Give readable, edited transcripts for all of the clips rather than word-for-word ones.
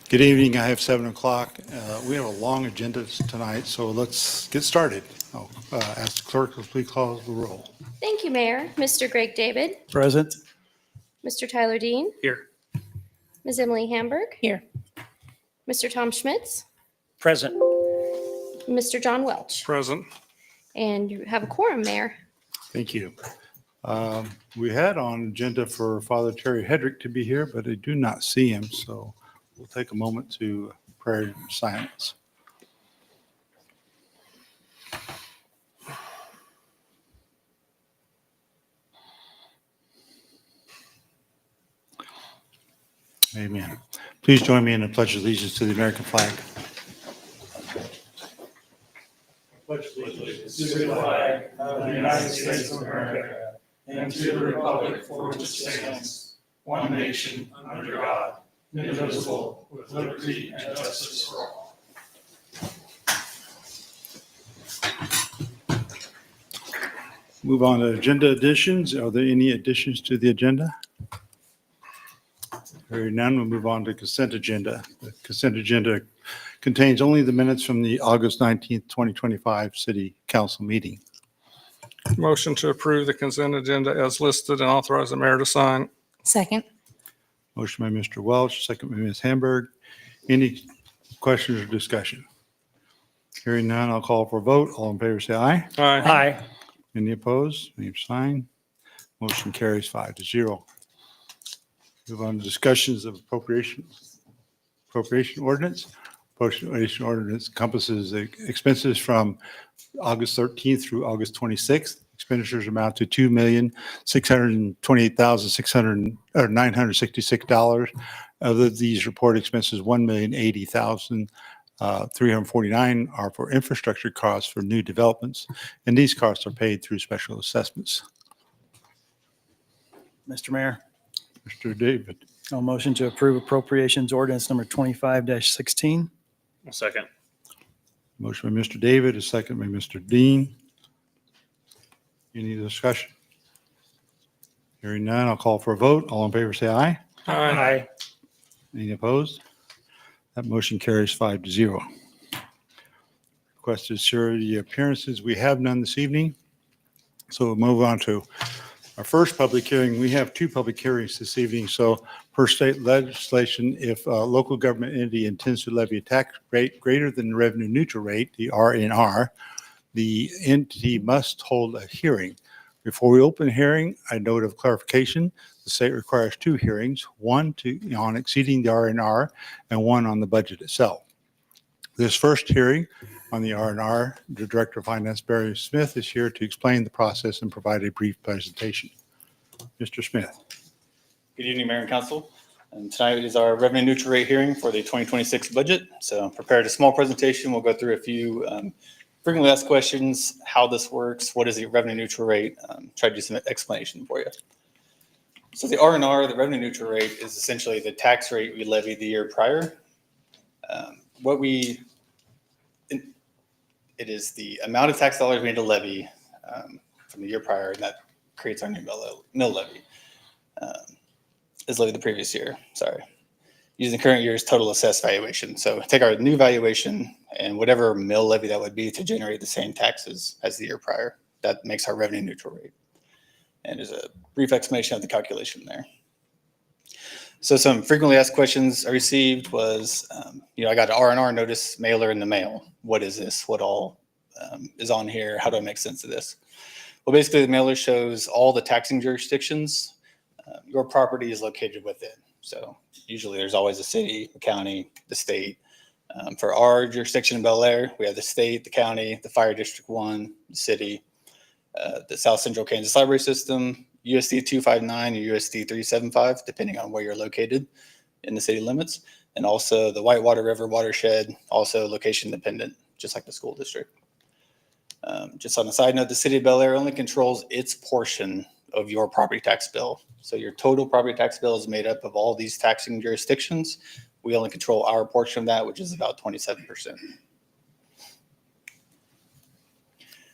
Good evening. I have 7 o'clock. We have a long agenda tonight, so let's get started. I'll ask the clerk to please call the roll. Thank you, Mayor. Mr. Greg David, Present. Mr. Tyler Dean, Here. Ms. Emily Hamburg, Here. Mr. Tom Schmitz, Present. Mr. John Welch. Present. And you have a quorum, Mayor. Thank you. We had on agenda for Father Terry Hedrick to be here, but I do not see him, so we'll take a moment to pray in silence. Amen. Please join me in the pledge of allegiance to the American flag. Pledge allegiance to the flag of the United States of America and to the republic for which it stands, one nation, under God, indivisible, with liberty and justice for all. Move on to agenda additions. Are there any additions to the agenda? Hearing none, we'll move on to consent agenda. The consent agenda contains only the minutes from the August 19th, 2025 City Council meeting. Motion to approve the consent agenda as listed and authorize the mayor to sign. Second. Motion by Mr. Welch, second by Ms. Hamburg. Any questions or discussion? Hearing none, I'll call for a vote. All in favor, say aye. Aye. Any opposed? Any abstain? Motion carries 5-0. Move on to discussions of appropriation ordinance. Appropriation ordinance encompasses the expenses from August 13th through August 26th. Expenditures amount to $2,628,966. Of these reported expenses, $1,080,349 are for infrastructure costs for new developments, and these costs are paid through special assessments. Mr. Mayor, Mr. David. I'll motion to approve appropriations ordinance number 25-16. Second. Motion by Mr. David, a second by Mr. Dean. Any discussion? Hearing none, I'll call for a vote. All in favor, say aye. Aye. Any opposed? That motion carries 5-0. Requested surety appearances. We have none this evening. So we'll move on to our first public hearing. We have two public hearings this evening. So per state legislation, if a local government entity intends to levy a tax rate greater than the revenue neutral rate, the RNR, the entity must hold a hearing. Before we open the hearing, a note of clarification. The state requires two hearings, one on exceeding the RNR and one on the budget itself. This first hearing on the RNR, the Director of Finance, Barry Smith, is here to explain the process and provide a brief presentation. Mr. Smith. Good evening, Mayor and Council. And tonight is our revenue neutral rate hearing for the 2026 budget. So prepared a small presentation. We'll go through a few frequently asked questions, how this works, what is the revenue neutral rate, try to do some explanation for you. So the RNR, the revenue neutral rate, is essentially the tax rate we levied the year prior. It is the amount of tax dollars we need to levy from the year prior, and that creates our new mill levy. Is levied the previous year, sorry. Using the current year's total assessed valuation. So take our new valuation and whatever mill levy that would be to generate the same taxes as the year prior. That makes our revenue neutral rate. And there's a brief explanation of the calculation there. So some frequently asked questions I received was, I got an R&R notice mailer in the mail. What is this? What all is on here? How do I make sense of this? Well, basically the mailer shows all the taxing jurisdictions your property is located within. So usually there's always a city, a county, the state. For our jurisdiction in Bel Aire, we have the state, the county, the fire district 1, the city, the South Central Kansas Library System, USD 259 or USD 375, depending on where you're located in the city limits, and also the Whitewater River watershed, also location dependent, just like the school district. Just on a side note, the city of Bel Aire only controls its portion of your property tax bill. So your total property tax bill is made up of all these taxing jurisdictions. We only control our portion of that, which is about 27%.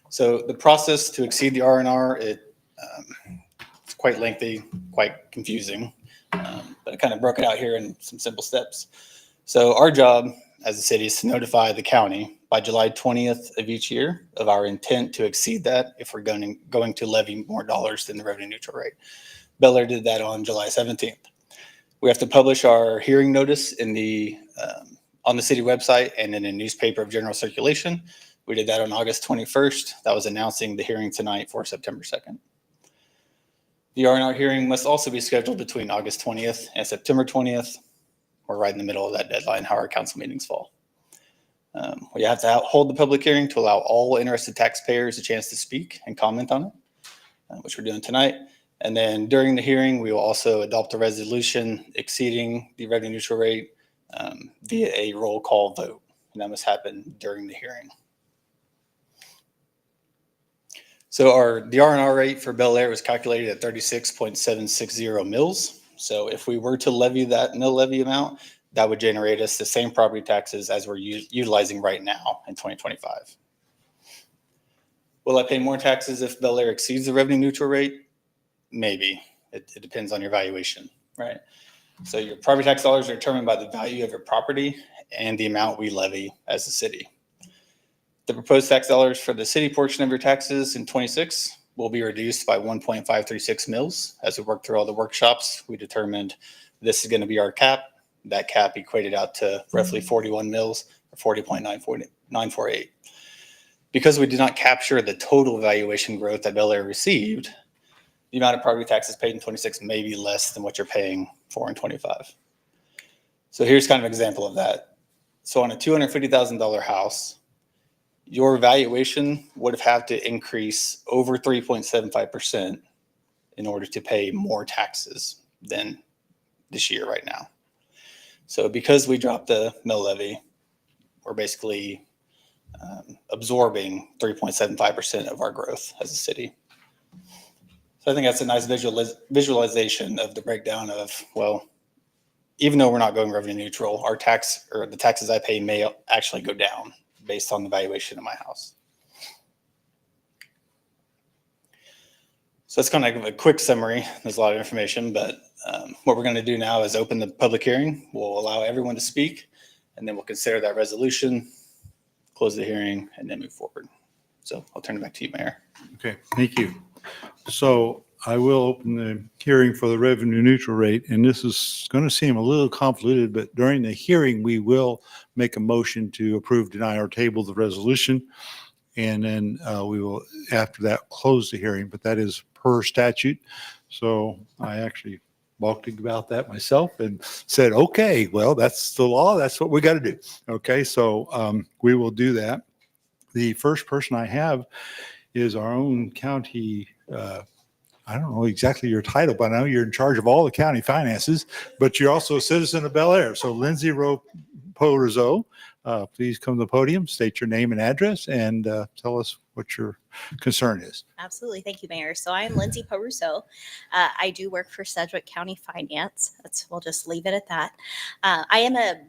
So the process to exceed the R&R, it's quite lengthy, quite confusing, but I kind of broke it out here in some simple steps. So our job as a city is to notify the county by July 20th of each year of our intent to exceed that if we're going to levy more dollars than the revenue neutral rate. Bel Aire did that on July 17th. We have to publish our hearing notice in the on the city website and in a newspaper of general circulation. We did that on August 21st. That was announcing the hearing tonight for September 2nd. The R&R hearing must also be scheduled between August 20th and September 20th. We're right in the middle of that deadline, how our council meetings fall. We have to hold the public hearing to allow all interested taxpayers a chance to speak and comment on it, which we're doing tonight. And then during the hearing, we will also adopt a resolution exceeding the revenue neutral rate via a roll call vote. And that must happen during the hearing. So the R&R rate for Bel Aire was calculated at 36.760 mils. So if we were to levy that mill levy amount, that would generate us the same property taxes as we're utilizing right now in 2025. Will I pay more taxes if Bel Aire exceeds the revenue neutral rate? Maybe. It depends on your valuation, right? So your property tax dollars are determined by the value of your property and the amount we levy as a city. The proposed tax dollars for the city portion of your taxes in 26 will be reduced by 1.536 mils. As we work through all the workshops, we determined this is going to be our cap. That cap equated out to roughly 41 mils, or 40.948. Because we did not capture the total valuation growth that Bel Aire received, the amount of property taxes paid in 26 may be less than what you're paying for in 25. So here's kind of an example of that. So on a $250,000 house, your valuation would have had to increase over 3.75% in order to pay more taxes than this year right now. So because we dropped the mill levy, we're basically absorbing 3.75% of our growth as a city. So I think that's a nice visualization of the breakdown of, well, even though we're not going revenue neutral, our tax or the taxes I pay may actually go down based on the valuation of my house. So that's kind of a quick summary. There's a lot of information, but what we're going to do now is open the public hearing. We'll allow everyone to speak, and then we'll consider that resolution, close the hearing, and then move forward. So I'll turn it back to you, Mayor. Okay, thank you. So I will open the hearing for the revenue neutral rate, and this is going to seem a little convoluted, but during the hearing, we will make a motion to approve, deny, or table the resolution. And then we will, after that, close the hearing, but that is per statute. So I actually balked about that myself and said, okay, well, that's the law. That's what we got to do. Okay, so we will do that. The first person I have is our own county, I don't know exactly your title, but I know you're in charge of all the county finances, but you're also a citizen of Bel Aire. So Lindsay Rizzo, please come to the podium, state your name and address, and tell us what your concern is. Absolutely. Thank you, Mayor. So I am Lindsay Poruso. I do work for Sedgwick County Finance. We'll just leave it at that. I am a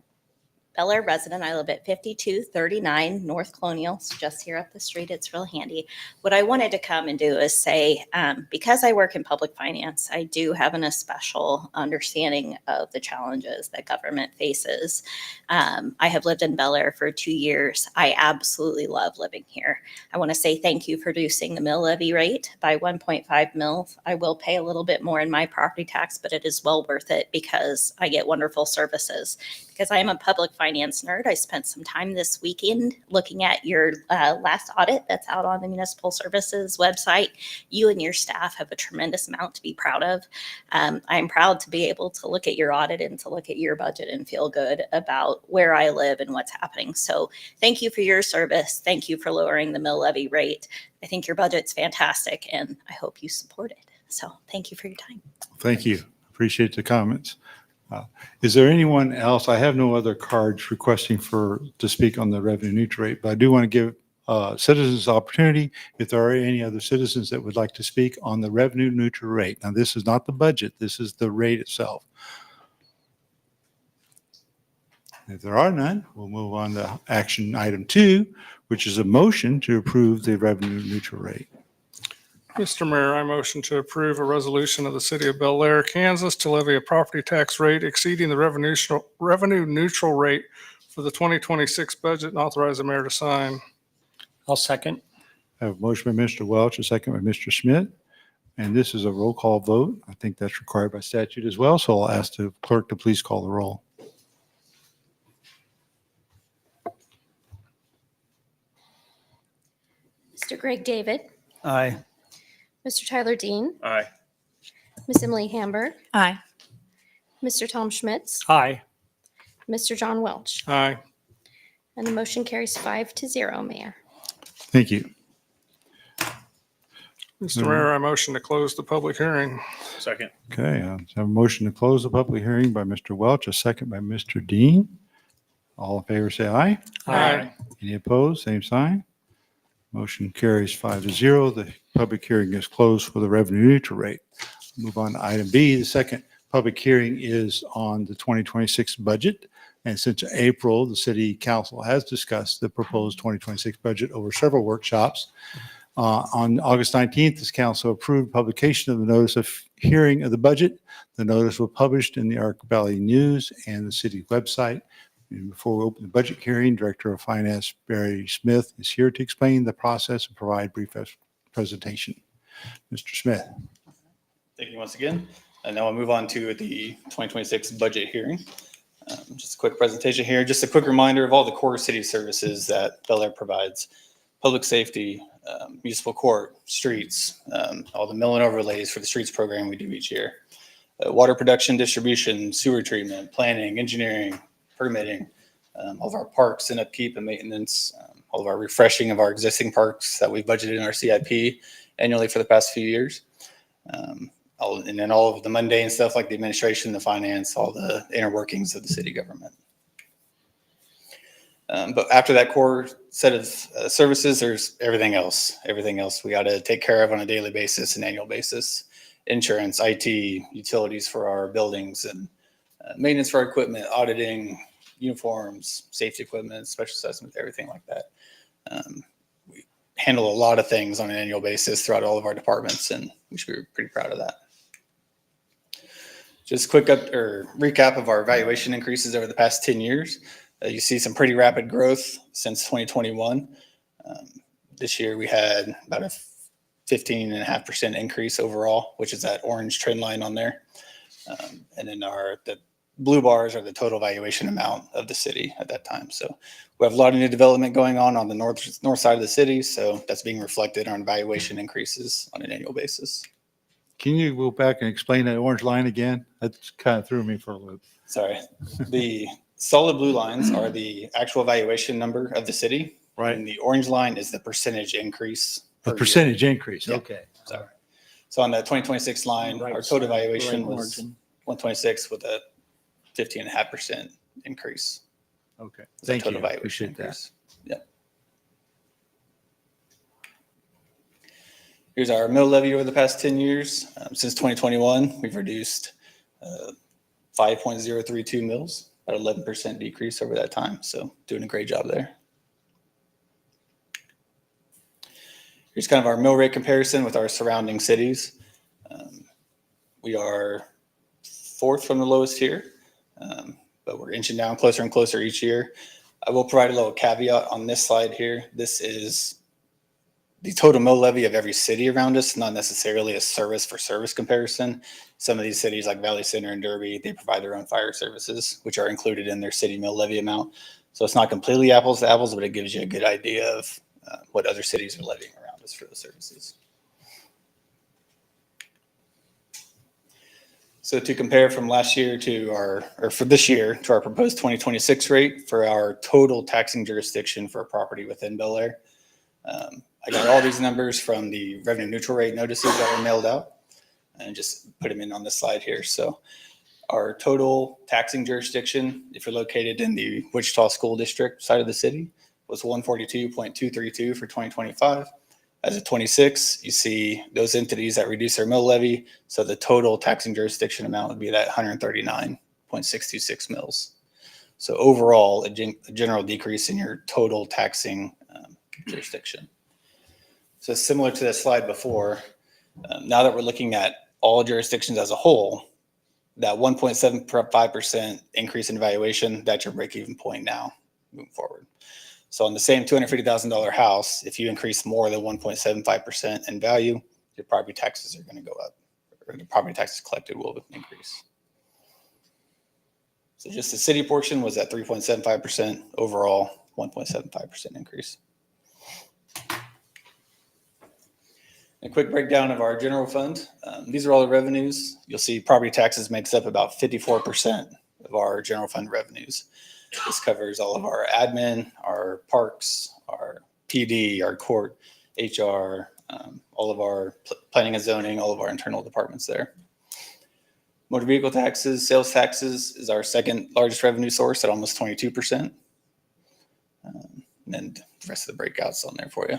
Bel Aire resident. I live at 5239 North Colonial, so just here up the street. It's real handy. What I wanted to come and do is say, because I work in public finance, I do have an especial understanding of the challenges that government faces. I have lived in Bel Aire for 2 years. I absolutely love living here. I want to say thank you for reducing the mill levy rate by 1.5 mils. I will pay a little bit more in my property tax, but it is well worth it because I get wonderful services. Because I am a public finance nerd, I spent some time this weekend looking at your last audit that's out on the Municipal Services website. You and your staff have a tremendous amount to be proud of. I'm proud to be able to look at your audit and to look at your budget and feel good about where I live and what's happening. So thank you for your service. Thank you for lowering the mill levy rate. I think your budget's fantastic, and I hope you support it. So thank you for your time. Thank you. Appreciate the comments. Is there anyone else? I have no other cards requesting to speak on the revenue neutral rate, but I do want to give citizens opportunity if there are any other citizens that would like to speak on the revenue neutral rate. Now, this is not the budget. This is the rate itself. If there are none, we'll move on to action item 2, which is a motion to approve the revenue neutral rate. Mr. Mayor, I motion to approve a resolution of the City of Bel Aire, Kansas to levy a property tax rate exceeding the revenue neutral rate for the 2026 budget and authorize the mayor to sign. I'll second. I have a motion by Mr. Welch, a second by Mr. Schmidt. And this is a roll call vote. I think that's required by statute as well. So I'll ask the clerk to please call the roll. Mr. Greg David, Aye. Mr. Tyler Dean, Aye. Ms. Emily Hamburg, Aye. Mr. Tom Schmitz, Aye. Mr. John Welch. Aye. And the motion carries 5-0, Mayor. Thank you. Mr. Mayor, I motion to close the public hearing. Second. Okay, I have a motion to close the public hearing by Mr. Welch, a second by Mr. Dean. All in favor, say aye. Aye. Any opposed? Same sign. Motion carries 5-0. The public hearing is closed for the revenue neutral rate. Move on to item B. The second public hearing is on the 2026 budget. And since April, the city council has discussed the proposed 2026 budget over several workshops. On August 19th, this council approved publication of the notice of hearing of the budget. The notice was published in the Ark Valley News and the city website. And before we open the budget hearing, Director of Finance Barry Smith is here to explain the process and provide a brief presentation. Mr. Smith. Thank you once again. And now I'll move on to the 2026 budget hearing. Just a quick presentation here. Just a quick reminder of all the core city services that Bel Aire provides. Public safety, municipal court, streets, all the mill and overlays for the streets program we do each year. Water production, distribution, sewer treatment, planning, engineering, permitting, all of our parks and upkeep and maintenance, all of our refreshing of our existing parks that we've budgeted in our CIP annually for the past few years. And then all of the mundane stuff like the administration, the finance, all the inner workings of the city government. But after that core set of services, there's everything else. Everything else we got to take care of on a daily basis and annual basis. Insurance, IT, utilities for our buildings, and maintenance for our equipment, auditing, uniforms, safety equipment, special assessment, everything like that. We handle a lot of things on an annual basis throughout all of our departments, and we should be pretty proud of that. Just quick recap of our valuation increases over the past 10 years. You see some pretty rapid growth since 2021. This year we had about a 15.5% increase overall, which is that orange trend line on there. And then the blue bars are the total valuation amount of the city at that time. So we have a lot of new development going on the north side of the city. So that's being reflected on valuation increases on an annual basis. Can you go back and explain that orange line again? That kind of threw me for a loop. Sorry. The solid blue lines are the actual valuation number of the city. Right. And the orange line is the percentage increase. The per year. percentage increase. Yeah. Okay. Sorry. So on the 2026 line, our total valuation was 126 with a 15.5% increase. Okay. Was the Thank you. total valuation Appreciate that. increase. Yep. Here's our mill levy over the past 10 years. Since 2021, we've reduced 5.032 mills, about 11% decrease over that time. So doing a great job there. Here's kind of our mill rate comparison with our surrounding cities. We are fourth from the lowest here, but we're inching down closer and closer each year. I will provide a little caveat on this slide here. This is the total mill levy of every city around us, not necessarily a service for service comparison. Some of these cities like Valley Center and Derby, they provide their own fire services, which are included in their city mill levy amount. So it's not completely apples to apples, but it gives you a good idea of what other cities are levying around us for the services. So to compare from last year for this year to our proposed 2026 rate for our total taxing jurisdiction for a property within Bel Aire, I got all these numbers from the revenue neutral rate notices that were mailed out and just put them in on this slide here. So our total taxing jurisdiction, if you're located in the Wichita School District side of the city, was 142.232 for 2025. As of 26, you see those entities that reduce their mill levy. So the total taxing jurisdiction amount would be that 139.626 mills. So overall, a general decrease in your total taxing jurisdiction. So similar to the slide before, Now that we're looking at all jurisdictions as a whole, that 1.75% increase in valuation, that's your break-even point now moving forward. So on the same $250,000 house, if you increase more than 1.75% in value, your property taxes are going to go up, or the property taxes collected will increase. So just the city portion was at 3.75%, overall 1.75% increase. A quick breakdown of our general fund. These are all the revenues. You'll see property taxes makes up about 54% of our general fund revenues. This covers all of our admin, our parks, our PD, our court, HR, all of our planning and zoning, all of our internal departments there. Motor vehicle taxes, sales taxes is our second largest revenue source at almost 22%. And the rest of the breakouts on there for you.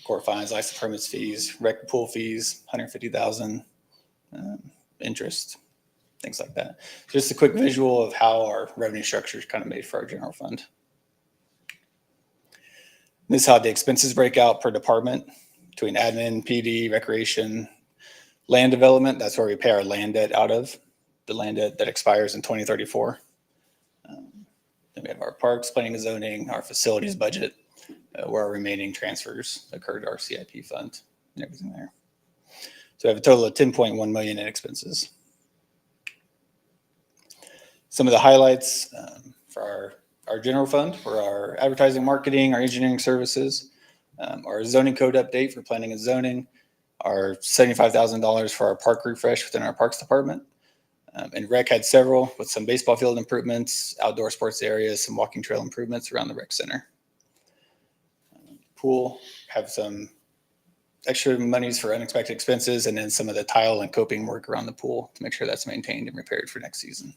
Court fines, license permits, fees, rec pool fees, 150,000, interest, things like that. Just a quick visual of how our revenue structure is kind of made for our general fund. This is how the expenses break out per department between admin, PD, recreation, land development. That's where we pay our land debt out of, the land debt that expires in 2034. Then we have our parks, planning and zoning, our facilities budget, where our remaining transfers occur to our CIP fund and everything there. So we have a total of 10.1 million in expenses. Some of the highlights for our general fund for our advertising, marketing, our engineering services, our zoning code update for planning and zoning, our $75,000 for our park refresh within our parks department. And rec had several with some baseball field improvements, outdoor sports areas, some walking trail improvements around the rec center. Pool have some extra monies for unexpected expenses, and then some of the tile and coping work around the pool to make sure that's maintained and repaired for next season.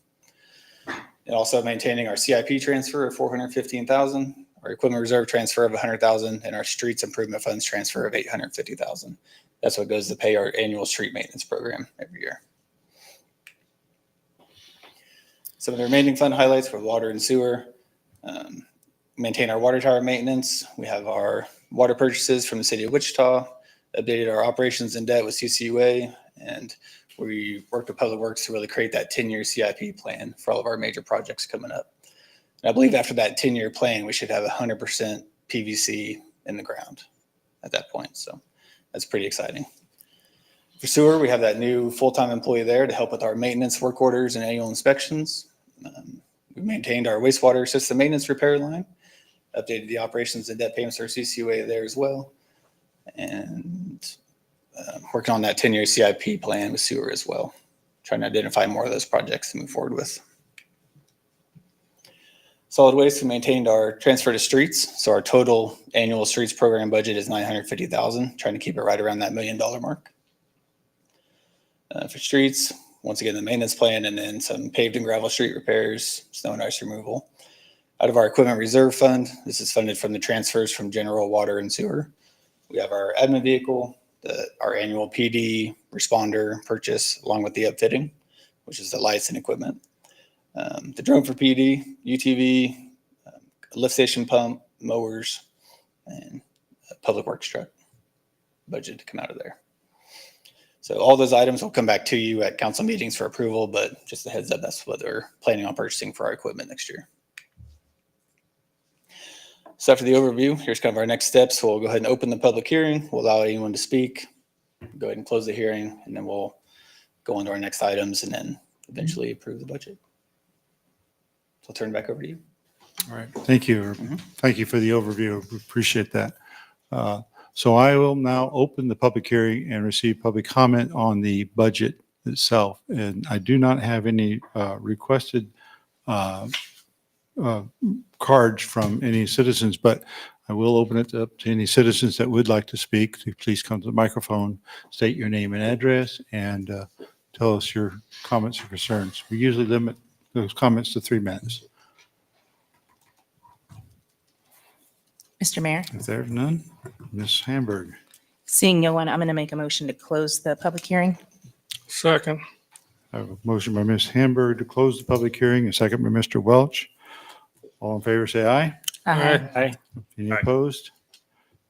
And also maintaining our CIP transfer of 415,000, our equipment reserve transfer of 100,000, and our streets improvement funds transfer of 850,000. That's what goes to pay our annual street maintenance program every year. Some of the remaining fund highlights for water and sewer. Maintain our water tower maintenance. We have our water purchases from the city of Wichita, updated our operations and debt with CCUA, and we worked with Public Works to really create that 10-year CIP plan for all of our major projects coming up. And I believe after that 10-year plan, we should have 100% PVC in the ground at that point. So that's pretty exciting. For sewer, we have that new full-time employee there to help with our maintenance work orders and annual inspections. We maintained our wastewater system maintenance repair line, updated the operations and debt payments for CCUA there as well, and working on that 10-year CIP plan with sewer as well, trying to identify more of those projects to move forward with. Solid waste, we maintained our transfer to streets. So our total annual streets program budget is $950,000, trying to keep it right around that $1 million mark. For streets, once again, the maintenance plan, and then some paved and gravel street repairs, snow and ice removal. Out of our equipment reserve fund, this is funded from the transfers from general water and sewer. We have our admin vehicle, our annual PD responder purchase, along with the upfitting, which is the lights and equipment. The drone for PD, UTV, lift station pump, mowers, and a public works truck budget to come out of there. So all those items will come back to you at council meetings for approval, but just a heads up, that's what they're planning on purchasing for our equipment next year. So after the overview, here's kind of our next steps. We'll go ahead and open the public hearing. We'll allow anyone to speak. Go ahead and close the hearing, and then we'll go on to our next items and then eventually approve the budget. So I'll turn it back over to you. All right. Thank you. Thank you for the overview. We appreciate that. So I will now open the public hearing and receive public comment on the budget itself. And I do not have any requested cards from any citizens, but I will open it up to any citizens that would like to speak. Please come to the microphone, state your name and address, and tell us your comments or concerns. We usually limit those comments to 3 minutes. Mr. Mayor, If there's none, Ms. Hamburg. seeing no one, I'm going to make a motion to close the public hearing. Second. I have a motion by Ms. Hamburg to close the public hearing, a second by Mr. Welch. All in favor, say aye. Aye. Aye. Any opposed?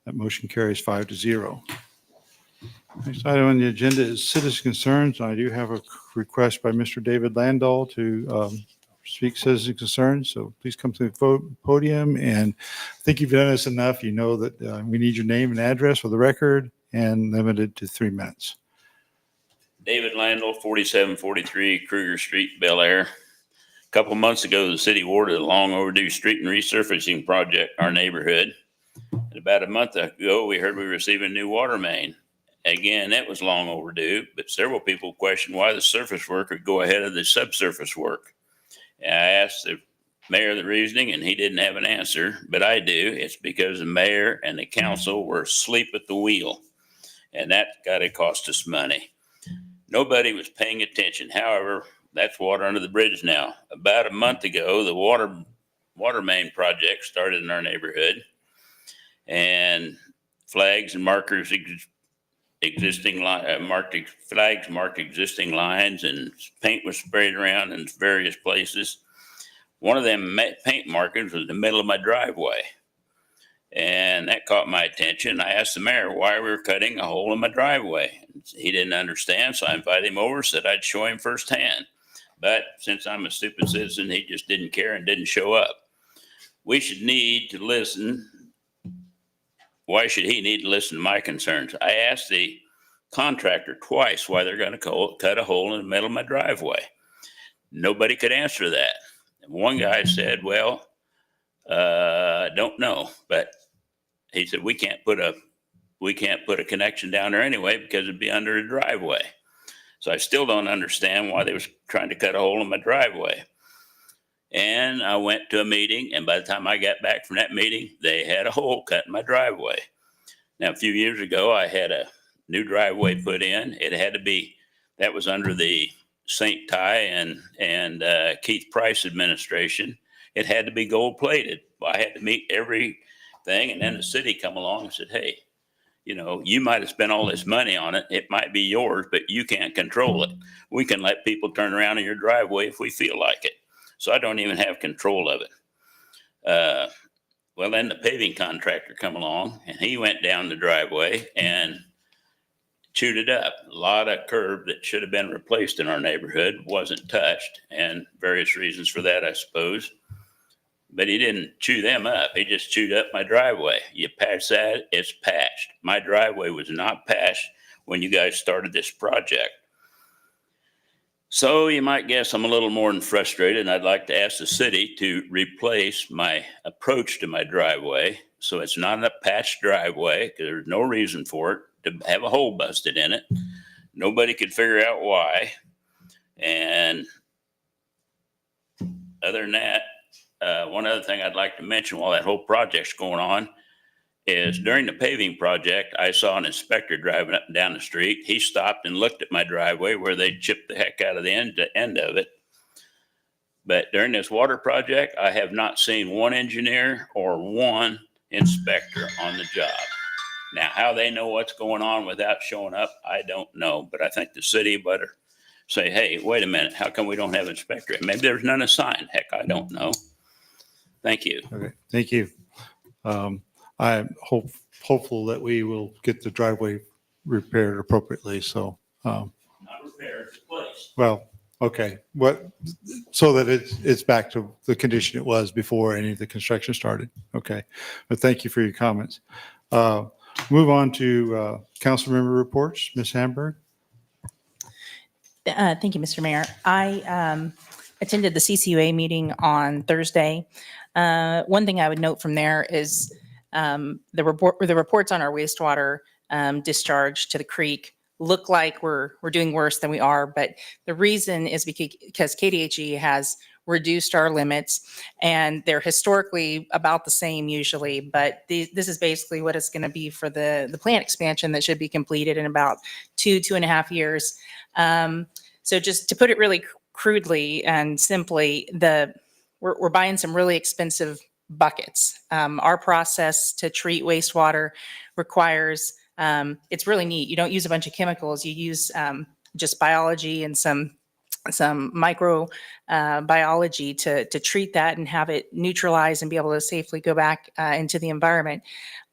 That motion carries 5-0. Next item on the agenda is citizen concerns. I do have a request by Mr. David Landau to speak citizen concerns. So please come to the podium. And I think you've done this enough. You know that we need your name and address for the record and limited to 3 minutes. David Landell, 4743 Kruger Street, Bel Aire. A couple months ago, the city awarded a long overdue street and resurfacing project in our neighborhood. And about a month ago, we heard we received a new water main. Again, that was long overdue, but several people questioned why the surface work would go ahead of the subsurface work. And I asked the mayor the reasoning, and he didn't have an answer, but I do. It's because the mayor and the council were asleep at the wheel, and that got to cost us money. Nobody was paying attention. However, that's water under the bridge now. About a month ago, the water main project started in our neighborhood, and flags and markers marked existing lines, and paint was sprayed around in various places. One of them paint markers was in the middle of my driveway, and that caught my attention. I asked the mayor why we were cutting a hole in my driveway. He didn't understand, so I invited him over, said I'd show him firsthand. But since I'm a stupid citizen, he just didn't care and didn't show up. We should need to listen. Why should he need to listen to my concerns? I asked the contractor twice why they're going to cut a hole in the middle of my driveway. Nobody could answer that. And one guy said, well, I don't know, but he said, we can't put a connection down there anyway because it'd be under the driveway. So I still don't understand why they was trying to cut a hole in my driveway. And I went to a meeting, and by the time I got back from that meeting, they had a hole cut in my driveway. Now, a few years ago, I had a new driveway put in. It had to be, that was under the St. Ty and Keith Price administration. It had to be gold plated. I had to meet everything, and then the city come along and said, hey, you know, you might have spent all this money on it. It might be yours, but you can't control it. We can let people turn around in your driveway if we feel like it. So I don't even have control of it. Well, then the paving contractor come along, and he went down the driveway and chewed it up. A lot of curb that should have been replaced in our neighborhood wasn't touched, and various reasons for that, I suppose. But he didn't chew them up. He just chewed up my driveway. You patch that, it's patched. My driveway was not patched when you guys started this project. So you might guess I'm a little more than frustrated, and I'd like to ask the city to replace my approach to my driveway so it's not a patched driveway, because there's no reason for it to have a hole busted in it. Nobody could figure out why. And other than that, one other thing I'd like to mention while that whole project's going on is during the paving project, I saw an inspector driving up and down the street. He stopped and looked at my driveway where they chipped the heck out of the end of it. But during this water project, I have not seen one engineer or one inspector on the job. Now, how they know what's going on without showing up, I don't know. But I think the city better say, hey, wait a minute, how come we don't have an inspector? Maybe there's none assigned. Heck, I don't know. Thank you. Okay, thank you. I'm hopeful that we will get the driveway repaired appropriately. So, Not repaired, replaced. well, okay, so that it's back to the condition it was before any of the construction started. Okay, but thank you for your comments. Move on to council member reports. Ms. Hamburg. Thank you, Mr. Mayor. I attended the CCUA meeting on Thursday. One thing I would note from there is the reports on our wastewater discharge to the creek look like we're doing worse than we are. But the reason is because KDHE has reduced our limits, and they're historically about the same usually. But this is basically what it's going to be for the plant expansion that should be completed in about 2.5 years. So just to put it really crudely and simply, we're buying some really expensive buckets. Our process to treat wastewater requires, it's really neat. You don't use a bunch of chemicals. You use just biology and some micro biology to treat that and have it neutralize and be able to safely go back into the environment.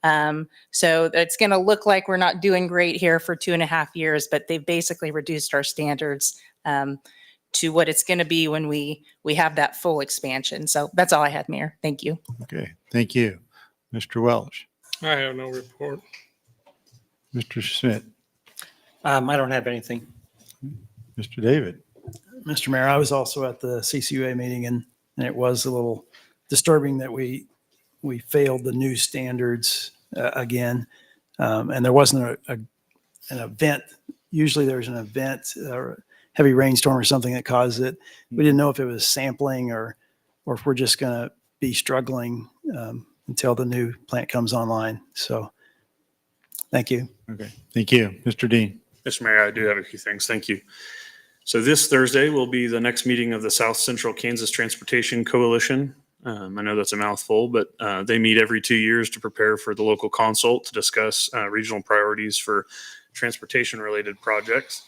So it's going to look like we're not doing great here for 2.5 years, but they've basically reduced our standards to what it's going to be when we have that full expansion. So that's all I had, Mayor. Thank you. Okay, thank you. Mr. Welch, I have no report. Mr. Smith, I don't have anything. Mr. David. Mr. Mayor, I was also at the CCUA meeting and it was a little disturbing that we failed the new standards again. And there wasn't an event. Usually there's an event or heavy rainstorm or something that caused it. We didn't know if it was sampling or if we're just going to be struggling until the new plant comes online. So thank you. Okay, thank you. Mr. Dean. Mr. Mayor, I do have a few things. Thank you. So this Thursday will be the next meeting of the South Central Kansas Transportation Coalition. I know that's a mouthful, but they meet every 2 years to prepare for the local consult to discuss regional priorities for transportation-related projects.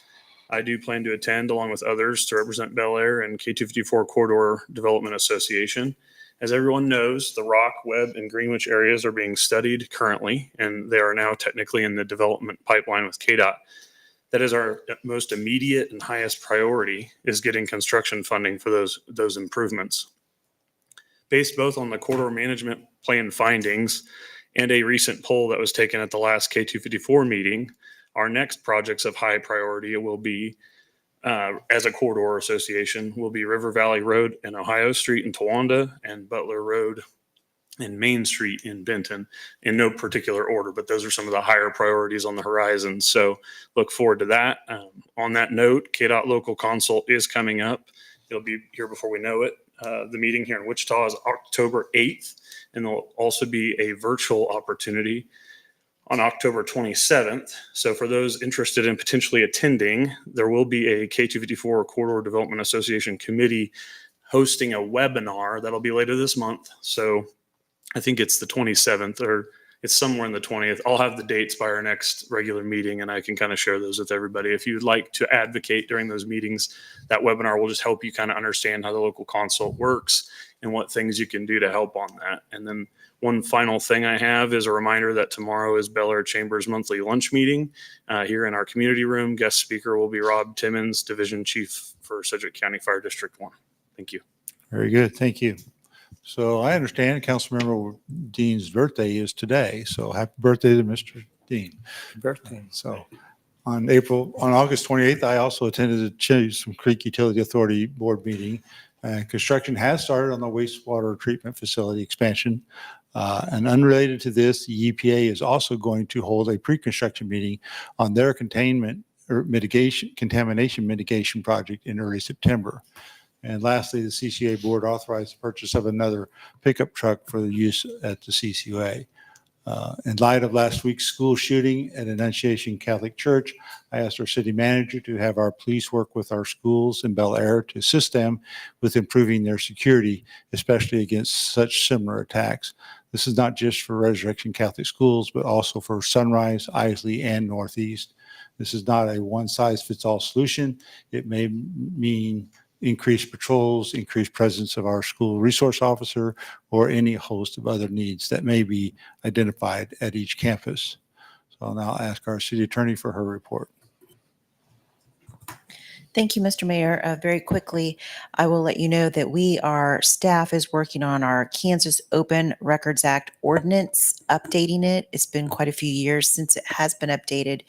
I do plan to attend along with others to represent Bel Aire and K254 Corridor Development Association. As everyone knows, the Rock, Webb, and Greenwich areas are being studied currently, and they are now technically in the development pipeline with KDOT. That is our most immediate and highest priority, is getting construction funding for those improvements. Based both on the corridor management plan findings and a recent poll that was taken at the last K254 meeting, our next projects of high priority will be, as a corridor association, will be River Valley Road and Ohio Street in Towanda and Butler Road and Main Street in Benton, in no particular order, but those are some of the higher priorities on the horizon. So look forward to that. On that note, KDOT local consult is coming up. It'll be here before we know it. The meeting here in Wichita is October 8th, and there'll also be a virtual opportunity on October 27th. So for those interested in potentially attending, there will be a K254 Corridor Development Association committee hosting a webinar that'll be later this month. So I think it's the 27th or it's somewhere in the 20th. I'll have the dates by our next regular meeting and I can kind of share those with everybody. If you'd like to advocate during those meetings, that webinar will just help you kind of understand how the local consult works and what things you can do to help on that. And then one final thing I have is a reminder that tomorrow is Bel Aire Chamber's monthly lunch meeting here in our community room. Guest speaker will be Rob Timmons, Division Chief for Sedgwick County Fire District 1. Thank you. Very good. Thank you. So I understand Councilmember Dean's birthday is today. So happy birthday to Mr. Dean. Birthday. So on August 28th, I also attended the Chisholm Creek Utility Authority Board meeting. Construction has started on the wastewater treatment facility expansion. And unrelated to this, the EPA is also going to hold a pre-construction meeting on their contamination mitigation project in early September. And lastly, the CCA board authorized the purchase of another pickup truck for the use at the CCUA. In light of last week's school shooting at Annunciation Catholic Church, I asked our city manager to have our police work with our schools in Bel Aire to assist them with improving their security, especially against such similar attacks. This is not just for Resurrection Catholic Schools, but also for Sunrise, Isley, and Northeast. This is not a one-size-fits-all solution. It may mean increased patrols, increased presence of our school resource officer, or any host of other needs that may be identified at each campus. So I'll now ask our city attorney for her report. Thank you, Mr. Mayor. Very quickly, I will let you know that our staff is working on our Kansas Open Records Act ordinance, updating it. It's been quite a few years since it has been updated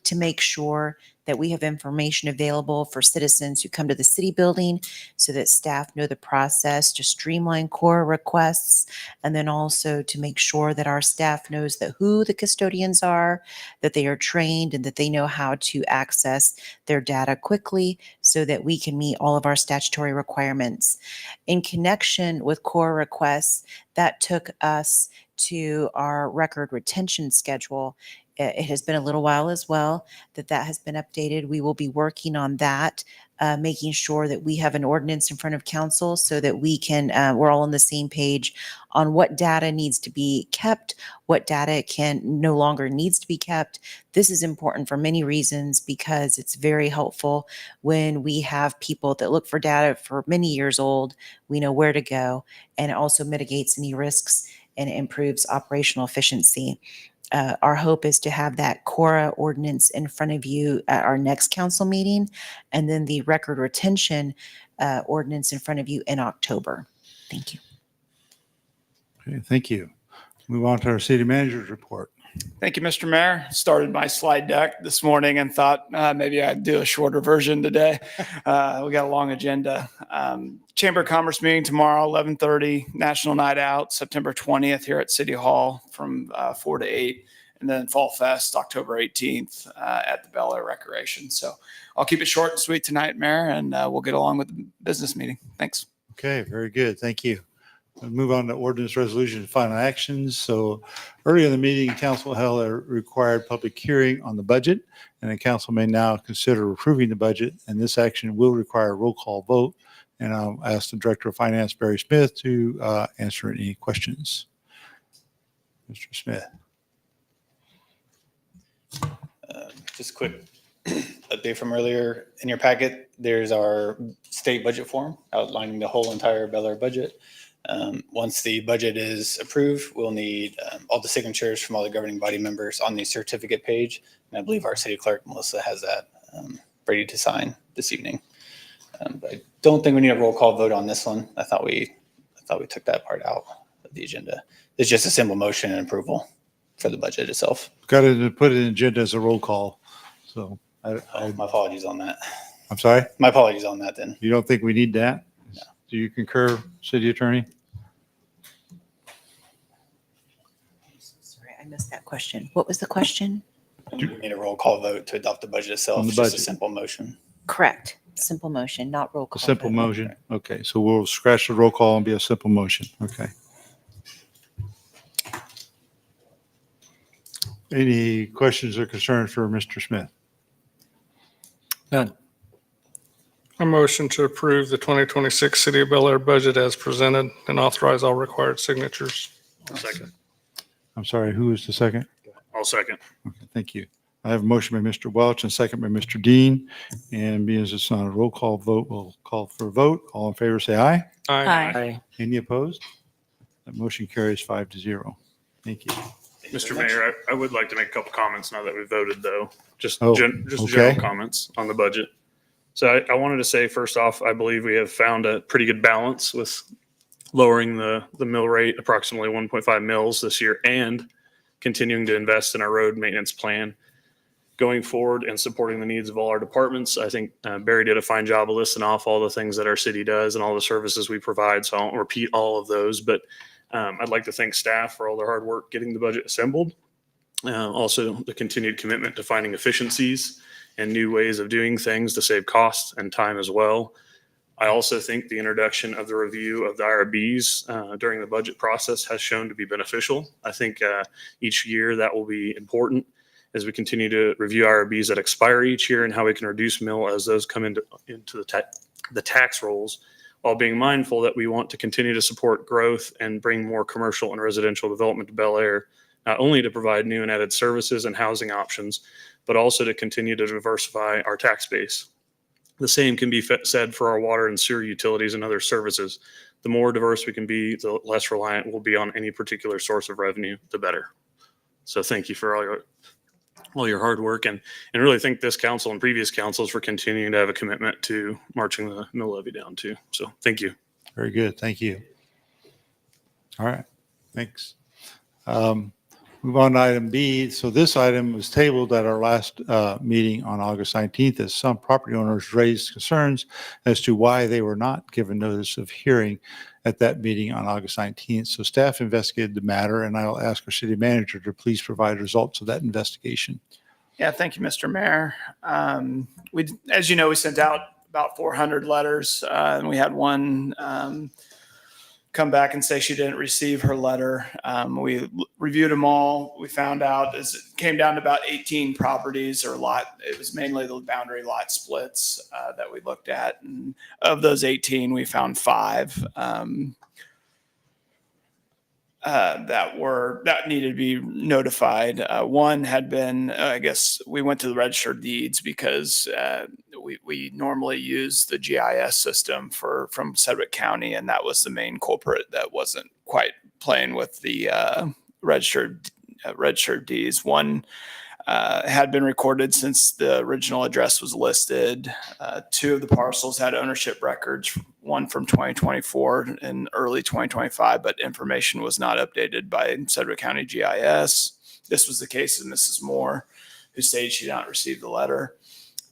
to make sure that we have information available for citizens who come to the city building so that staff know the process to streamline core requests, and then also to make sure that our staff knows that who the custodians are, that they are trained, and that they know how to access their data quickly so that we can meet all of our statutory requirements. In connection with core requests, that took us to our record retention schedule. It has been a little while as well that has been updated. We will be working on that, making sure that we have an ordinance in front of council so that we can, we're all on the same page on what data needs to be kept, what data no longer needs to be kept. This is important for many reasons because it's very helpful when we have people that look for data for many years old. We know where to go, and it also mitigates any risks and it improves operational efficiency. Our hope is to have that Cora ordinance in front of you at our next council meeting, and then the record retention ordinance in front of you in October. Thank you. Okay, thank you. Move on to our city manager's report. Thank you, Mr. Mayor. Started my slide deck this morning and thought maybe I'd do a shorter version today. We got a long agenda. Chamber of Commerce meeting tomorrow, 11:30, National Night Out, September 20th here at City Hall from 4 to 8. And then Fall Fest, October 18th at the Bel Aire Recreation. So I'll keep it short and sweet tonight, Mayor, and we'll get along with the business meeting. Thanks. Okay, very good. Thank you. We'll move on to ordinance resolution and final actions. So earlier in the meeting, council held a required public hearing on the budget, and the council may now consider approving the budget, and this action will require a roll call vote. And I'll ask the Director of Finance, Barry Smith, to answer any questions. Mr. Smith. Just a quick update from earlier. In your packet, there's our state budget form outlining the whole entire Bel Aire budget. Once the budget is approved, we'll need all the signatures from all the governing body members on the certificate page. And I believe our city clerk, Melissa, has that ready to sign this evening. But I don't think we need a roll call vote on this one. I thought we took that part out of the agenda. It's just a simple motion and approval for the budget itself. Got to put it in agenda as a roll call. So My apologies on that. I'm sorry, My apologies on that then. you don't think we need that? No. Do you concur, city attorney? Sorry, I missed that question. What was the question? We need a roll call vote to adopt the budget itself. On the It's just a budget. simple motion. Correct. Simple motion, not roll A call. simple vote. motion? Okay, so we'll scratch the roll call and be a simple motion. Okay. Any questions or concerns for Mr. Smith? None. A motion to approve the 2026 City of Bel Aire budget as presented and authorize all required signatures. Second. I'm sorry, who is the second? I'll second. Okay, thank you. I have a motion by Mr. Welch and second by Mr. Dean. And being as it's not a roll call vote, we'll call for a vote. All in favor, say aye. Aye. Any opposed? That motion carries 5-0. Thank you. Mr. Mayor, I would like to make a couple comments now that we've voted, though. Just Oh, just okay. general comments on the budget. So I wanted to say, first off, I believe we have found a pretty good balance with lowering the mill rate approximately 1.5 mils this year and continuing to invest in our road maintenance plan going forward and supporting the needs of all our departments. I think Barry did a fine job of listing off all the things that our city does and all the services we provide. So I won't repeat all of those, but I'd like to thank staff for all their hard work getting the budget assembled. Also, the continued commitment to finding efficiencies and new ways of doing things to save costs and time as well. I also think the introduction of the review of the IRBs during the budget process has shown to be beneficial. I think each year that will be important as we continue to review IRBs that expire each year and how we can reduce mill as those come into the tax rolls, while being mindful that we want to continue to support growth and bring more commercial and residential development to Bel Aire, not only to provide new and added services and housing options, but also to continue to diversify our tax base. The same can be said for our water and sewer utilities and other services. The more diverse we can be, the less reliant we'll be on any particular source of revenue, the better. So thank you for all your hard work, and really thank this council and previous councils for continuing to have a commitment to marching the mill levy down too. So thank you. Very good. Thank you. All right. Thanks. Move on to item B. So this item was tabled at our last meeting on August 19th as some property owners raised concerns as to why they were not given notice of hearing at that meeting on August 19th. So staff investigated the matter, and I'll ask our city manager to please provide results of that investigation. Yeah, thank you, Mr. Mayor. As you know, we sent out about 400 letters, and we had one come back and say she didn't receive her letter. We reviewed them all. We found out it came down to about 18 properties or lot. It was mainly the boundary lot splits that we looked at. And of those 18, we found 5 that needed to be notified. One had been, I guess we went to the registered of deeds because we normally use the GIS system from Sedgwick County, and that was the main culprit that wasn't quite playing with the registered deeds. One had been recorded since the original address was listed. Two of the parcels had ownership records, one from 2024 and early 2025, but information was not updated by Sedgwick County GIS. This was the case of Mrs. Moore, who stated she did not receive the letter.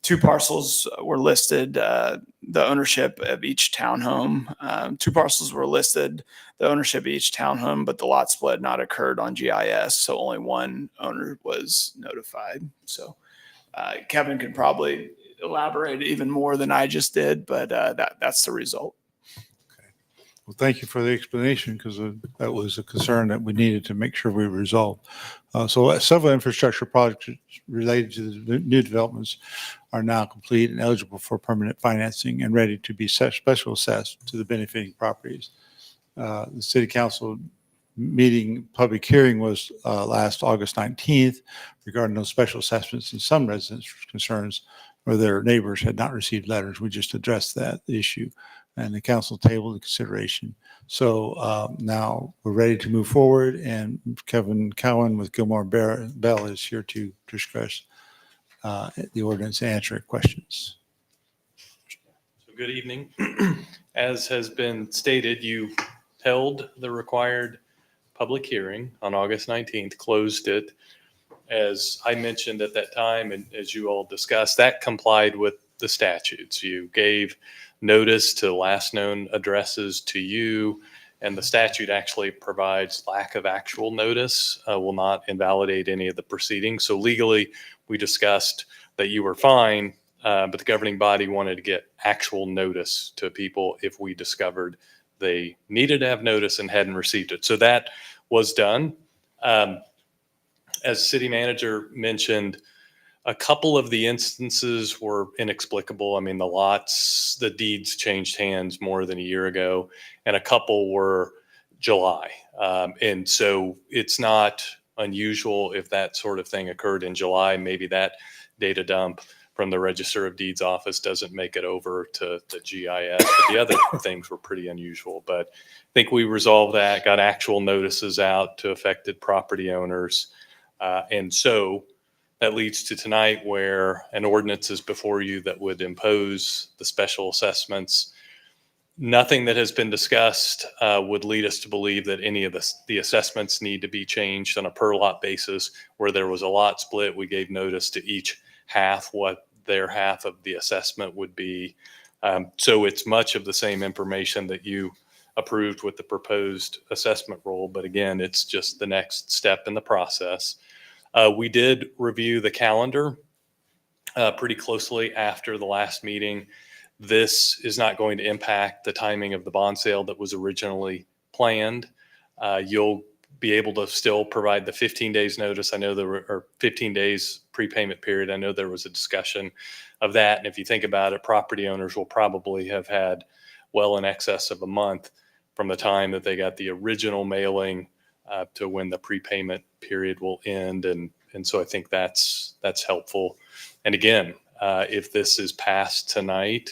Two parcels were listed, the ownership of each townhome. Two parcels were listed, the ownership of each townhome, but the lot split not occurred on GIS, so only one owner was notified. So Kevin could probably elaborate even more than I just did, but that's the result. Well, thank you for the explanation, because that was a concern that we needed to make sure we resolved. So several infrastructure projects related to the new developments are now complete and eligible for permanent financing and ready to be special assessed to the benefiting properties. The city council meeting public hearing was last August 19th regarding those special assessments and some residents' concerns where their neighbors had not received letters. We just addressed that issue, and the council tabled the consideration. So now we're ready to move forward, and Kevin Cowan with Gilmore Bell is here to discuss the ordinance and answer questions. So good evening. As has been stated, you held the required public hearing on August 19th, closed it. As I mentioned at that time, and as you all discussed, that complied with the statutes. You gave notice to last known addresses to you, and the statute actually provides lack of actual notice will not invalidate any of the proceedings. So legally, we discussed that you were fine, but the governing body wanted to get actual notice to people if we discovered they needed to have notice and hadn't received it. So that was done. As city manager mentioned, a couple of the instances were inexplicable. I mean, the deeds changed hands more than a year ago, and a couple were July. And so it's not unusual if that sort of thing occurred in July. Maybe that data dump from the Register of Deeds office doesn't make it over to the GIS, but the other things were pretty unusual. But I think we resolved that, got actual notices out to affected property owners. And so that leads to tonight, where an ordinance is before you that would impose the special assessments. Nothing that has been discussed would lead us to believe that any of the assessments need to be changed on a per lot basis. Where there was a lot split, we gave notice to each half what their half of the assessment would be. So it's much of the same information that you approved with the proposed assessment roll. But again, it's just the next step in the process. We did review the calendar pretty closely after the last meeting. This is not going to impact the timing of the bond sale that was originally planned. You'll be able to still provide the 15 days notice. I know there were 15 days prepayment period. I know there was a discussion of that. And if you think about it, property owners will probably have had well in excess of a month from the time that they got the original mailing to when the prepayment period will end. And so I think that's helpful. And again, if this is passed tonight,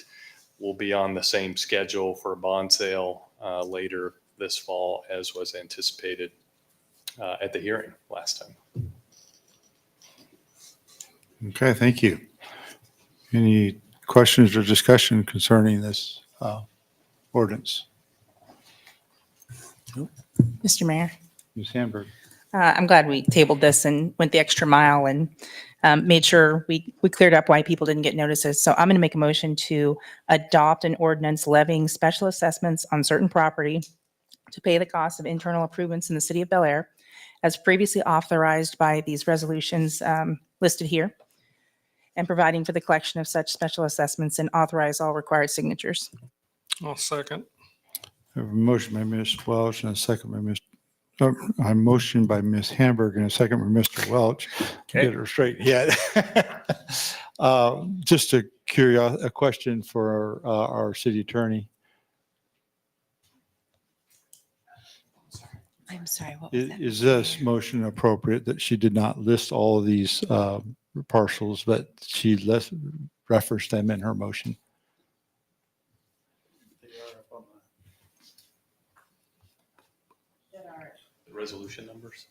we'll be on the same schedule for a bond sale later this fall as was anticipated at the hearing last time. Okay, thank you. Any questions or discussion concerning this ordinance? Mr. Mayor, Ms. Hamburg? I'm glad we tabled this and went the extra mile and made sure we cleared up why people didn't get notices. So I'm going to make a motion to adopt an ordinance levying special assessments on certain property to pay the cost of internal improvements in the city of Bel Aire, as previously authorized by these resolutions listed here, and providing for the collection of such special assessments and authorize all required signatures. I'll second. I have a motion by Ms. Welch and a second by a motion by Ms. Hamburg and a second by Mr. Welch. Get her straight. Yeah. Just a question for our city attorney. I'm sorry, what was that? Is this motion appropriate that she did not list all of these parcels, but she referenced them in her motion? That are Resolution numbers?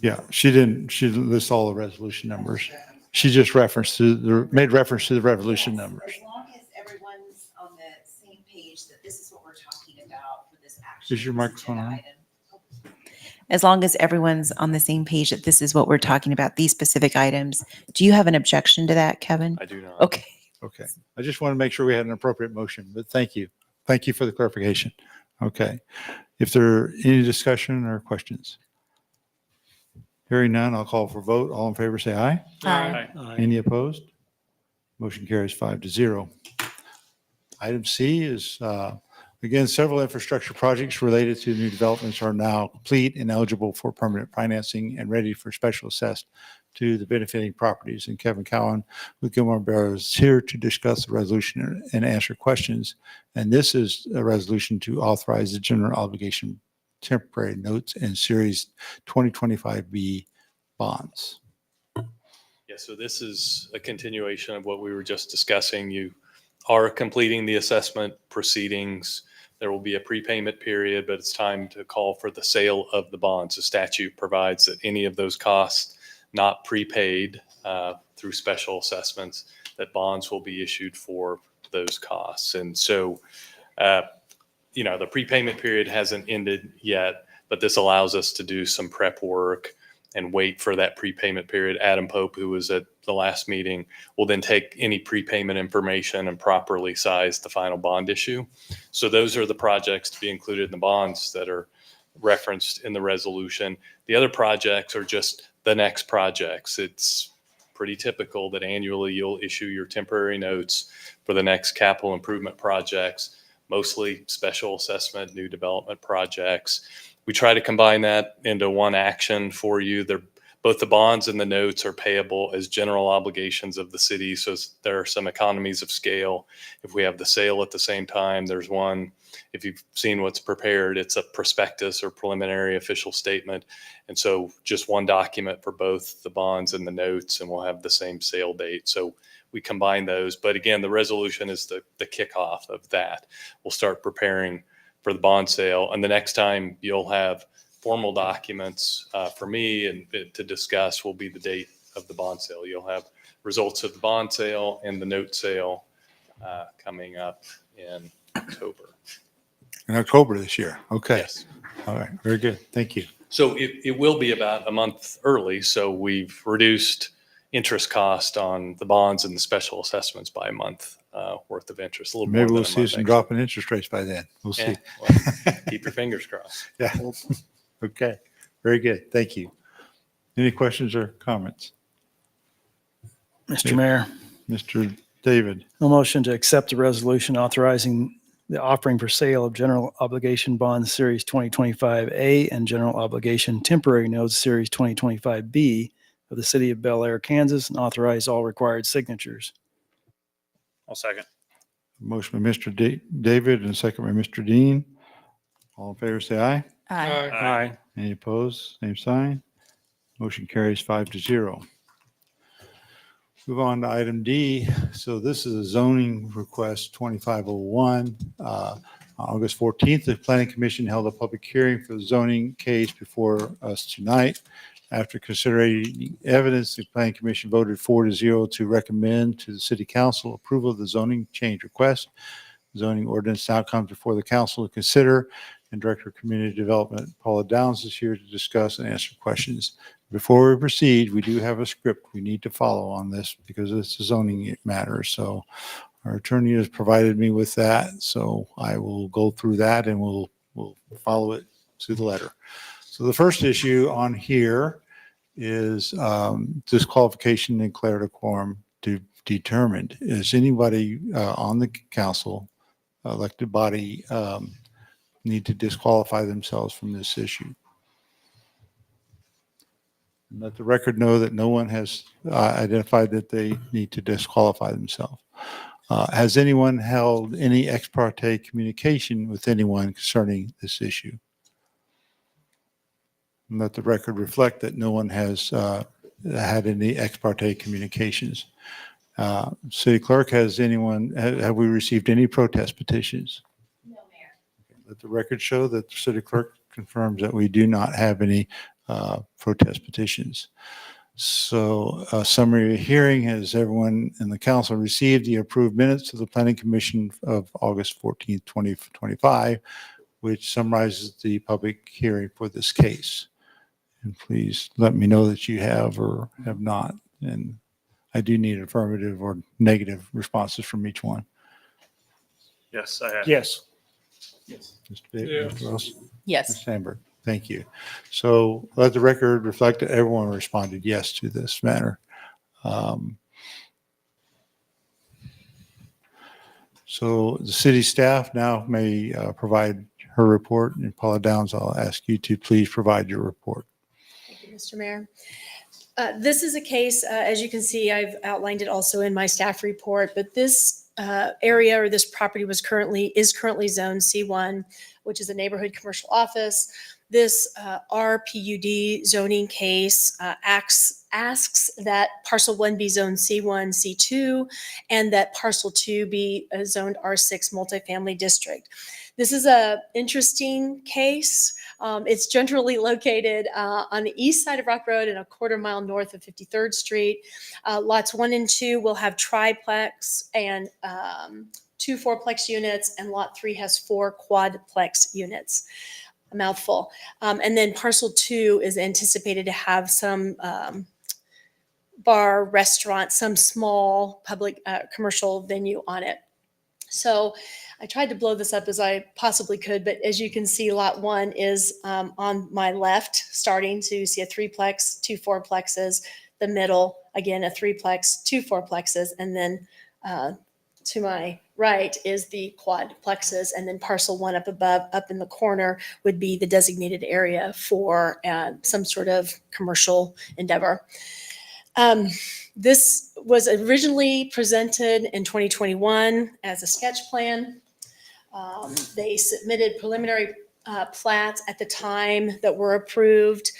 Yeah, she didn't list all the resolution numbers. She just made reference to the resolution numbers. As long as everyone's on the same page that this is what we're talking about for this action. Is your microphone on? As long as everyone's on the same page that this is what we're talking about, these specific items. Do you have an objection to that, Kevin? I do not. Okay. Okay. I just want to make sure we had an appropriate motion, but thank you. Thank you for the clarification. Okay. If there are any discussion or questions? Hearing none, I'll call for vote. All in favor, say aye. Aye. Any opposed? Motion carries 5-0. Item C is, again, several infrastructure projects related to new developments are now complete and eligible for permanent financing and ready for special assessed to the benefiting properties. And Kevin Cowan with Gilmore Barrow is here to discuss the resolution and answer questions. And this is a resolution to authorize the general obligation temporary notes and Series 2025B bonds. Yeah, so this is a continuation of what we were just discussing. You are completing the assessment proceedings. There will be a prepayment period, but it's time to call for the sale of the bonds. The statute provides that any of those costs not prepaid through special assessments, that bonds will be issued for those costs. And so, the prepayment period hasn't ended yet, but this allows us to do some prep work and wait for that prepayment period. Adam Pope, who was at the last meeting, will then take any prepayment information and properly size the final bond issue. So those are the projects to be included in the bonds that are referenced in the resolution. The other projects are just the next projects. It's pretty typical that annually you'll issue your temporary notes for the next capital improvement projects, mostly special assessment, new development projects. We try to combine that into one action for you. Both the bonds and the notes are payable as general obligations of the city. So there are some economies of scale. If we have the sale at the same time, there's one. If you've seen what's prepared, it's a prospectus or preliminary official statement. And so just one document for both the bonds and the notes, and we'll have the same sale date. So we combine those. But again, the resolution is the kickoff of that. We'll start preparing for the bond sale. And the next time you'll have formal documents for me and to discuss will be the date of the bond sale. You'll have results of the bond sale and the note sale coming up in October. In October this year. Okay. Yes. All right. Very good. Thank you. So it will be about a month early. So we've reduced interest cost on the bonds and the special assessments by a month worth of interest. A little Maybe more we'll than a see month, some actually. drop in interest rates by then. We'll see. Yeah, well, keep your fingers crossed. Yeah. Okay. Very good. Thank you. Any questions or comments? Mr. Mayor, Mr. David, a motion to accept the resolution authorizing the offering for sale of general obligation bonds Series 2025A and general obligation temporary notes Series 2025B of the city of Bel Aire, Kansas, and authorize all required signatures. I'll second. motion by Mr. David and a second by Mr. Dean. All in favor, say aye. Aye. Aye. Any opposed? Same sign. Motion carries 5-0. Move on to item D. So this is a zoning request 2501. On August 14th, the Planning Commission held a public hearing for the zoning case before us tonight. After considering evidence, the Planning Commission voted 4-0 to recommend to the City Council approval of the zoning change request. Zoning ordinance now comes before the council to consider, and Director of Community Development Paula Downs is here to discuss and answer questions. Before we proceed, we do have a script we need to follow on this because it's a zoning matter. So our attorney has provided me with that. So I will go through that and we'll follow it to the letter. So the first issue on here is disqualification and declared quorum determined. Is anybody on the council, elected body, need to disqualify themselves from this issue? And let the record know that no one has identified that they need to disqualify themselves. Has anyone held any ex parte communication with anyone concerning this issue? And let the record reflect that no one has had any ex parte communications. City Clerk, have we received any protest petitions? No, Mayor. Let the record show that the City Clerk confirms that we do not have any protest petitions. So a summary of the hearing: has everyone in the council received the approved minutes of the Planning Commission of August 14th, 2025, which summarizes the public hearing for this case? And please let me know that you have or have not. And I do need affirmative or negative responses from each one. Yes, I have. Yes. Yes. Mr. Big, Yes. Mr. Ross? Yes. Ms. Sandberg, thank you. So let the record reflect that everyone responded yes to this matter. So the city staff now may provide her report. And Paula Downs, I'll ask you to please provide your report. Thank you, Mr. Mayor. This is a case, as you can see, I've outlined it also in my staff report, but this area or this property is currently zoned C1, which is a neighborhood commercial office. This RPUD zoning case asks that parcel 1 be zoned C1, C2, and that parcel 2 be zoned R6 multifamily district. This is a interesting case. It's generally located on the east side of Rock Road and a quarter mile north of 53rd Street. Lots 1 and 2 will have triplex and 2 fourplex units, and lot 3 has 4 quadplex units. A mouthful. And then parcel 2 is anticipated to have some bar, restaurant, some small public commercial venue on it. So I tried to blow this up as I possibly could, but as you can see, lot 1 is on my left, starting to see a 3plex, 2 4plexes, the middle, again, a 3plex, 2 4plexes, and then to my right is the quadplexes, and then parcel 1 up above, up in the corner, would be the designated area for some sort of commercial endeavor. This was originally presented in 2021 as a sketch plan. They submitted preliminary plats at the time that were approved.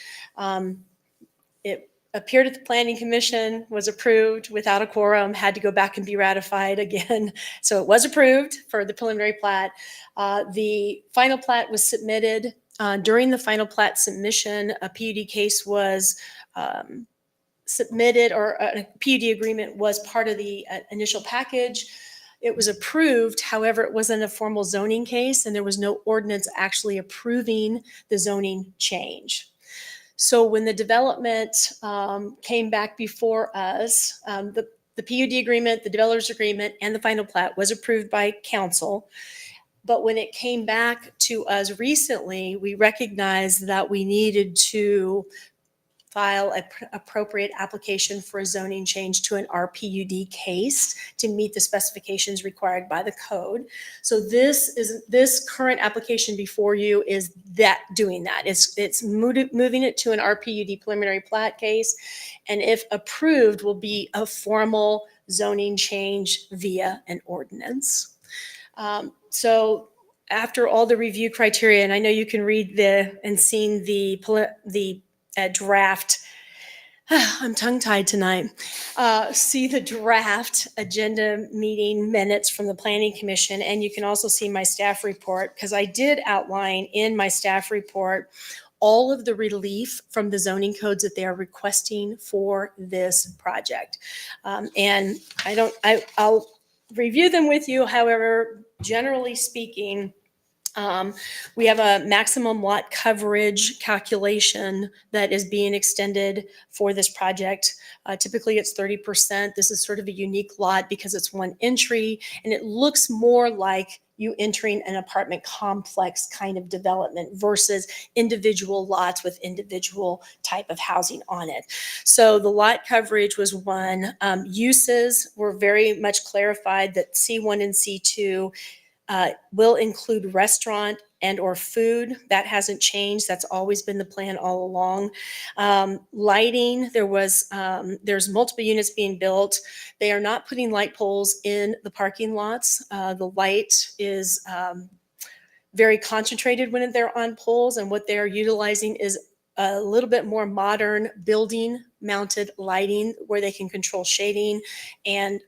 It appeared at the Planning Commission, was approved without a quorum, had to go back and be ratified again. So it was approved for the preliminary plat. The final plat was submitted. During the final plat submission, a PUD case was submitted, or a PUD agreement was part of the initial package. It was approved. However, it wasn't a formal zoning case, and there was no ordinance actually approving the zoning change. So when the development came back before us, the PUD agreement, the developer's agreement, and the final plat was approved by council. But when it came back to us recently, we recognized that we needed to file an appropriate application for a zoning change to an RPUD case to meet the specifications required by the code. So this current application before you is doing that. It's moving it to an RPUD preliminary plat case, and if approved, will be a formal zoning change via an ordinance. So after all the review criteria, and I know you can read and seen the draft. I'm tongue-tied tonight. See the draft agenda meeting minutes from the Planning Commission, and you can also see my staff report, because I did outline in my staff report all of the relief from the zoning codes that they are requesting for this project. And I'll review them with you. However, generally speaking, we have a maximum lot coverage calculation that is being extended for this project. Typically, it's 30%. This is sort of a unique lot because it's one entry, and it looks more like you entering an apartment complex kind of development versus individual lots with individual type of housing on it. So the lot coverage was one. Uses were very much clarified that C1 and C2 will include restaurant and or food. That hasn't changed. That's always been the plan all along. Lighting, there's multiple units being built. They are not putting light poles in the parking lots. The light is very concentrated when they're on poles, and what they're utilizing is a little bit more modern building mounted lighting where they can control shading and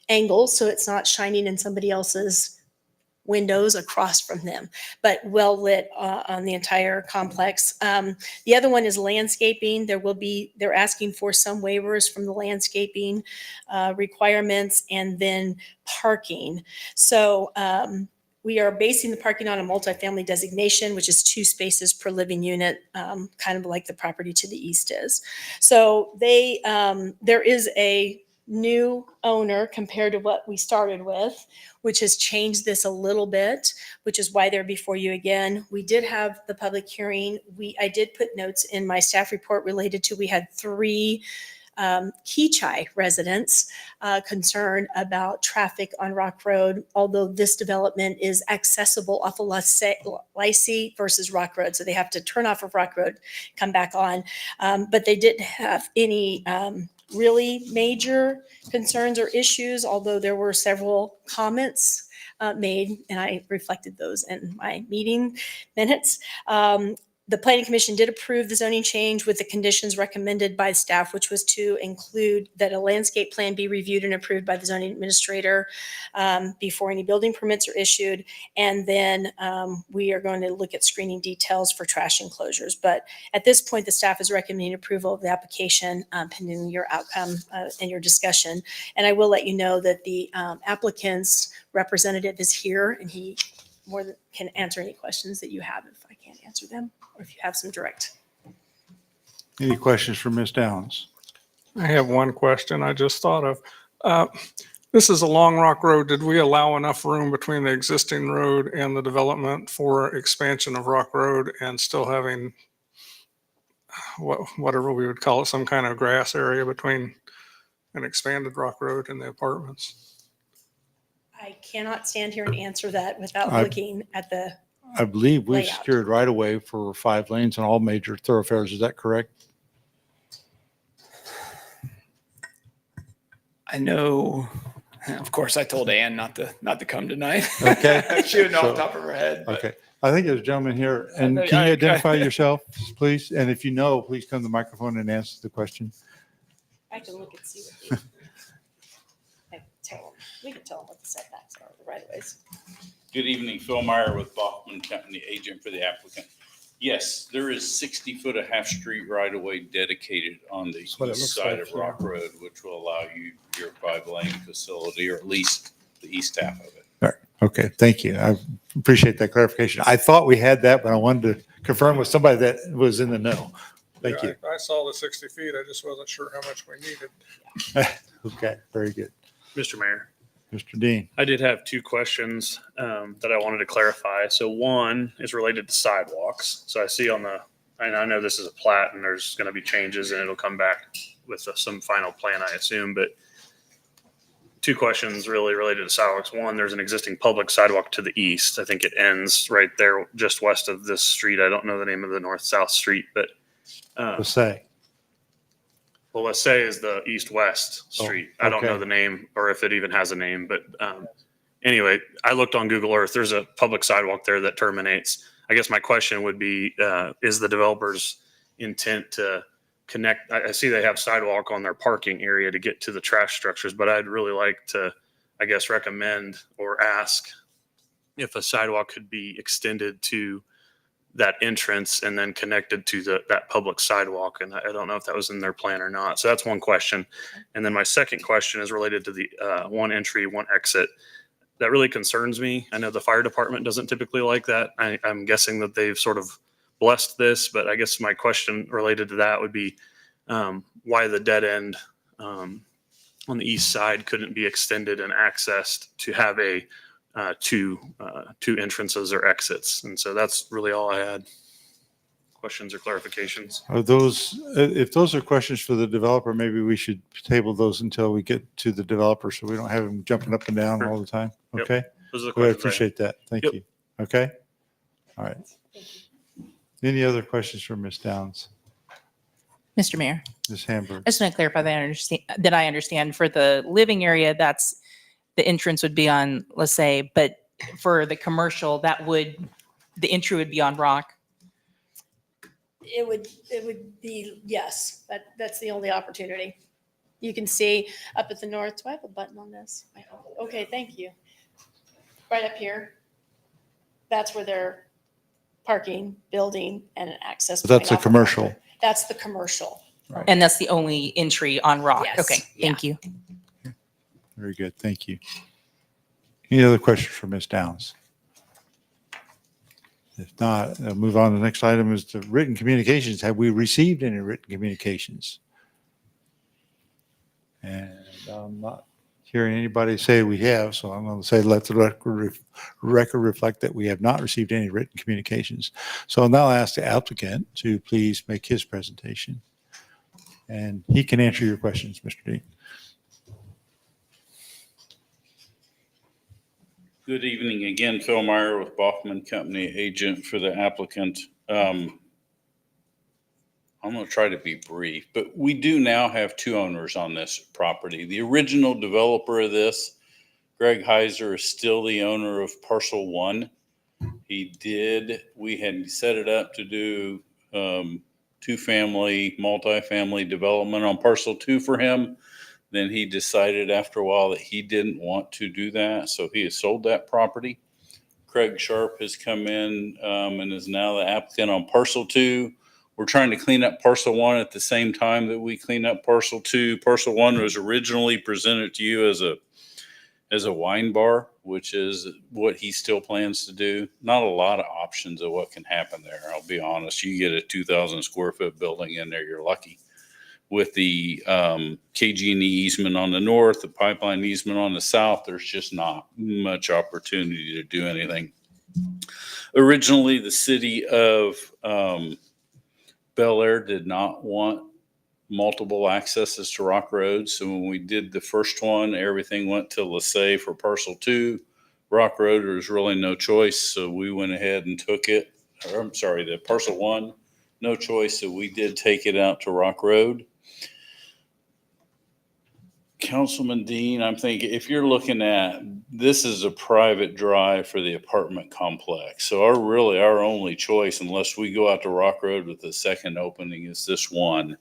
angles, so it's not shining in somebody else's windows across from them, but well lit on the entire complex. The other one is landscaping. They're asking for some waivers from the landscaping requirements, and then parking. So we are basing the parking on a multifamily designation, which is 2 spaces per living unit, kind of like the property to the east is. So there is a new owner compared to what we started with, which has changed this a little bit, which is why they're before you again. We did have the public hearing. I did put notes in my staff report related to, we had 3 Keachai residents concerned about traffic on Rock Road, although this development is accessible off of Lacey versus Rock Road. So they have to turn off of Rock Road, come back on. But they didn't have any really major concerns or issues, although there were several comments made, and I reflected those in my meeting minutes. The Planning Commission did approve the zoning change with the conditions recommended by staff, which was to include that a landscape plan be reviewed and approved by the zoning administrator before any building permits are issued. And then we are going to look at screening details for trash enclosures. But at this point, the staff is recommending approval of the application pending your outcome and your discussion. And I will let you know that the applicant's representative is here, and he more than can answer any questions that you have if I can't answer them, or if you have some direct. Any questions for Ms. Downs? I have one question I just thought of. This is a Long Rock Road. Did we allow enough room between the existing road and the development for expansion of Rock Road and still having whatever we would call it, some kind of grass area between an expanded Rock Road and the apartments? I cannot stand here and answer that without I- looking at the, I believe we've Layout. secured right away for 5 lanes on all major thoroughfares. Is that correct? I know, of course, I told Ann not to come tonight. Okay. She would know off So- the top of her head. but- Okay. I think there's a gentleman here. And think can you I- identify yourself, please? And if you know, please come to the microphone and answer the question. I can look and see what we can tell them what the setbacks are, the right of ways. Good evening, Phil Meyer with Bachman Company, agent for the applicant. Yes, there is 60 foot of half street right of way dedicated on the That's what it east looks side like, of Rock Road, which will allow you your 5 lane facility, or at least the east half of it. All right. Okay. Thank you. I appreciate that clarification. I thought we had that, but I wanted to confirm with somebody that was in the know. Thank Yeah, you. I saw the 60 feet. I just wasn't sure how much we needed. Okay. Very good. Mr. Mayor, Mr. Dean. I did have 2 questions that I wanted to clarify. So one is related to sidewalks. So I see and I know this is a plat and there's going to be changes and it'll come back with some final plan, I assume, but 2 questions really related to sidewalks. One, there's an existing public sidewalk to the east. I think it ends right there just west of this street. I don't know the name of the north-south street, but Let's say. well, let's say is the east-west street. I don't know okay. the name or if it even has a name, but anyway, I looked on Google Earth. There's a public sidewalk there that terminates. I guess my question would be, is the developer's intent to connect? I see they have sidewalk on their parking area to get to the trash structures, but I'd really like to, I guess, recommend or ask if a sidewalk could be extended to that entrance and then connected to that public sidewalk. And I don't know if that was in their plan or not. So that's one question. And then my second question is related to the one entry, one exit. That really concerns me. I know the fire department doesn't typically like that. I'm guessing that they've sort of blessed this, but I guess my question related to that would be why the dead end on the east side couldn't be extended and accessed to have a two entrances or exits. And so that's really all I had. Questions or clarifications? Are those, if those are questions for the developer, maybe we should table those until we get to the developer so we don't have him jumping up and down Sure. all the time. Yep. Okay? Those are the Well, I questions I had. appreciate that. Thank Yep. you. Okay? All right. Any other questions for Ms. Downs? Mr. Mayor, Ms. Hamburg? I just want to clarify that I understand for the living area, that's the entrance would be on, let's say, but for the commercial, the entry would be on Rock. It would be, yes, that's the only opportunity. You can see up at the north, do I have a button on this? Okay, thank you. Right up here. That's where they're parking, building, and an access. But that's point a off of commercial. Parker. That's the commercial. And that's the only entry on Rock. Yes, Okay, thank you. Very good. Thank you. Any other questions for Ms. Downs? If not, I'll move on. The next item is the written communications. Have we received any written communications? And I'm not hearing anybody say we have, so I'm going to say let the record reflect that we have not received any written communications. So I'll now ask the applicant to please make his presentation. And he can answer your questions, Mr. Dean. Good evening again, Phil Meyer with Baughman Company, agent for the applicant. I'm going to try to be brief, but we do now have two owners on this property. The original developer of this, Greg Heiser, is still the owner of parcel 1. We had set it up to do two-family, multifamily development on parcel 2 for him. Then he decided after a while that he didn't want to do that, so he has sold that property. Craig Sharp has come in and is now the applicant on parcel 2. We're trying to clean up parcel 1 at the same time that we clean up parcel 2. Parcel 1 was originally presented to you as a wine bar, which is what he still plans to do. Not a lot of options of what can happen there. I'll be honest. You get a 2,000 square foot building in there, you're lucky. With the KG&E easement on the north, the pipeline easement on the south, there's just not much opportunity to do anything. Originally, the city of Bel Aire did not want multiple accesses to Rock Road. So when we did the first one, everything went to LaSalle for parcel 2. Rock Road, there was really no choice. So we went ahead and took it. Or, I'm sorry, the parcel 1, no choice. So we did take it out to Rock Road. Councilman Dean, I'm thinking if you're looking at, this is a private drive for the apartment complex. So our only choice, unless we go out to Rock Road with the second opening, is this one.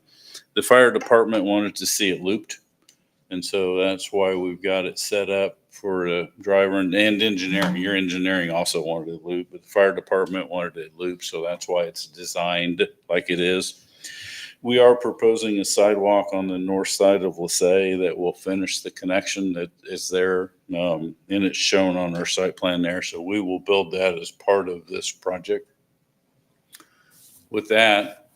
The fire department wanted to see it looped. And so that's why we've got it set up for the driver and engineering. Your engineering also wanted it looped, but the fire department wanted it looped. So that's why it's designed like it is. We are proposing a sidewalk on the north side of LaSalle that will finish the connection that is there. And it's shown on our site plan there. So we will build that as part of this project. With that,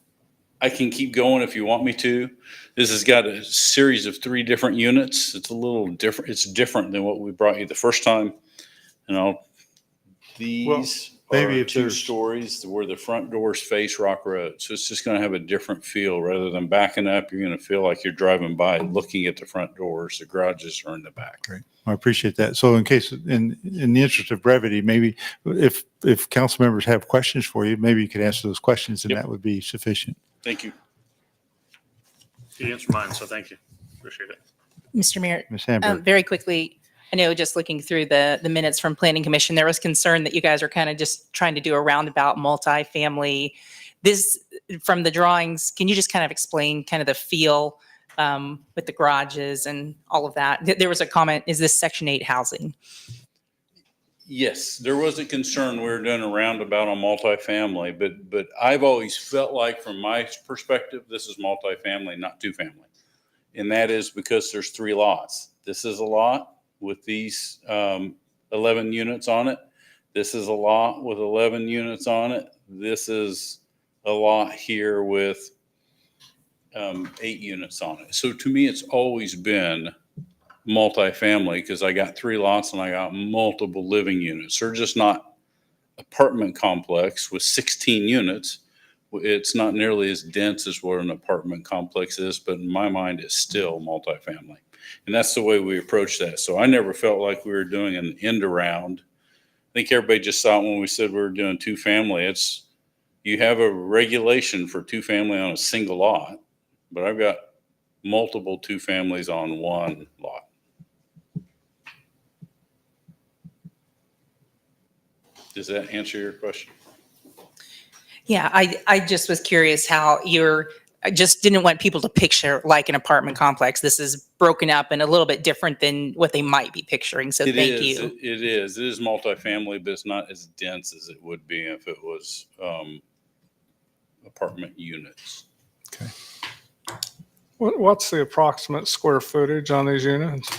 I can keep going if you want me to. This has got a series of 3 different units. It's a little different. It's different than what we brought you the first time. These maybe are if 2 there's- stories where the front doors face Rock Road. So it's just going to have a different feel. Rather than backing up, you're going to feel like you're driving by looking at the front doors. The garages are in the back. Great. I appreciate that. So in the interest of brevity, maybe if council members have questions for you, maybe you could answer those questions and Yep. that would be sufficient. Thank you. You answered mine, so thank you. Appreciate it. Mr. Mayor, Ms. Hamburg. very quickly, I know just looking through the minutes from Planning Commission, there was concern that you guys are kind of just trying to do a roundabout multifamily. This, from the drawings, can you just kind of explain kind of the feel with the garages and all of that? There was a comment, is this Section 8 housing? Yes, there was a concern we were doing a roundabout on multifamily, but I've always felt like from my perspective, this is multifamily, not 2-family. And that is because there's 3 lots. This is a lot with these 11 units on it. This is a lot with 11 units on it. This is a lot here with 8 units on it. So to me, it's always been multifamily because I got 3 lots and I got multiple living units. They're just not apartment complex with 16 units. It's not nearly as dense as what an apartment complex is, but in my mind, it's still multifamily. And that's the way we approach that. So I never felt like we were doing an end around. I think everybody just thought when we said we were doing 2-family, it's you have a regulation for 2-family on a single lot, but I've got multiple 2-families on one lot. Does that answer your question? Yeah, I just was curious how you're I just didn't want people to picture like an apartment complex. This is broken up and a little bit different than what they might be picturing. So It thank is, you. It is. It is multifamily, but it's not as dense as it would be if it was apartment units. What's the approximate square footage on these units?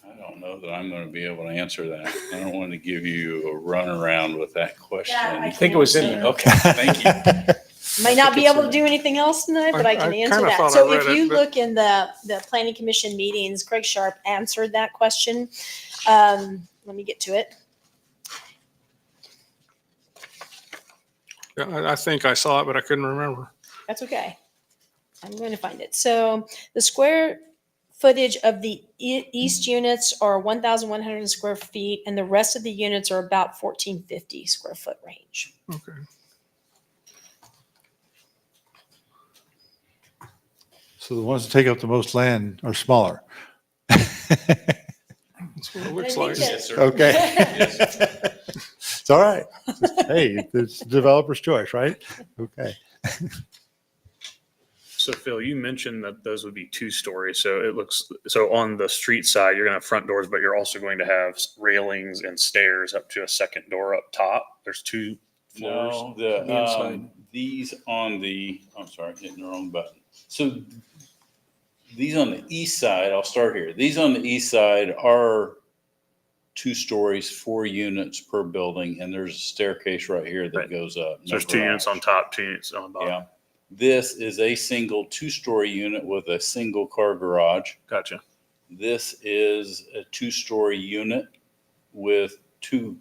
I don't know that I'm going to be able to answer that. I don't want to give you a runaround with that question. I think it was in there. Okay, thank you. Might not be able to do anything else tonight, but I can I answer kinda that. thought So I if read you it, but- look in the planning commission meetings, Craig Sharp answered that question. Let me get to it. Yeah, I think I saw it, but I couldn't remember. That's okay. I'm going to find it. So the square footage of the east units are 1,100 square feet, and the rest of the units are about 1,450 square foot range. Okay. So the ones that take up the most land are smaller. That's what it looks I like. think Yes, sir. Okay. Yes. It's all right. Hey, it's the developer's choice, right? Okay. So Phil, you mentioned that those would be 2 stories. So it looks, so on the street side, you're going to have front doors, but you're also going to have railings and stairs up to a second door up top. There's 2 floors. No, on the inside. these on the, I'm sorry, hitting the wrong button. So these on the east side, I'll start here. These on the east side are 2 stories, 4 units per building, and there's a staircase right here that Right. goes up. So there's 2 units on top, 2 units on the bottom. Yeah. This is a single 2-story unit with a single car garage. Gotcha. This is a 2-story unit with two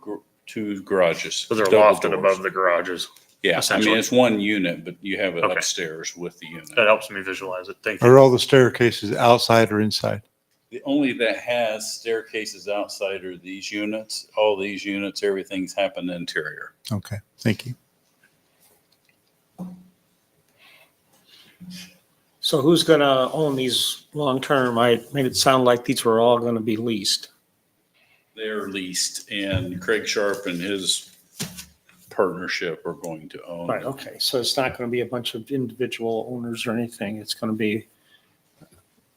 garages. So they're double lofted doors. above the garages. Yeah, I mean, essentially. it's 1 unit, but you have it Okay. upstairs with the unit. That helps me visualize it. Thank you. Are all the staircases outside or inside? The only that has staircases outside are these units. All these units, everything's happened interior. Okay, thank you. So who's going to own these long-term? I made it sound like these were all going to be leased. They're leased, and Craig Sharp and his partnership are going to own. Right, okay. So it's not going to be a bunch of individual owners or anything. It's going to be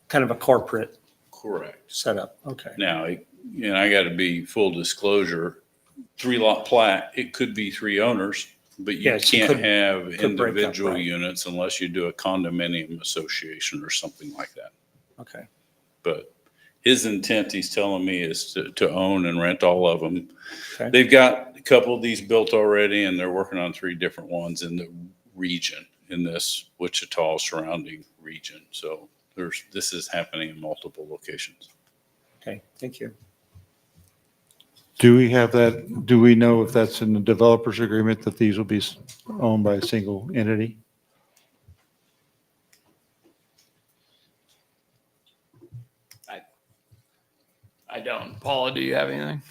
kind of a corporate Correct. setup. Okay. Now, and I got to be full disclosure, 3-lot plat, it could be 3 owners, but you Yes, you can't could- have break up, individual right. units unless you do a condominium association or something like that. Okay. But his intent, he's telling me, is to own and rent all of them. Okay. They've got a couple of these built already, and they're working on 3 different ones in the region, in this Wichita surrounding region. So this is happening in multiple locations. Okay, thank you. Do we have that, do we know if that's in the developer's agreement that these will be owned by a single entity? I don't. Paula, do you have anything?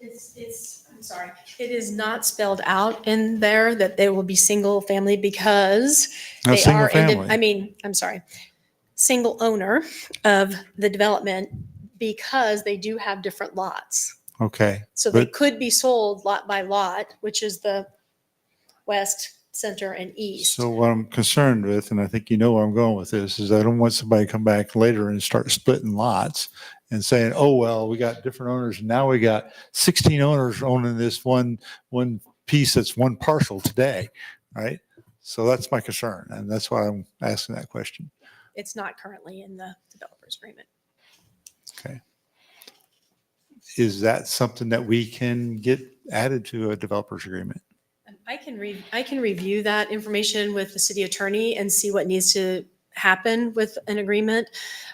I'm sorry. It is not spelled out in there that they will be single family because Not they single are, family. I'm sorry, single owner of the development because they do have different lots. Okay, So they But- could be sold lot by lot, which is the west, center, and east. so what I'm concerned with, and I think you know where I'm going with this, is I don't want somebody to come back later and start splitting lots and saying, oh, well, we got different owners. And now we got 16 owners owning this one piece that's one parcel today, right? So that's my concern. And that's why I'm asking that question. It's not currently in the developer's agreement. Okay. Is that something that we can get added to a developer's agreement? I can review that information with the city attorney and see what needs to happen with an agreement,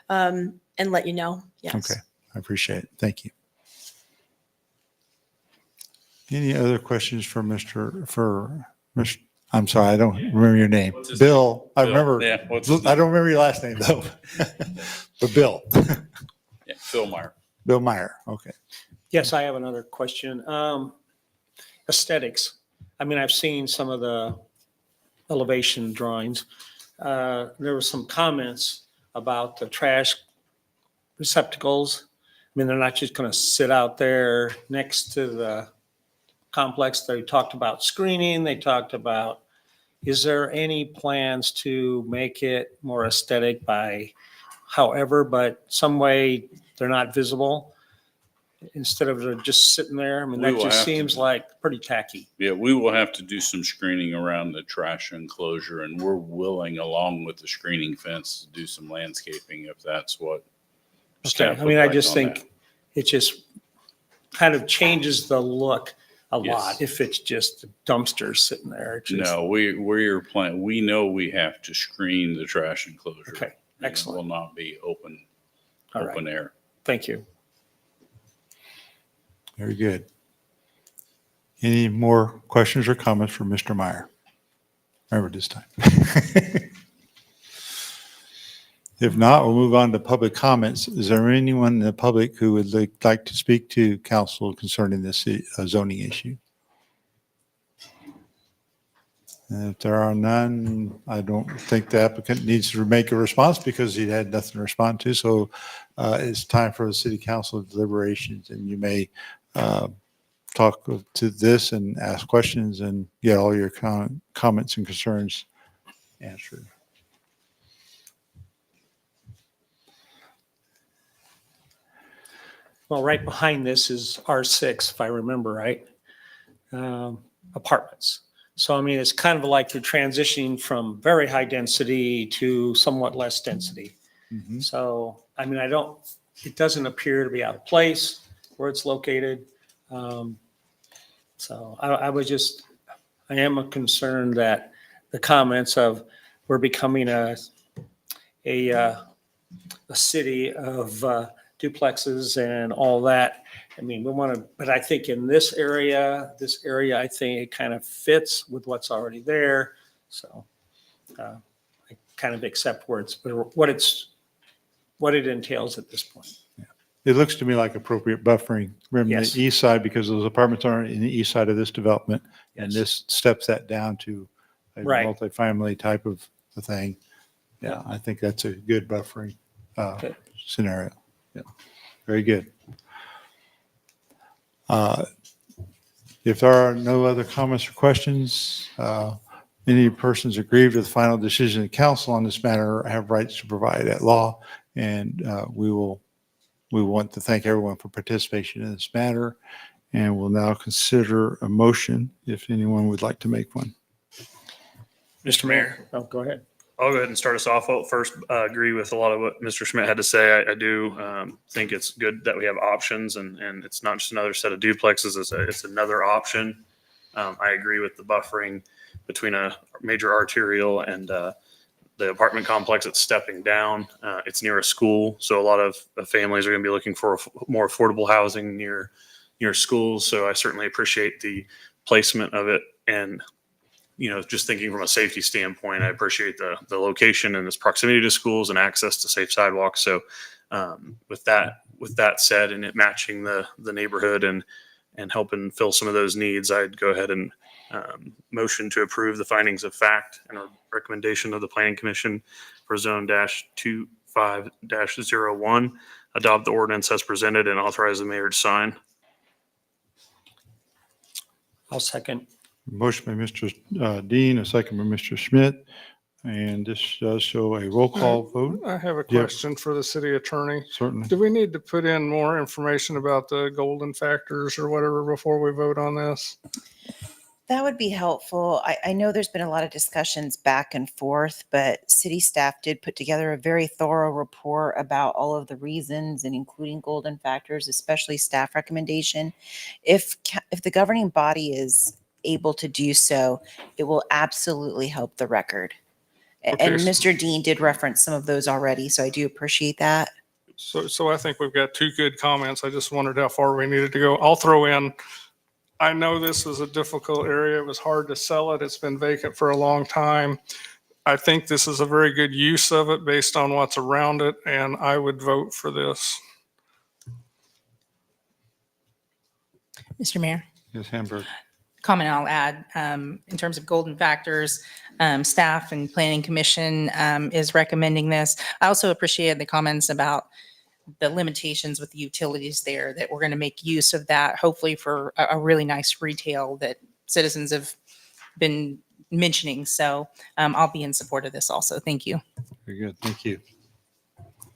and let you know. Yes. Okay, I appreciate it. Thank you. Any other questions for Mr. I'm sorry, I don't remember your name. What's his Bill, I Bill. remember, Yeah, what's his I don't remember your last name though. But Bill, Yeah, Phil Meyer. Bill Meyer, okay. Yes, I have another question. Aesthetics. I mean, I've seen some of the elevation drawings. There were some comments about the trash receptacles. I mean, they're not just going to sit out there next to the complex. They talked about screening. They talked about, Is there any plans to make it more aesthetic by however, but some way they're not visible instead of they're just sitting there? I mean, We that will just have to- seems like pretty tacky. Yeah, we will have to do some screening around the trash enclosure, and we're willing, along with the screening fence, to do some landscaping if that's what. Okay, staff I would mean, I like just on that. think it just kind of changes the look a Yes. lot if it's just dumpsters sitting there. It just- No, we're planning, we know we have to screen the trash enclosure. Okay, And it excellent. will not be open, All right, open air. thank you. Very good. Any more questions or comments for Mr. Meyer? Remember this time. If not, we'll move on to public comments. Is there anyone in the public who would like to speak to council concerning this zoning issue? And if there are none, I don't think the applicant needs to make a response because he had nothing to respond to. So it's time for the city council deliberations, and you may talk to this and ask questions and get all your comments and concerns answered. Well, right behind this is R6, if I remember right, apartments. So, I mean, it's kind of like you're transitioning from very high density to somewhat less density. Mhm. So, I mean, it doesn't appear to be out of place where it's located. So I am concerned that the comments of we're becoming a city of duplexes and all that. I mean, we want to, but I think in this area, I think it kind of fits with what's already there. So I kind of accept what it entails at this point. It looks to me like appropriate buffering. Remember Yes. the east side, because those apartments aren't in the east side of this development. And Yes. this steps that down to a Right. multifamily type of a thing. Yeah, I think that's a good buffering Okay. scenario. Yeah, very good. If there are no other comments or questions, any persons aggrieved with the final decision of council on this matter have rights to provide at law. And we want to thank everyone for participation in this matter. And we'll now consider a motion if anyone would like to make one. Mr. Mayor, Oh, go ahead. I'll go ahead and start us off. I'll first agree with a lot of what Mr. Schmidt had to say. I do think it's good that we have options, and it's not just another set of duplexes. It's another option. I agree with the buffering between a major arterial and the apartment complex that's stepping down. It's near a school, so a lot of families are going to be looking for more affordable housing near schools. So I certainly appreciate the placement of it. And just thinking from a safety standpoint, I appreciate the location and its proximity to schools and access to safe sidewalks. So with that said, and it matching the neighborhood and helping fill some of those needs, I'd go ahead and motion to approve the findings of fact and a recommendation of the Planning Commission for Zone -25-01. Adopt the ordinance as presented and authorize the mayor to sign. I'll second. Motion by Mr. Dean, a second by Mr. Schmidt. And this does show a roll call vote. I have a Yeah. question for the city attorney. Certainly. Do we need to put in more information about the golden factors or whatever before we vote on this? That would be helpful. I know there's been a lot of discussions back and forth, but city staff did put together a very thorough report about all of the reasons and including golden factors, especially staff recommendation. If the governing body is able to do so, it will absolutely help the record. And Okay. Mr. Dean did reference some of those already, so I do appreciate that. So I think we've got two good comments. I just wondered how far we needed to go. I'll throw in, I know this is a difficult area. It was hard to sell it. It's been vacant for a long time. I think this is a very good use of it based on what's around it, and I would vote for this. Mr. Mayor, Yes, Hamburg. comment I'll add, in terms of golden factors, staff and planning commission is recommending this. I also appreciated the comments about the limitations with the utilities there, that we're going to make use of that, hopefully for a really nice retail that citizens have been mentioning. So I'll be in support of this also. Thank you. Very good. Thank you.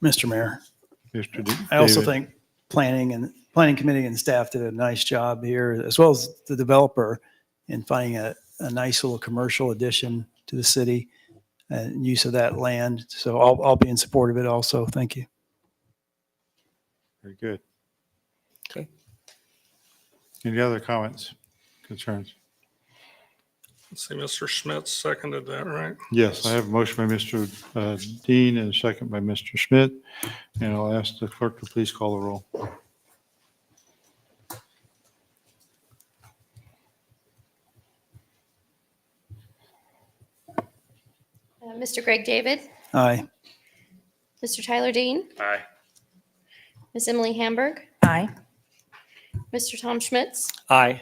Mr. Mayor. Mr. I also David. think planning committee and staff did a nice job here, as well as the developer, in finding a nice little commercial addition to the city and use of that land. So I'll be in support of it also. Thank you. Very good. Okay. Any other comments, concerns? Let's see, Mr. Schmidt seconded that, right? Yes, I have a motion by Mr. Dean and a second by Mr. Schmidt. And I'll ask the clerk to please call the roll. Mr. Greg David, Aye. Mr. Tyler Dean, Aye. Miss Emily Hamburg, Aye. Mr. Tom Schmitz, Aye.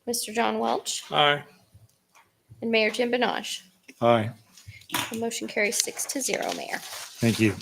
Mr. John Welch, Aye. and Mayor Jim Benage. Aye. The motion carries 6-0, Mayor. Thank you.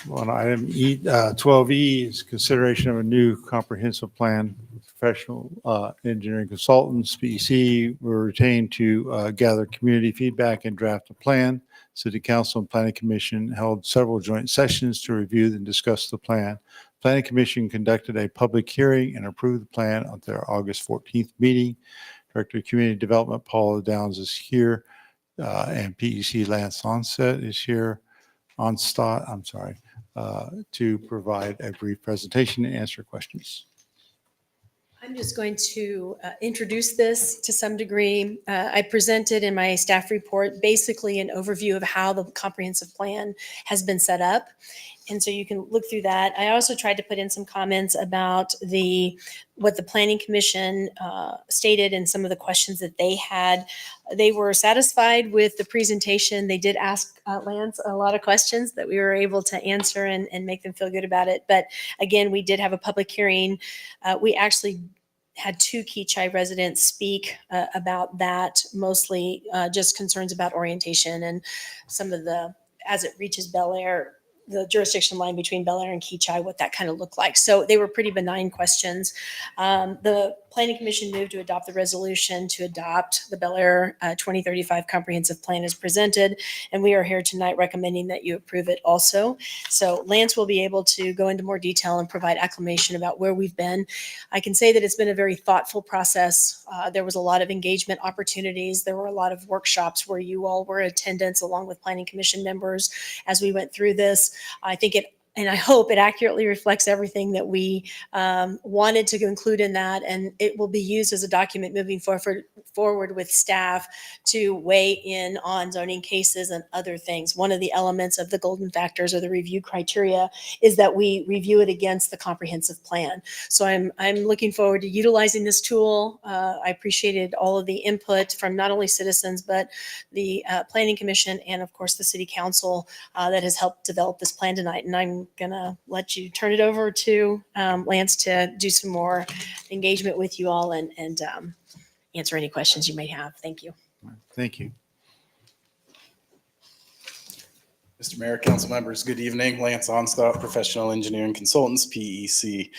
On item 12E is consideration of a new comprehensive plan. Professional engineering consultants, PEC, were retained to gather community feedback and draft a plan. City Council and Planning Commission held several joint sessions to review and discuss the plan. Planning Commission conducted a public hearing and approved the plan at their August 14th meeting. Director of Community Development Paula Downs is here, and PEC Lance Onset is here. To provide a brief presentation and answer questions. I'm just going to introduce this to some degree. I presented in my staff report basically an overview of how the comprehensive plan has been set up. And so you can look through that. I also tried to put in some comments about what the Planning Commission stated and some of the questions that they had. They were satisfied with the presentation. They did ask Lance a lot of questions that we were able to answer and make them feel good about it. But again, we did have a public hearing. We actually had 2 Keachai residents speak about that, mostly just concerns about orientation and some of as it reaches Bel Aire, the jurisdiction line between Bel Aire and Keachai, what that kind of looked like. So they were pretty benign questions. The Planning Commission moved to adopt the resolution to adopt the Bel Aire 2035 comprehensive plan as presented. And we are here tonight recommending that you approve it also. So Lance will be able to go into more detail and provide acclamation about where we've been. I can say that it's been a very thoughtful process. There was a lot of engagement opportunities. There were a lot of workshops where you all were in attendance along with Planning Commission members as we went through this. I think and I hope it accurately reflects everything that we wanted to include in that, and it will be used as a document moving forward with staff to weigh in on zoning cases and other things. One of the elements of the golden factors or the review criteria is that we review it against the comprehensive plan. So I'm looking forward to utilizing this tool. I appreciated all of the input from not only citizens, but the Planning Commission and of course the City Council that has helped develop this plan tonight. And I'm gonna let you turn it over to Lance to do some more engagement with you all and answer any questions you may have. Thank you. Thank you. Mr. Mayor, council members, good evening. Lance Onstock, Professional Engineering Consultants, PEC.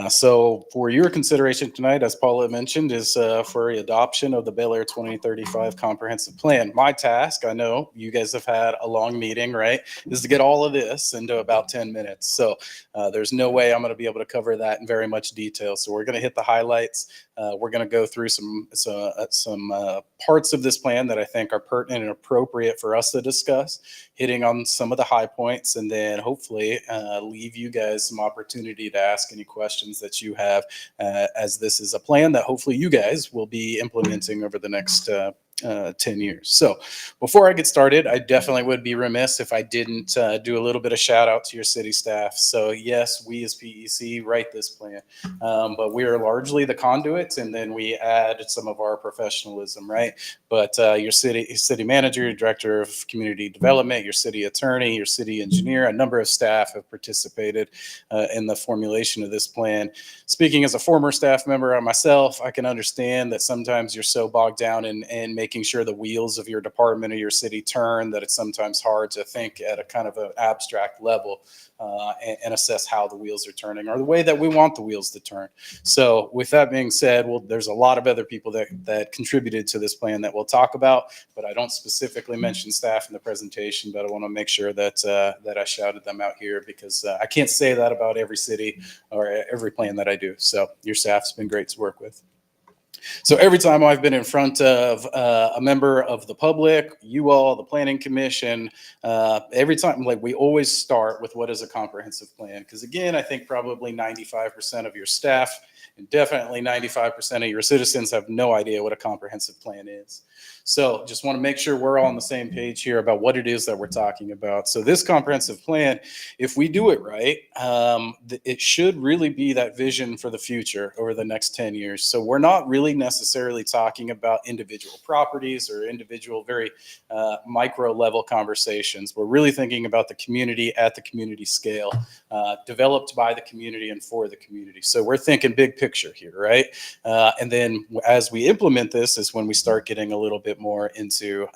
So for your consideration tonight, as Paula mentioned, is for adoption of the Bel Aire 2035 comprehensive plan. My task, I know you guys have had a long meeting, right, is to get all of this into about 10 minutes. So there's no way I'm going to be able to cover that in very much detail. So we're going to hit the highlights. We're going to go through some parts of this plan that I think are pertinent and appropriate for us to discuss, hitting on some of the high points, and then hopefully leave you guys some opportunity to ask any questions that you have, as this is a plan that hopefully you guys will be implementing over the next 10 years. So before I get started, I definitely would be remiss if I didn't do a little bit of shout out to your city staff. So yes, we as PEC write this plan, but we are largely the conduits, and then we add some of our professionalism, right? But your city manager, your director of community development, your city attorney, your city engineer, a number of staff have participated in the formulation of this plan. Speaking as a former staff member myself, I can understand that sometimes you're so bogged down in making making sure the wheels of your department or your city turn, that it's sometimes hard to think at a kind of an abstract level and assess how the wheels are turning or the way that we want the wheels to turn. So with that being said, well, there's a lot of other people that contributed to this plan that we'll talk about, but I don't specifically mention staff in the presentation, but I want to make sure that that I shouted them out here because I can't say that about every city or every plan that I do. So your staff's been great to work with. So every time I've been in front of a member of the public, you all, the planning commission, every time, like we always start with what is a comprehensive plan? Because again, I think probably 95% of your staff and definitely 95% of your citizens have no idea what a comprehensive plan is. So just want to make sure we're all on the same page here about what it is that we're talking about. So this comprehensive plan, if we do it right, it should really be that vision for the future over the next 10 years. So we're not really necessarily talking about individual properties or individual very micro level conversations. We're really thinking about the community at the community scale, developed by the community and for the community. So we're thinking big picture here, right? And then as we implement this is when we start getting a little bit more into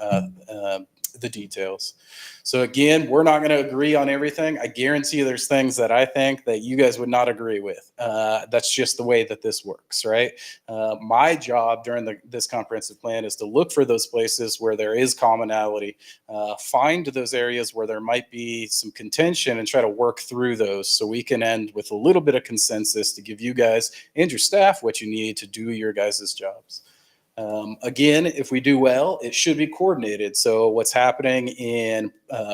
the details. So again, we're not going to agree on everything. I guarantee you there's things that I think that you guys would not agree with. That's just the way that this works, right? My job during this comprehensive plan is to look for those places where there is commonality, find those areas where there might be some contention and try to work through those so we can end with a little bit of consensus to give you guys and your staff what you need to do your guys' jobs. Again, if we do well, it should be coordinated. So what's happening in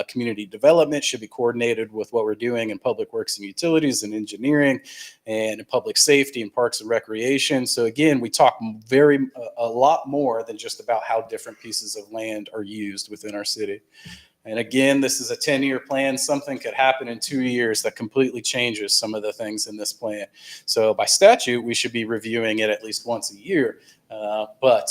community development should be coordinated with what we're doing in public works and utilities and engineering and public safety and parks and recreation. So again, we talk a lot more than just about how different pieces of land are used within our city. And again, this is a 10-year plan. Something could happen in 2 years that completely changes some of the things in this plan. So by statute, we should be reviewing it at least once a year. But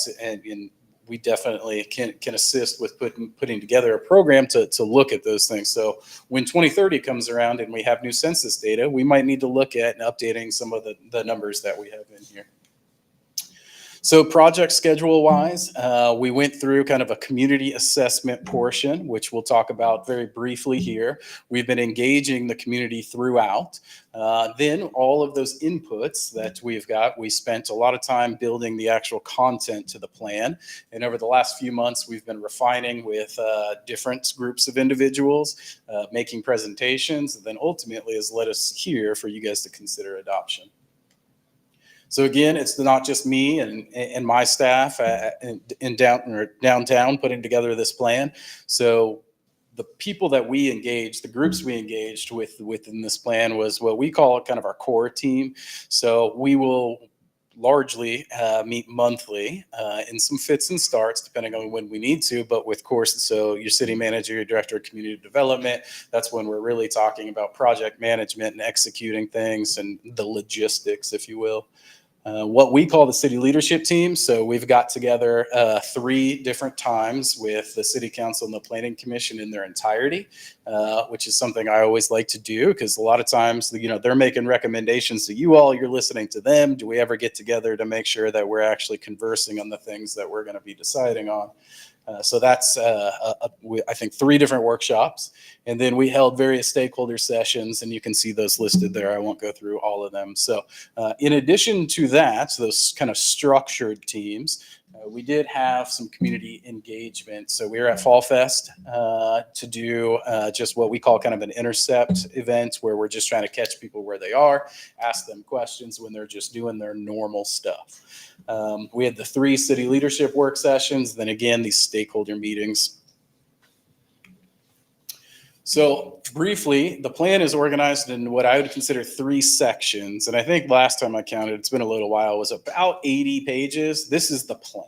we definitely can assist with putting together a program to look at those things. So when 2030 comes around and we have new census data, we might need to look at and updating some of the numbers that we have in here. So project schedule wise, we went through kind of a community assessment portion, which we'll talk about very briefly here. We've been engaging the community throughout. Then all of those inputs that we've got, we spent a lot of time building the actual content to the plan. And over the last few months, we've been refining with different groups of individuals, making presentations, and then ultimately has led us here for you guys to consider adoption. So again, it's not just me and my staff in downtown putting together this plan. So the people that we engaged, the groups we engaged within this plan was what we call kind of our core team. So we will largely meet monthly in some fits and starts, depending on when we need to, but with course, so your city manager, your director of community development, that's when we're really talking about project management and executing things and the logistics, if you will. What we call the city leadership team. So we've got together 3 different times with the city council and the planning commission in their entirety, which is something I always like to do because a lot of times, they're making recommendations to you all, you're listening to them. Do we ever get together to make sure that we're actually conversing on the things that we're going to be deciding on? So that's, I think, 3 different workshops. And then we held various stakeholder sessions, and you can see those listed there. I won't go through all of them. So in addition to that, those kind of structured teams, we did have some community engagement. So we were at Fall Fest to do just what we call kind of an intercept event where we're just trying to catch people where they are, ask them questions when they're just doing their normal stuff. We had the 3 city leadership work sessions, then again, these stakeholder meetings. So briefly, the plan is organized in what I would consider 3 sections. And I think last time I counted, it's been a little while, it was about 80 pages. This is the plan.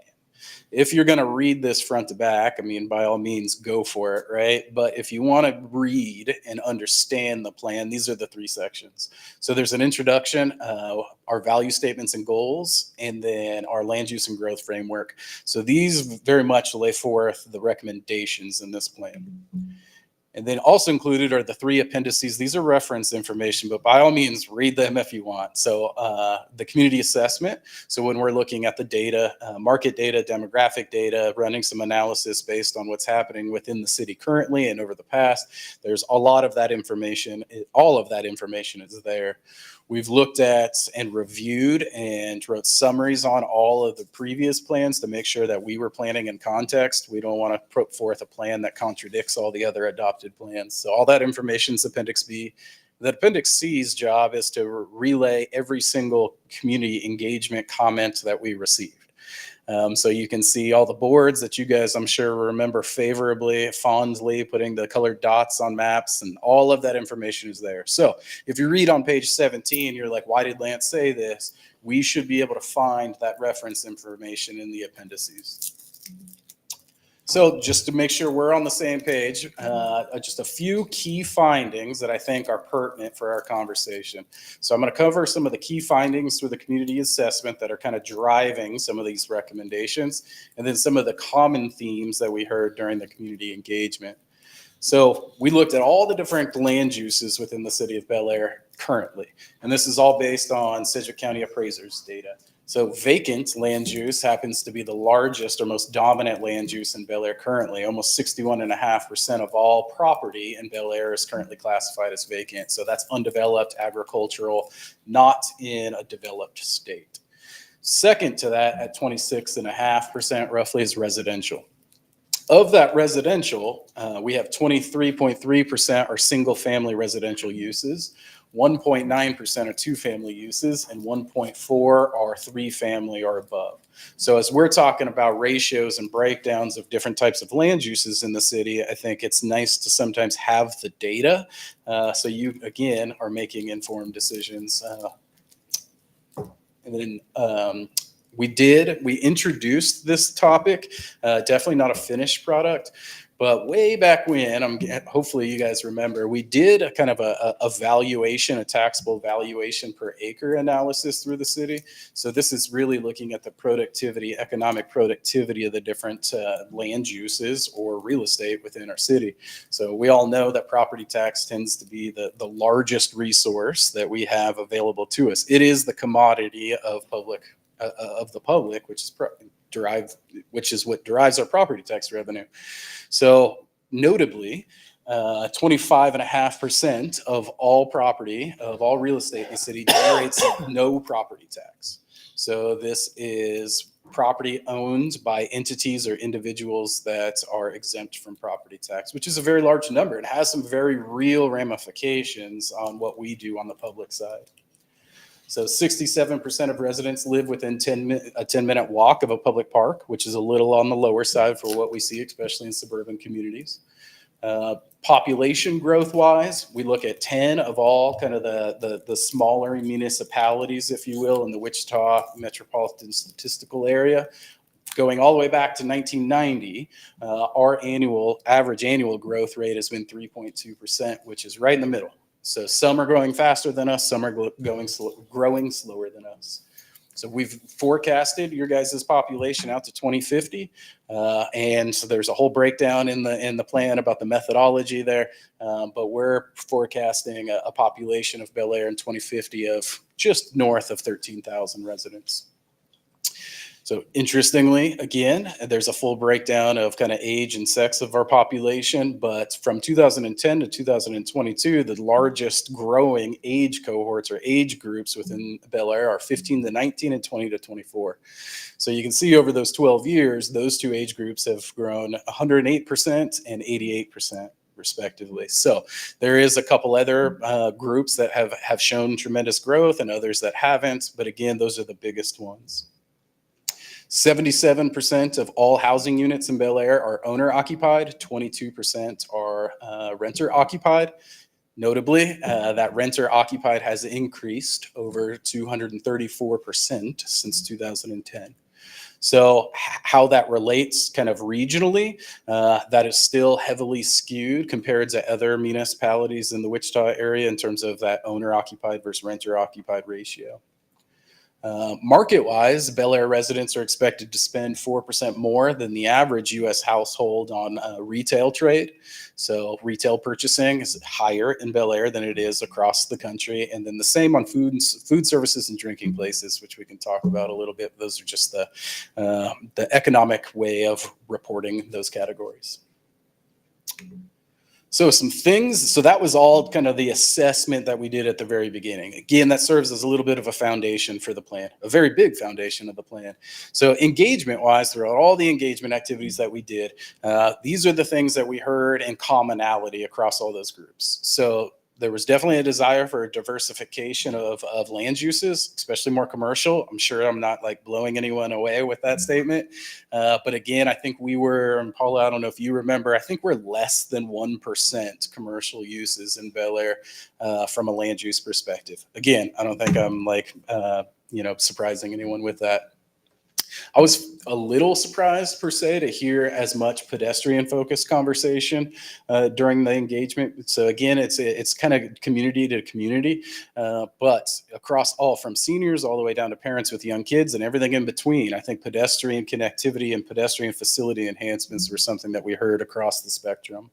If you're going to read this front to back, I mean, by all means, go for it, right? But if you want to read and understand the plan, these are the 3 sections. So there's an introduction, our value statements and goals, and then our land use and growth framework. So these very much lay forth the recommendations in this plan. And then also included are the 3 appendices. These are reference information, but by all means, read them if you want. So the community assessment. So when we're looking at the data, market data, demographic data, running some analysis based on what's happening within the city currently and over the past, there's a lot of that information. All of that information is there. We've looked at and reviewed and wrote summaries on all of the previous plans to make sure that we were planning in context. We don't want to put forth a plan that contradicts all the other adopted plans. So all that information is Appendix B. The Appendix C's job is to relay every single community engagement comment that we received. So you can see all the boards that you guys, I'm sure, remember favorably, fondly, putting the colored dots on maps, and all of that information is there. So if you read on page 17, you're like, why did Lance say this? We should be able to find that reference information in the appendices. So just to make sure we're on the same page, just a few key findings that I think are pertinent for our conversation. So I'm going to cover some of the key findings through the community assessment that are kind of driving some of these recommendations, and then some of the common themes that we heard during the community engagement. So we looked at all the different land uses within the city of Bel Aire currently, and this is all based on Sedgwick County appraisers data. So vacant land use happens to be the largest or most dominant land use in Bel Aire currently. Almost 61.5% of all property in Bel Aire is currently classified as vacant. So that's undeveloped, agricultural, not in a developed state. Second to that, at 26.5% roughly, is residential. Of that residential, we have 23.3% are single-family residential uses, 1.9% are two-family uses, and 1.4% are three-family or above. So as we're talking about ratios and breakdowns of different types of land uses in the city, I think it's nice to sometimes have the data, so you, again, are making informed decisions. And then we introduced this topic, definitely not a finished product, but way back when, hopefully you guys remember, we did a kind of a valuation, a taxable valuation per acre analysis through the city. So this is really looking at the productivity, economic productivity of the different land uses or real estate within our city. So we all know that property tax tends to be the largest resource that we have available to us. It is the commodity of the public, which is what derives our property tax revenue. So notably, 25.5% of all property, of all real estate in the city generates no property tax. So this is property owned by entities or individuals that are exempt from property tax, which is a very large number. It has some very real ramifications on what we do on the public side. So 67% of residents live within a 10-minute walk of a public park, which is a little on the lower side for what we see, especially in suburban communities. Population growth-wise, we look at 10 of all kind of the smaller municipalities, if you will, in the Wichita metropolitan statistical area. Going all the way back to 1990, our average annual growth rate has been 3.2%, which is right in the middle. So some are growing faster than us, some are growing slower than us. So we've forecasted your guys' population out to 2050, and so there's a whole breakdown in the plan about the methodology there. But we're forecasting a population of Bel Aire in 2050 of just north of 13,000 residents. So interestingly, again, there's a full breakdown of kind of age and sex of our population, but from 2010 to 2022, the largest growing age cohorts or age groups within Bel Aire are 15 to 19 and 20 to 24. So you can see over those 12 years, those two age groups have grown 108% and 88%. Respectively. So there is a couple other groups that have shown tremendous growth and others that haven't, but again, those are the biggest ones. 77% of all housing units in Bel Aire are owner occupied, 22% are renter occupied. Notably, that renter occupied has increased over 234% since 2010. So how that relates kind of regionally, that is still heavily skewed compared to other municipalities in the Wichita area in terms of that owner occupied versus renter occupied ratio. Market-wise, Bel Aire residents are expected to spend 4% more than the average U.S. household on retail trade. So retail purchasing is higher in Bel Aire than it is across the country. And then the same on food services and drinking places, which we can talk about a little bit. Those are just the economic way of reporting those categories. So that was all kind of the assessment that we did at the very beginning. Again, that serves as a little bit of a foundation for the plan, a very big foundation of the plan. So engagement-wise, throughout all the engagement activities that we did, these are the things that we heard in commonality across all those groups. So there was definitely a desire for a diversification of land uses, especially more commercial. I'm sure I'm not like blowing anyone away with that statement. But again, I think we were, and Paula, I don't know if you remember, I think we're less than 1% commercial uses in Bel Aire from a land use perspective. Again, I don't think I'm like, surprising anyone with that. I was a little surprised per se to hear as much pedestrian focused conversation during the engagement. So again, it's kind of community to community, but across all from seniors all the way down to parents with young kids and everything in between. I think pedestrian connectivity and pedestrian facility enhancements were something that we heard across the spectrum.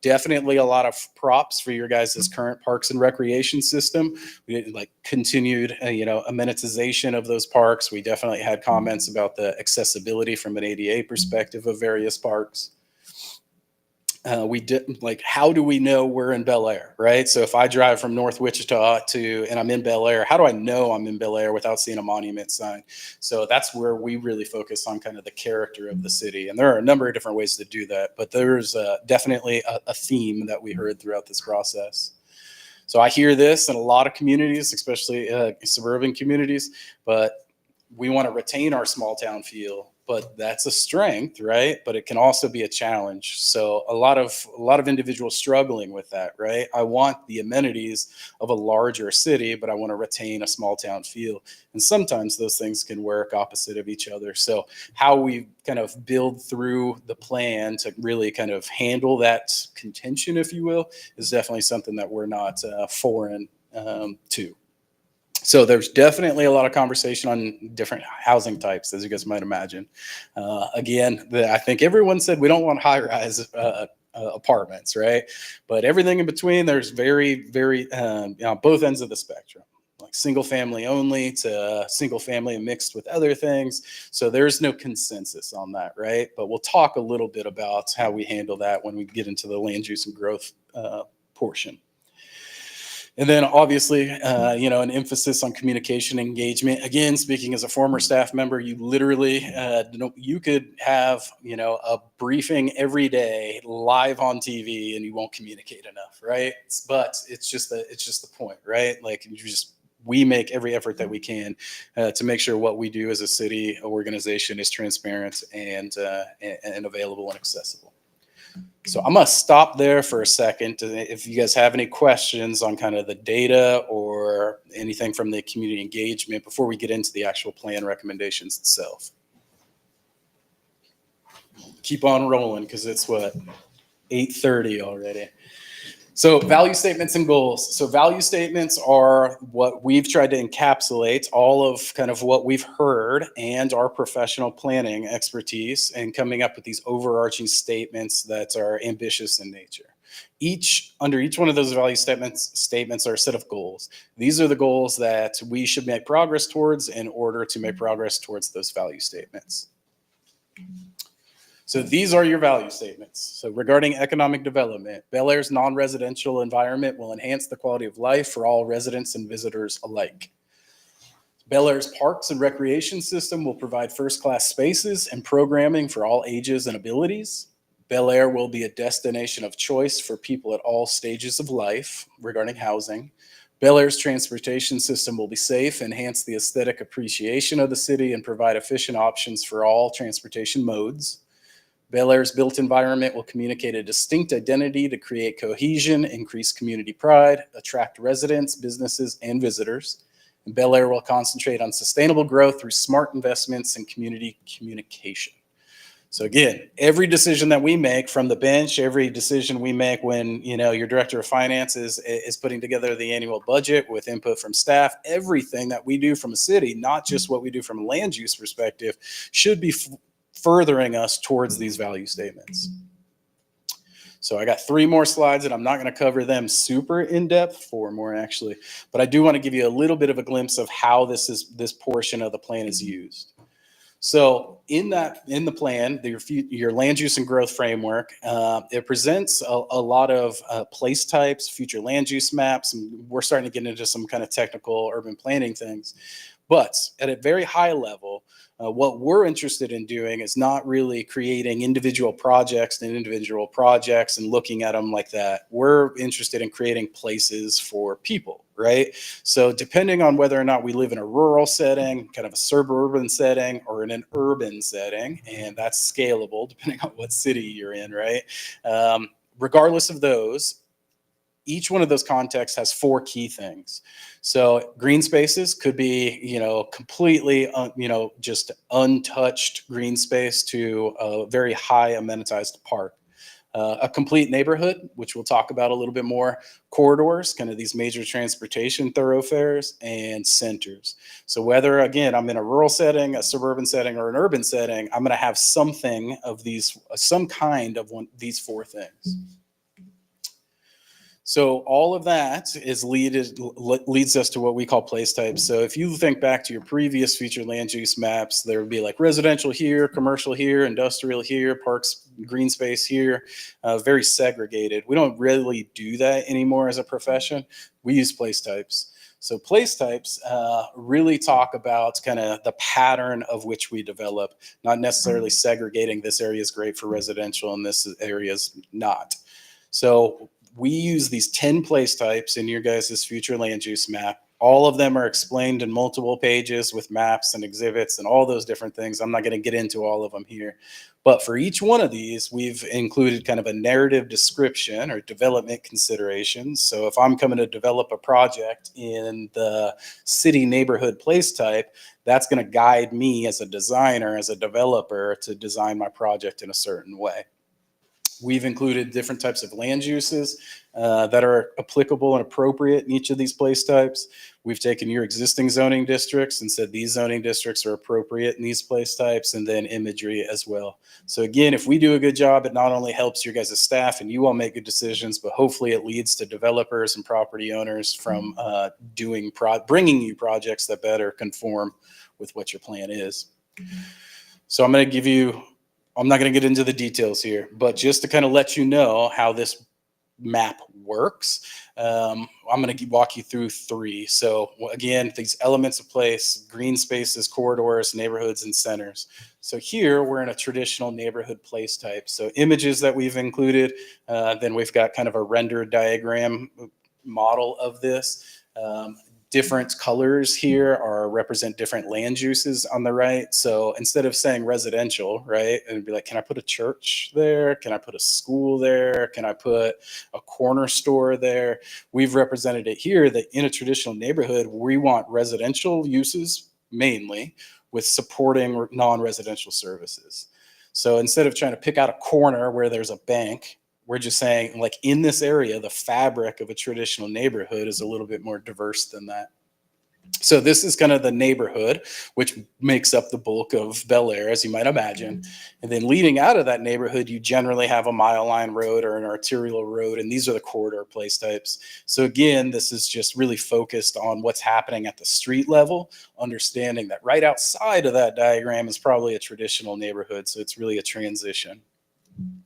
Definitely a lot of props for your guys' current parks and recreation system. We did like continued, amenitization of those parks. We definitely had comments about the accessibility from an ADA perspective of various parks. We did like, how do we know we're in Bel Aire, right? So if I drive from North Wichita and I'm in Bel Aire, how do I know I'm in Bel Aire without seeing a monument sign? So that's where we really focus on kind of the character of the city. And there are a number of different ways to do that, but there's definitely a theme that we heard throughout this process. So I hear this in a lot of communities, especially suburban communities, but we want to retain our small town feel. But that's a strength, right? But it can also be a challenge. So a lot of individuals struggling with that, right? I want the amenities of a larger city, but I want to retain a small town feel. And sometimes those things can work opposite of each other. So how we kind of build through the plan to really kind of handle that contention, if you will, is definitely something that we're not foreign to. So there's definitely a lot of conversation on different housing types, as you guys might imagine. Again, I think everyone said we don't want high-rise apartments, right? But everything in between, there's very, very both ends of the spectrum, like single family only to single family mixed with other things. So there's no consensus on that, right? But we'll talk a little bit about how we handle that when we get into the land use and growth portion. And then obviously, an emphasis on communication engagement. Again, speaking as a former staff member, you literally, you could have, a briefing every day live on TV and you won't communicate enough, right? But it's just the point, right? Like we make every effort that we can to make sure what we do as a city organization is transparent and available and accessible. So I'm going to stop there for a second. If you guys have any questions on kind of the data or anything from the community engagement before we get into the actual plan recommendations itself. Keep on rolling because it's 8:30 already. So value statements and goals. So value statements are what we've tried to encapsulate all of kind of what we've heard and our professional planning expertise and coming up with these overarching statements that are ambitious in nature. Under each one of those value statements are a set of goals. These are the goals that we should make progress towards in order to make progress towards those value statements. So these are your value statements. So regarding economic development, Bel Aire's non-residential environment will enhance the quality of life for all residents and visitors alike. Bel Aire's parks and recreation system will provide first-class spaces and programming for all ages and abilities. Bel Aire will be a destination of choice for people at all stages of life regarding housing. Bel Aire's transportation system will be safe, enhance the aesthetic appreciation of the city, and provide efficient options for all transportation modes. Bel Aire's built environment will communicate a distinct identity to create cohesion, increase community pride, attract residents, businesses, and visitors. And Bel Aire will concentrate on sustainable growth through smart investments and community communication. So again, every decision that we make from the bench, every decision we make when, your director of finance is putting together the annual budget with input from staff, everything that we do from a city, not just what we do from a land use perspective, should be furthering us towards these value statements. So I got 3 more slides, and I'm not going to cover them super in depth, 4 more actually, but I do want to give you a little bit of a glimpse of how this portion of the plan is used. So in the plan, your land use and growth framework, it presents a lot of place types, future land use maps, and we're starting to get into some kind of technical urban planning things. But at a very high level, what we're interested in doing is not really creating individual projects and looking at them like that. We're interested in creating places for people, right? So depending on whether or not we live in a rural setting, kind of a suburban setting, or in an urban setting, and that's scalable depending on what city you're in, right? Regardless of those, each one of those contexts has 4 key things. So green spaces could be, completely, just untouched green space to a very high amenitized park. A complete neighborhood, which we'll talk about a little bit more, corridors, kind of these major transportation thoroughfares, and centers. So whether, again, I'm in a rural setting, a suburban setting, or an urban setting, I'm going to have something of these, some kind of these 4 things. So all of that leads us to what we call place types. So if you think back to your previous future land use maps, there would be like residential here, commercial here, industrial here, parks, green space here, very segregated. We don't really do that anymore as a profession. We use place types. So place types really talk about kind of the pattern of which we develop, not necessarily segregating this area is great for residential and this area is not. So we use these 10 place types in your guys' future land use map. All of them are explained in multiple pages with maps and exhibits and all those different things. I'm not going to get into all of them here. But for each one of these, we've included kind of a narrative description or development considerations. So if I'm coming to develop a project in the city neighborhood place type, that's going to guide me as a designer, as a developer, to design my project in a certain way. We've included different types of land uses that are applicable and appropriate in each of these place types. We've taken your existing zoning districts and said these zoning districts are appropriate in these place types, and then imagery as well. So again, if we do a good job, it not only helps your guys' staff and you all make good decisions, but hopefully it leads to developers and property owners from bringing you projects that better conform with what your plan is. So I'm not going to get into the details here, but just to kind of let you know how this map works, I'm going to walk you through 3. So again, these elements of place, green spaces, corridors, neighborhoods, and centers. So here we're in a traditional neighborhood place type. So images that we've included, then we've got kind of a rendered diagram model of this. Different colors here represent different land uses on the right. So instead of saying residential, right, and it'd be like, can I put a church there? Can I put a school there? Can I put a corner store there? We've represented it here that in a traditional neighborhood, we want residential uses mainly with supporting non-residential services. So instead of trying to pick out a corner where there's a bank, we're just saying, like, in this area, the fabric of a traditional neighborhood is a little bit more diverse than that. So this is kind of the neighborhood, which makes up the bulk of Bel Aire, as you might imagine. And then leading out of that neighborhood, you generally have a mile line road or an arterial road, and these are the corridor place types. So again, this is just really focused on what's happening at the street level, understanding that right outside of that diagram is probably a traditional neighborhood. So it's really a transition.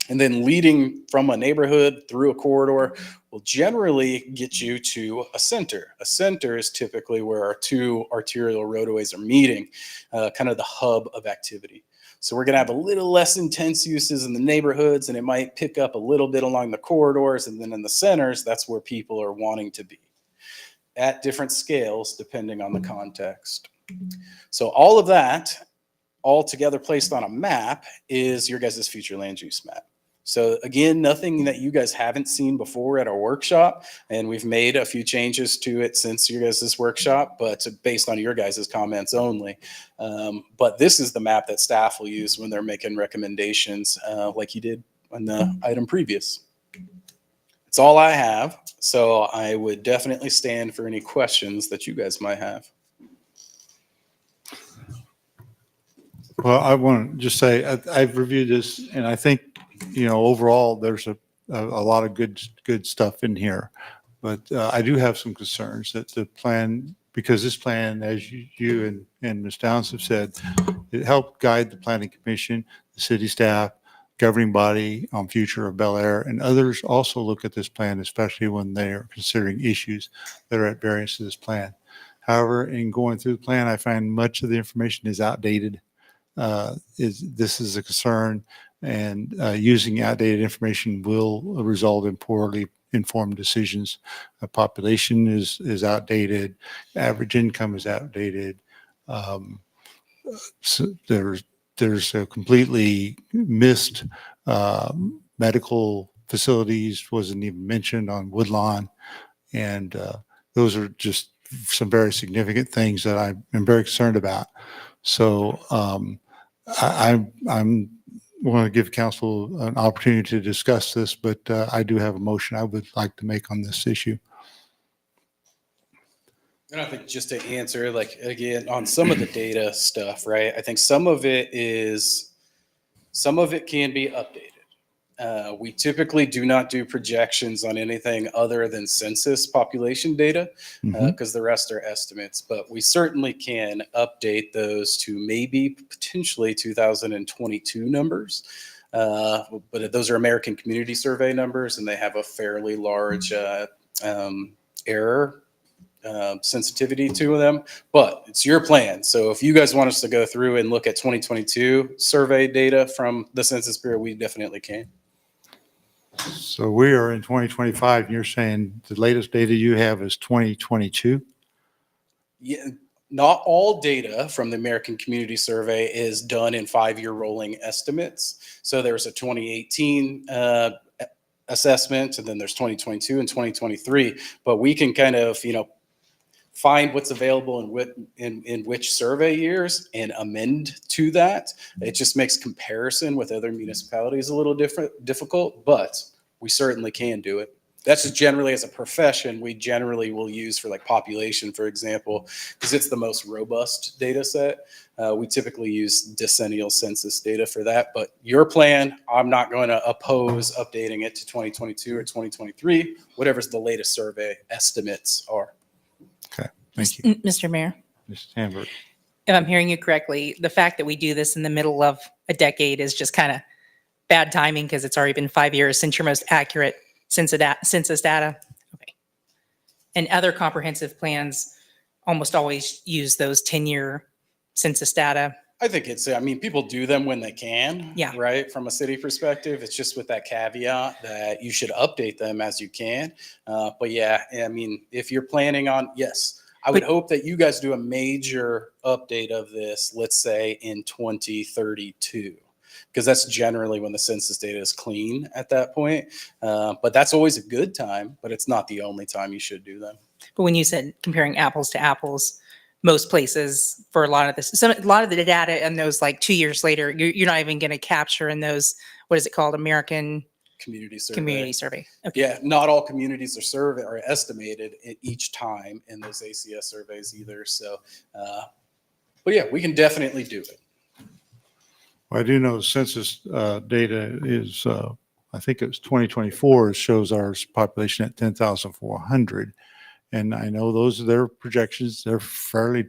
And then leading from a neighborhood through a corridor will generally get you to a center. A center is typically where our 2 arterial roadways are meeting, kind of the hub of activity. So we're going to have a little less intense uses in the neighborhoods, and it might pick up a little bit along the corridors. And then in the centers, that's where people are wanting to be at different scales, depending on the context. So all of that all together placed on a map is your guys' future land use map. So again, nothing that you guys haven't seen before at our workshop, and we've made a few changes to it since your guys' workshop, but based on your guys' comments only. But this is the map that staff will use when they're making recommendations, like you did on the item previous. It's all I have, so I would definitely stand for any questions that you guys might have. Well, I want to just say, I've reviewed this and I think, overall, there's a lot of good stuff in here. But I do have some concerns that the plan, because this plan, as you and Ms. Downs have said, it helped guide the planning commission, the city staff, governing body on future of Bel Aire, and others also look at this plan, especially when they are considering issues that are at variance to this plan. However, in going through the plan, I find much of the information is outdated. This is a concern, and using outdated information will result in poorly informed decisions. Population is outdated, average income is outdated. So there's a completely missed medical facilities wasn't even mentioned on Woodlawn, and those are just some very significant things that I'm very concerned about. So I'm want to give council an opportunity to discuss this, but I do have a motion I would like to make on this issue. And I think just to answer, like, again, on some of the data stuff, right? I think some of it can be updated. We typically do not do projections on anything other than census population data because the rest are estimates, but we certainly can update those to maybe potentially 2022 numbers. But those are American Community Survey numbers, and they have a fairly large error sensitivity to them, but it's your plan. So if you guys want us to go through and look at 2022 survey data from the Census Bureau, we definitely can. So we are in 2025, and you're saying the latest data you have is 2022? Yeah, not all data from the American Community Survey is done in 5-year rolling estimates. So there's a 2018 assessment, and then there's 2022 and 2023, but we can kind of, find what's available in which survey years and amend to that. It just makes comparison with other municipalities a little difficult, but we certainly can do it. That's just generally, as a profession, we generally will use for like population, for example, because it's the most robust data set. We typically use decennial census data for that, but your plan, I'm not going to oppose updating it to 2022 or 2023, whatever's the latest survey estimates are. Okay, thank you. Mr. Mayor, Mr. Hamburg. if I'm hearing you correctly, the fact that we do this in the middle of a decade is just kind of bad timing because it's already been 5 years since your most accurate census data. Okay. And other comprehensive plans almost always use those 10-year census data. I think people do them when they can, right? From a city perspective, it's just with that caveat that you should update them as you can. But yeah, I mean, if you're planning on, yes, I would hope that you guys do a major update of this, let's say in 2032, because that's generally when the census data is clean at that point. But that's always a good time, but it's not the only time you should do them. But when you said comparing apples to apples, most places for a lot of this, a lot of the data in those like 2 years later, you're not even going to capture in those, what is it called? American Community Survey. Okay. Yeah, not all communities are estimated each time in those ACS surveys either. So, but yeah, we can definitely do it. Well, I do know census data is, I think it's 2024, shows our population at 10,400. And I know those are their projections. They're fairly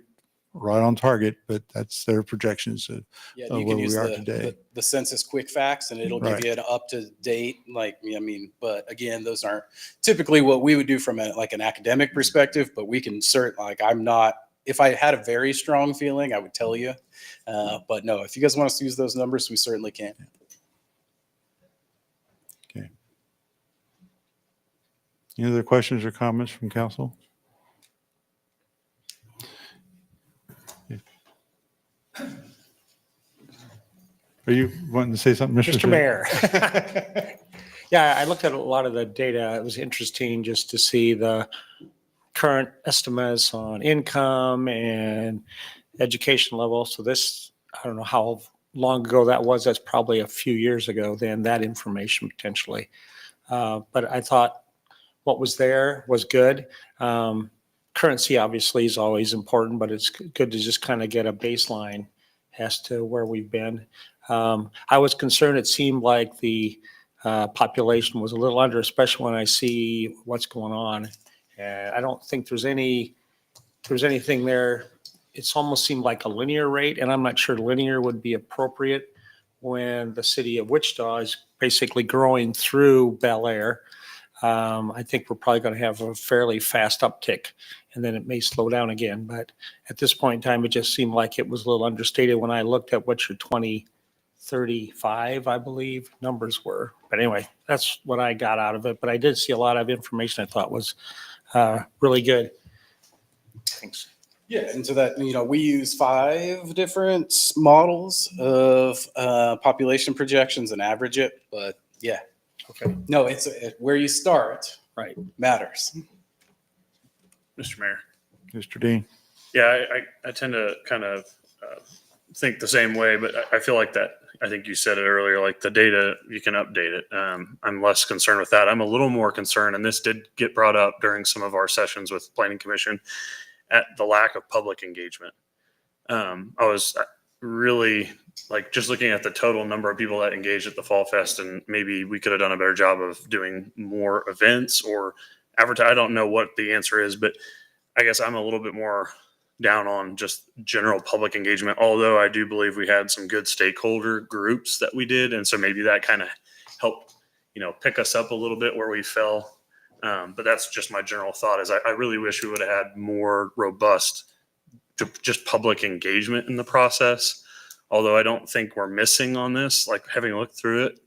right on target, but that's their projections of you where can use we are today. the census quick facts, and it'll give you an up to date, but again, those aren't typically what we would do from an academic perspective, but we can if I had a very strong feeling, I would tell you, but no, if you guys want us to use those numbers, we certainly can. Okay. Any other questions or comments from council? Are you wanting to say something, Mr. Mr. Mayor. Yeah, I looked at a lot of the data. It was interesting just to see the current estimates on income and education level. So this, I don't know how long ago that was. That's probably a few years ago then, that information potentially. But I thought what was there was good. Currency obviously is always important, but it's good to just kind of get a baseline as to where we've been. I was concerned. It seemed like the population was a little under, especially when I see what's going on. And I don't think there's anything there. It's almost seemed like a linear rate, and I'm not sure linear would be appropriate when the city of Wichita is basically growing through Bel Aire. I think we're probably going to have a fairly fast uptick, and then it may slow down again. But at this point in time, it just seemed like it was a little understated when I looked at what your 2035, I believe, numbers were. But anyway, that's what I got out of it. But I did see a lot of information I thought was really good. Thanks. Yeah, and so that, we use 5 different models of population projections and average it, but yeah. Okay. No, it's where you start. Right. Matters. Mr. Mayor. Mr. Dean. Yeah, I tend to kind of think the same way, but I feel like that, I think you said it earlier, like the data, you can update it. I'm less concerned with that. I'm a little more concerned, and this did get brought up during some of our sessions with Planning Commission, at the lack of public engagement. I was really like just looking at the total number of people that engaged at the Fall Fest, and maybe we could have done a better job of doing more events or advertise. I don't know what the answer is, but I guess I'm a little bit more down on just general public engagement, although I do believe we had some good stakeholder groups that we did. And so maybe that kind of helped, pick us up a little bit where we fell. But that's just my general thought is I really wish we would have had more robust just public engagement in the process. Although I don't think we're missing on this, like having looked through it,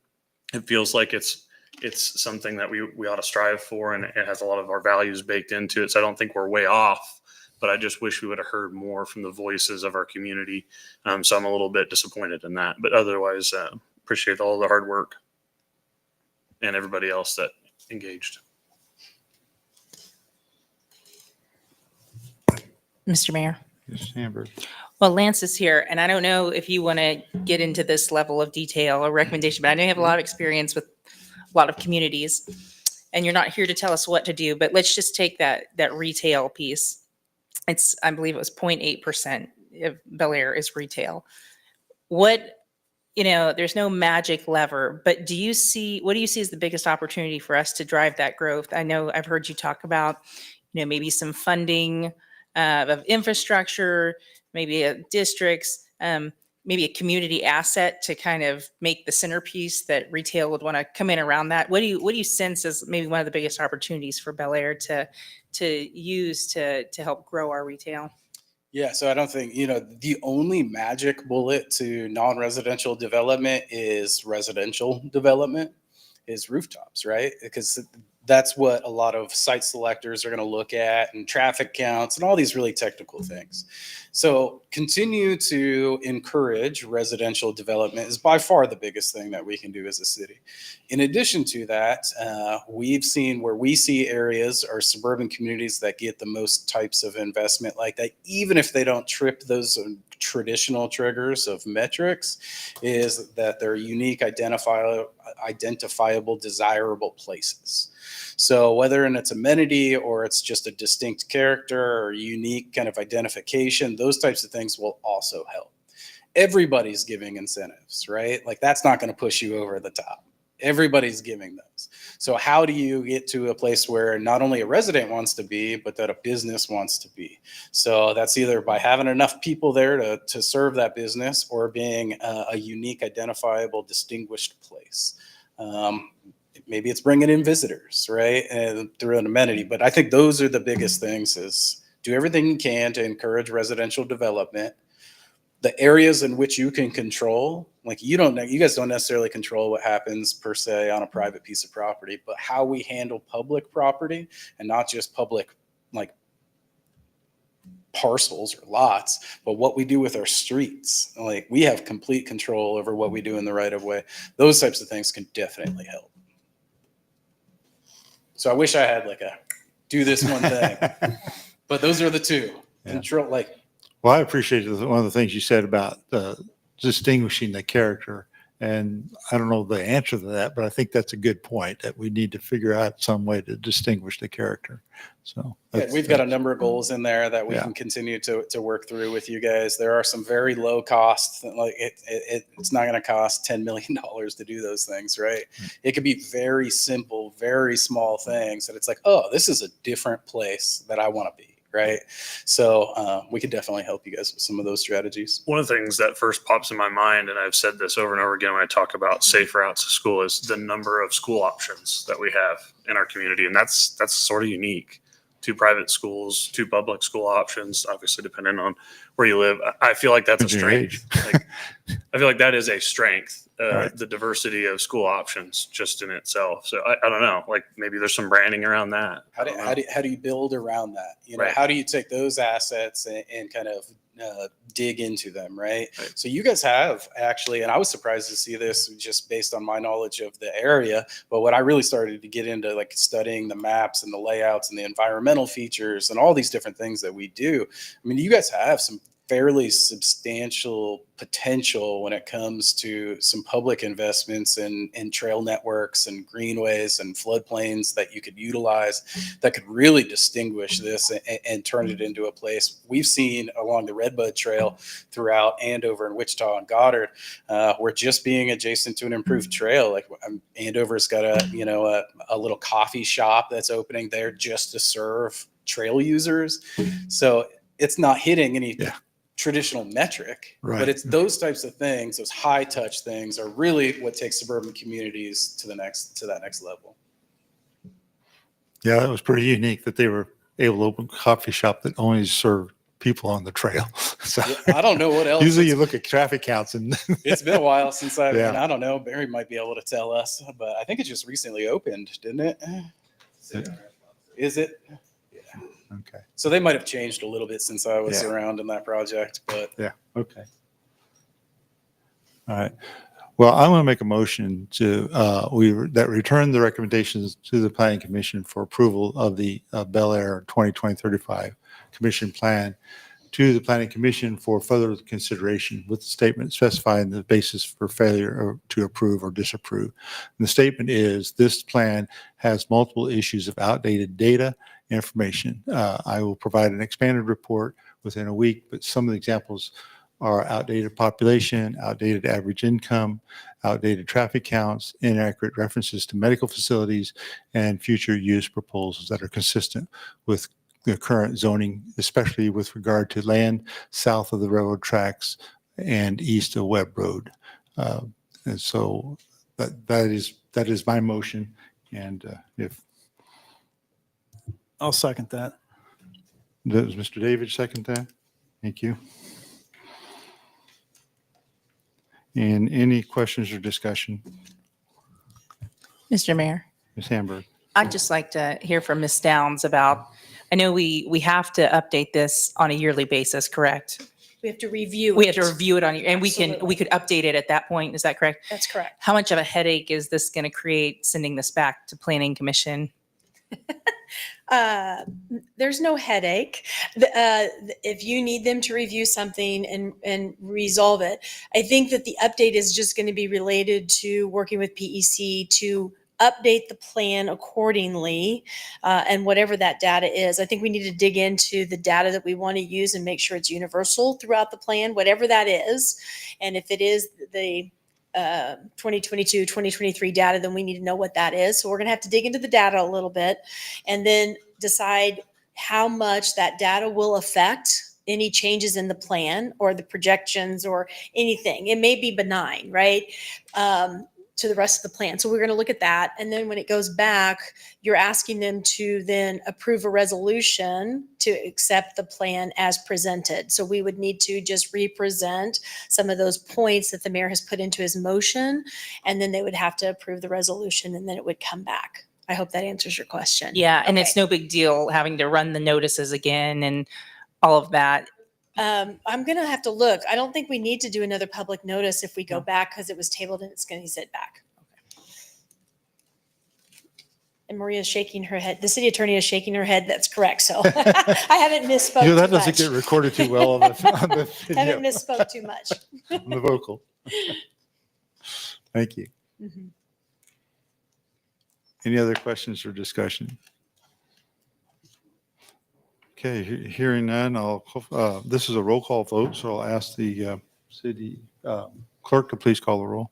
it feels like it's something that we ought to strive for, and it has a lot of our values baked into it. So I don't think we're way off, but I just wish we would have heard more from the voices of our community. So I'm a little bit disappointed in that, but otherwise appreciate all the hard work and everybody else that engaged. Mr. Mayor. Ms. Sandberg. Well, Lance is here, and I don't know if you want to get into this level of detail or recommendation, but I know you have a lot of experience with a lot of communities, and you're not here to tell us what to do, but let's just take that retail piece. I believe it was 0.8% of Bel Aire is retail. There's no magic lever, but what do you see as the biggest opportunity for us to drive that growth? I know I've heard you talk about, maybe some funding of infrastructure, maybe districts, maybe a community asset to kind of make the centerpiece that retail would want to come in around that. What do you sense as maybe one of the biggest opportunities for Bel Aire to use to help grow our retail? Yeah, so I don't think, the only magic bullet to non-residential development is residential development, is rooftops, right? Because that's what a lot of site selectors are going to look at, and traffic counts and all these really technical things. So continue to encourage residential development is by far the biggest thing that we can do as a city. In addition to that, we've seen where we see areas or suburban communities that get the most types of investment like that, even if they don't trip those traditional triggers of metrics, is that they're unique, identifiable, desirable places. So whether it's amenity or it's just a distinct character or unique kind of identification, those types of things will also help. Everybody's giving incentives, right? Like that's not going to push you over the top. Everybody's giving those. So how do you get to a place where not only a resident wants to be, but that a business wants to be? So that's either by having enough people there to serve that business or being a unique, identifiable, distinguished place. Maybe it's bringing in visitors, right? And through an amenity. But I think those are the biggest things is do everything you can to encourage residential development. The areas in which you can control, like you guys don't necessarily control what happens per se on a private piece of property, but how we handle public property and not just public like parcels or lots, but what we do with our streets. Like, we have complete control over what we do in the right of way. Those types of things can definitely help. So I wish I had like a do this one thing, but those are the two. Yeah. Control, like, Well, I appreciate one of the things you said about distinguishing the character. And I don't know the answer to that, but I think that's a good point, that we need to figure out some way to distinguish the character. So yeah, we've got a number of goals in there that we Yeah. can continue to work through with you guys. There are some very low costs. Like, it's not going to cost $10 million to do those things, right? It could be very simple, very small things that it's like, oh, this is a different place that I want to be. Right. So we could definitely help you guys with some of those strategies. One of the things that first pops in my mind, and I've said this over and over again when I talk about safe routes to school, is the number of school options that we have in our community. And that's sort of unique. 2 private schools, 2 public school options, obviously depending on where you live. I feel like that's a Depends on your strength. Like, I feel like that is a strength, Right. the diversity of school options just in itself. So I don't know, like maybe there's some branding around that. How do you build around that? You know, Right. how do you take those assets and kind of dig into them, right? Right. So you guys have actually, and I was surprised to see this just based on my knowledge of the area, but when I really started to get into like studying the maps and the layouts and the environmental features and all these different things that we do, I mean, you guys have some fairly substantial potential when it comes to some public investments in trail networks and greenways and floodplains that you could utilize that could really distinguish this and turn it into a place we've seen along the Redbud Trail throughout Andover and Wichita and Goddard. We're just being adjacent to an improved trail. Like, Andover's got a little coffee shop that's opening there just to serve trail users. So it's not hitting any traditional metric, Right. but it's those types of things, those high touch things are really what takes suburban communities to that next level. Yeah, that was pretty unique that they were able to open a coffee shop that only served people on the trail. So Yeah, I don't know what else. usually you look at traffic counts and It's been a while since Yeah. and I don't know, Barry might be able to tell us, but I think it just recently opened, didn't it? Is it? okay. So they might have changed a little bit since I was Yeah. around in that project, but Yeah. Okay. All right. Well, I'm going to make a motion to that return the recommendations to the Planning Commission for approval of the Bel Aire 2020-35 Commission Plan to the Planning Commission for further consideration, with the statement specifying the basis for failure to approve or disapprove. And the statement is, this plan has multiple issues of outdated data information. I will provide an expanded report within a week, but some of the examples are outdated population, outdated average income, outdated traffic counts, inaccurate references to medical facilities, and future use proposals that are consistent with the current zoning, especially with regard to land south of the railroad tracks and east of Webb Road. And so that is my motion. And if I'll second that. does Mr. David second that? Thank you. And any questions or discussion? Mr. Mayor, Ms. Hamburg? I'd just like to hear from Ms. Downs about, I know we have to update this on a yearly basis, correct? We have to review. We have to it. review it and we Absolutely. could update it at that point. Is that correct? That's correct. How much of a headache is this going to create sending this back to Planning Commission? There's no headache. If you need them to review something and resolve it, I think that the update is just going to be related to working with PEC to update the plan accordingly, and whatever that data is. I think we need to dig into the data that we want to use and make sure it's universal throughout the plan, whatever that is. And if it is the 2022, 2023 data, then we need to know what that is. So we're going to have to dig into the data a little bit and then decide how much that data will affect any changes in the plan or the projections or anything. It may be benign, right? To the rest of the plan. So we're going to look at that. And then when it goes back, you're asking them to then approve a resolution to accept the plan as presented. So we would need to just represent some of those points that the mayor has put into his motion, and then they would have to approve the resolution, and then it would come back. I hope that answers your question. Yeah, and it's Okay. no big deal having to run the notices again and all of that. I'm going to have to look. I don't think we need to do another public notice if we go back because it was tabled and it's going to be sent back. And Maria's shaking her head. The city attorney is shaking her head. That's correct. So I haven't misspoke You know, that too doesn't much. get recorded too well on the video, Haven't misspoke too much. on the vocal. Thank you. Mhm. Any other questions or discussion? Okay, hearing none, this is a roll call vote, so I'll ask the city clerk to please call the roll.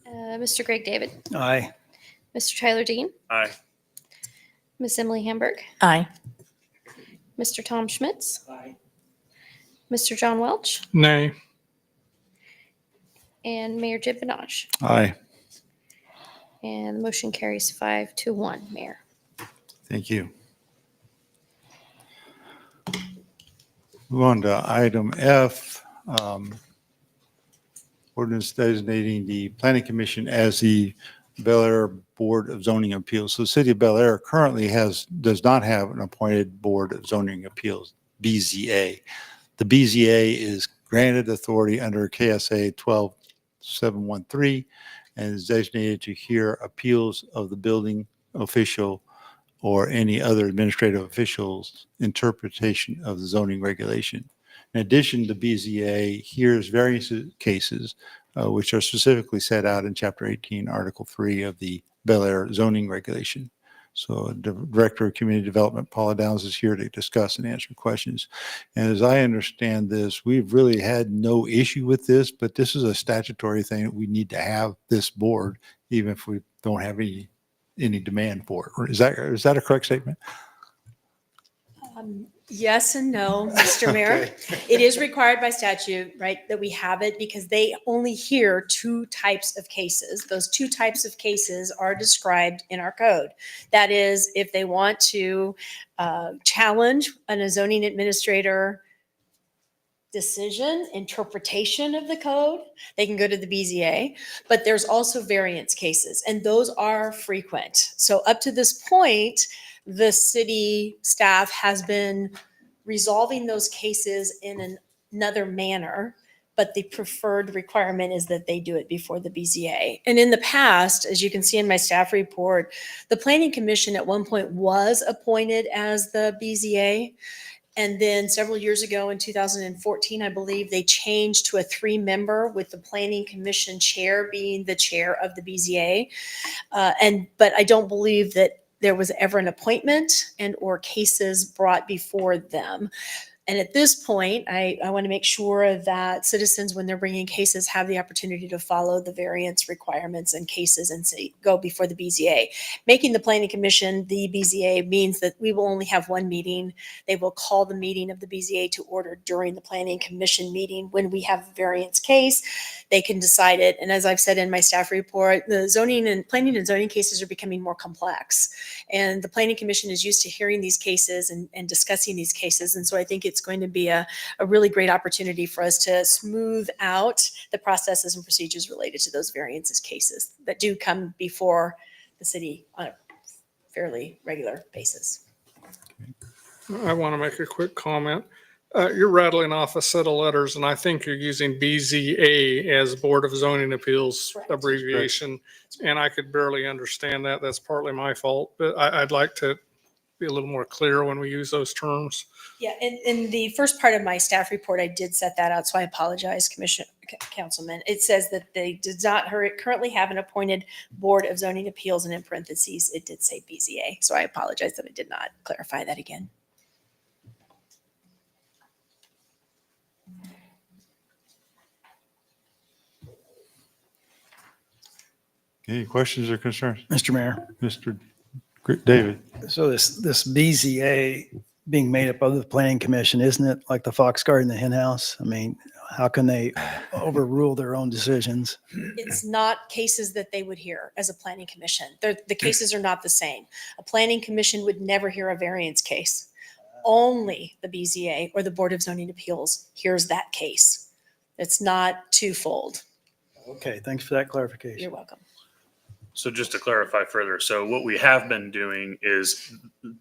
Mr. Greg David, Aye. Mr. Tyler Dean, Aye. Miss Emily Hamburg, Aye. Mr. Tom Schmitz, Mr. John Welch, Nay. and Mayor Jim Benaj. Aye, And the motion carries 5-1, Mayor. thank you. Move on to item F, ordinance designating the planning commission as the Bel Aire Board of Zoning Appeals. So the city of Bel Aire currently does not have an appointed Board of Zoning Appeals, BZA. The BZA is granted authority under KSA 12713 and is designated to hear appeals of the building official or any other administrative official's interpretation of the zoning regulation. In addition, the BZA hears various cases which are specifically set out in Chapter 18, Article 3 of the Bel Aire zoning regulation. So the Director of Community Development, Paula Downs, is here to discuss and answer questions. And as I understand this, we've really had no issue with this, but this is a statutory thing that we need to have this board, even if we don't have any demand for it. Or is that a correct statement? Yes and no, Mr. Mayor. Okay. It is required by statute, right, that we have it because they only hear two types of cases. Those two types of cases are described in our code. That is, if they want to challenge a zoning administrator decision, interpretation of the code, they can go to the BZA, but there's also variance cases, and those are frequent. So up to this point, the city staff has been resolving those cases in another manner, but the preferred requirement is that they do it before the BZA. And in the past, as you can see in my staff report, the Planning Commission at one point was appointed as the BZA. And then several years ago in 2014, I believe, they changed to a 3-member with the Planning Commission chair being the chair of the BZA. But I don't believe that there was ever an appointment and or cases brought before them. And at this point, I want to make sure that citizens, when they're bringing cases, have the opportunity to follow the variance requirements and cases and go before the BZA. Making the Planning Commission the BZA means that we will only have one meeting. They will call the meeting of the BZA to order during the Planning Commission meeting. When we have a variance case, they can decide it. And as I've said in my staff report, the zoning and planning and zoning cases are becoming more complex. And the Planning Commission is used to hearing these cases and discussing these cases. And so I think it's going to be a really great opportunity for us to smooth out the processes and procedures related to those variances cases that do come before the city on a fairly regular basis. I want to make a quick comment. You're rattling off a set of letters, and I think you're using BZA as Board of Zoning Appeals Correct. abbreviation, and I could barely understand that. That's partly my fault, but I'd like to be a little more clear when we use those terms. Yeah, in the first part of my staff report, I did set that out, so I apologize, Councilman. It says that they did not currently have an appointed Board of Zoning Appeals, and in parentheses, it did say BZA. So I apologize that I did not clarify that again. Any questions or concerns? Mr. Mayor. Mr. David? So this BZA being made up of the Planning Commission, isn't it like the fox guard in the hen house? I mean, how can they overrule their own decisions? It's not cases that they would hear as a planning commission. The cases are not the same. A planning commission would never hear a variance case. Only the BZA or the Board of Zoning Appeals hears that case. It's not twofold. Okay, thanks for that clarification. You're welcome. So just to clarify further, so what we have been doing is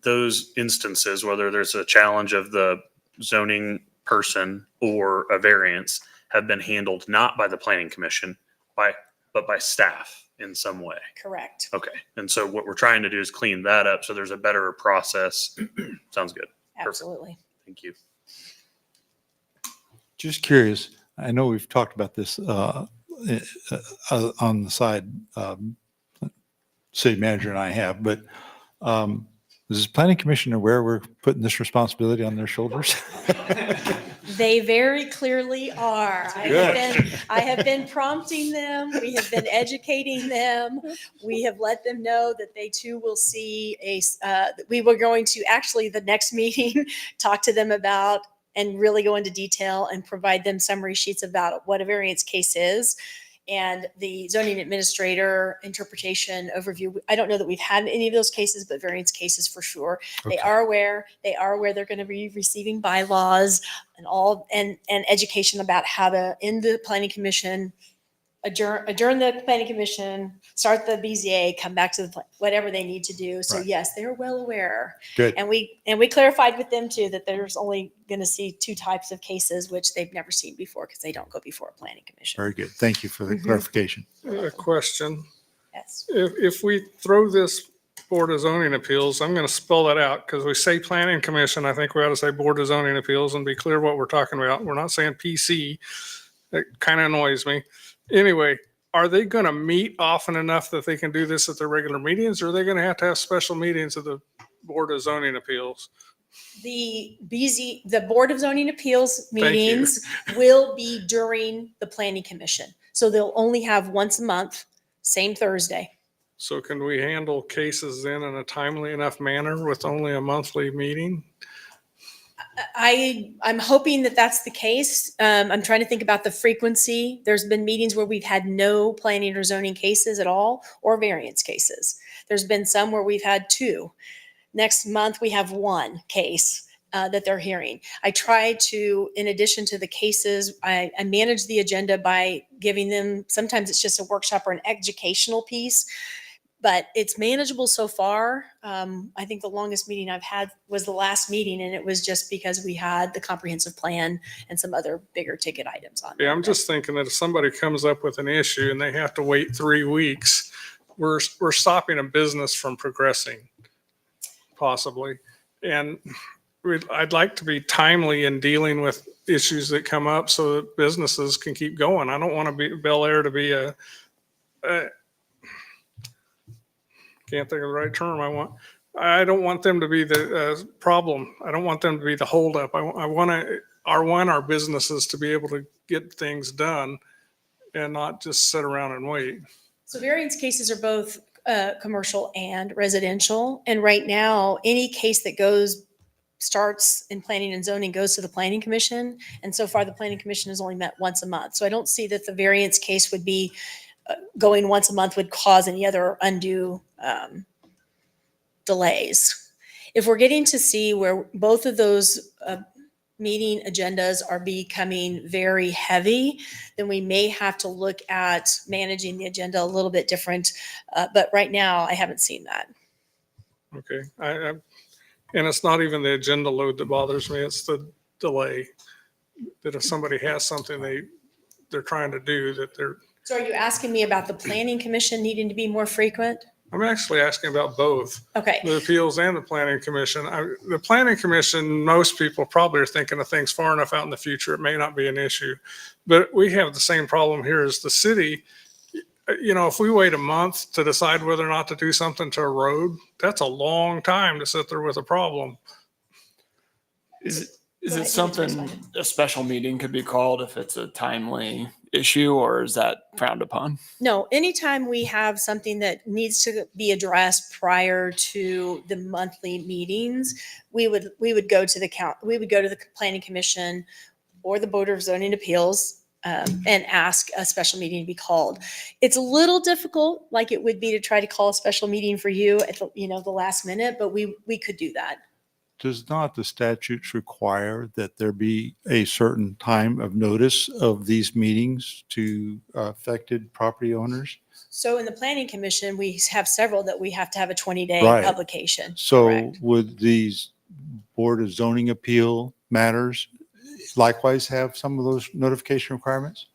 those instances, whether there's a challenge of the zoning person or a variance, have been handled not by the planning commission, but by staff in some way. Correct. Okay. And so what we're trying to do is clean that up so there's a better process. Sounds good. Perfect. Absolutely. Thank you. Just curious, I know we've talked about this on the side, city manager and I have, but is the planning commission aware we're putting this responsibility on their shoulders? They very clearly are. I have been prompting them. We have been educating them. We have let them know that they too will see we were going to actually the next meeting, talk to them about and really go into detail and provide them summary sheets about what a variance case is and the zoning administrator interpretation overview. I don't know that we've had any of those cases, but variance cases for sure. Okay. They are aware they're going to be receiving bylaws and all and education about how to end the planning commission, adjourn the planning commission, start the BZA, come back to whatever they need to do. So Right. yes, they're well aware. Good. And we clarified with them too that there's only going to see two types of cases, which they've never seen before because they don't go before a planning commission. Very good. Thank you for the Mhm. clarification. A question. Yes. If we throw this Board of Zoning Appeals, I'm going to spell that out because we say Planning Commission. I think we ought to say Board of Zoning Appeals and be clear what we're talking about. We're not saying PC. That kind of annoys me. Anyway, are they going to meet often enough that they can do this at their regular meetings, or are they going to have special meetings of the Board of Zoning Appeals? The Board of Zoning Appeals Thank you. meetings will be during the planning commission. So they'll only have once a month, same Thursday. So can we handle cases then in a timely enough manner with only a monthly meeting? I'm hoping that that's the case. I'm trying to think about the frequency. There's been meetings where we've had no planning or zoning cases at all or variance cases. There's been some where we've had two. Next month, we have one case that they're hearing. I try to, in addition to the cases, I manage the agenda by giving them, sometimes it's just a workshop or an educational piece, but it's manageable so far. I think the longest meeting I've had was the last meeting, and it was just because we had the comprehensive plan and some other bigger ticket items on Yeah, there. I'm just thinking that if somebody comes up with an issue and they have to wait 3 weeks, we're stopping a business from progressing, possibly. And I'd like to be timely in dealing with issues that come up so that businesses can keep going. I don't want to be Bel Aire to be a can't think of the right term. I don't want them to be the problem. I don't want them to be the holdup. I want our businesses to be able to get things done and not just sit around and wait. So variance cases are both commercial and residential. And right now, any case that starts in planning and zoning goes to the planning commission. And so far, the planning commission has only met once a month. So I don't see that the variance case would be going once a month would cause any other undue delays. If we're getting to see where both of those meeting agendas are becoming very heavy, then we may have to look at managing the agenda a little bit different. But right now, I haven't seen that. Okay. And it's not even the agenda load that bothers me. It's the delay. That if somebody has something they're trying to do that they're. So are you asking me about the planning commission needing to be more frequent? I'm actually asking about both. Okay. The appeals and the planning commission. The planning commission, most people probably are thinking of things far enough out in the future. It may not be an issue, but we have the same problem here as the city. You know, if we wait a month to decide whether or not to do something to a road, that's a long time to sit there with a problem. Is it something a special meeting could be called if it's a timely issue, or is that frowned upon? No, anytime we have something that needs to be addressed prior to the monthly meetings, we would go to the planning commission or the Board of Zoning Appeals and ask a special meeting to be called. It's a little difficult, like it would be to try to call a special meeting for you at the last minute, but we could do that. does not the statutes require that there be a certain time of notice of these meetings to affected property owners? So in the planning commission, we have several that we have to have a 20-day Right. publication. So Correct. would these Board of Zoning Appeal matters likewise have some of those notification requirements?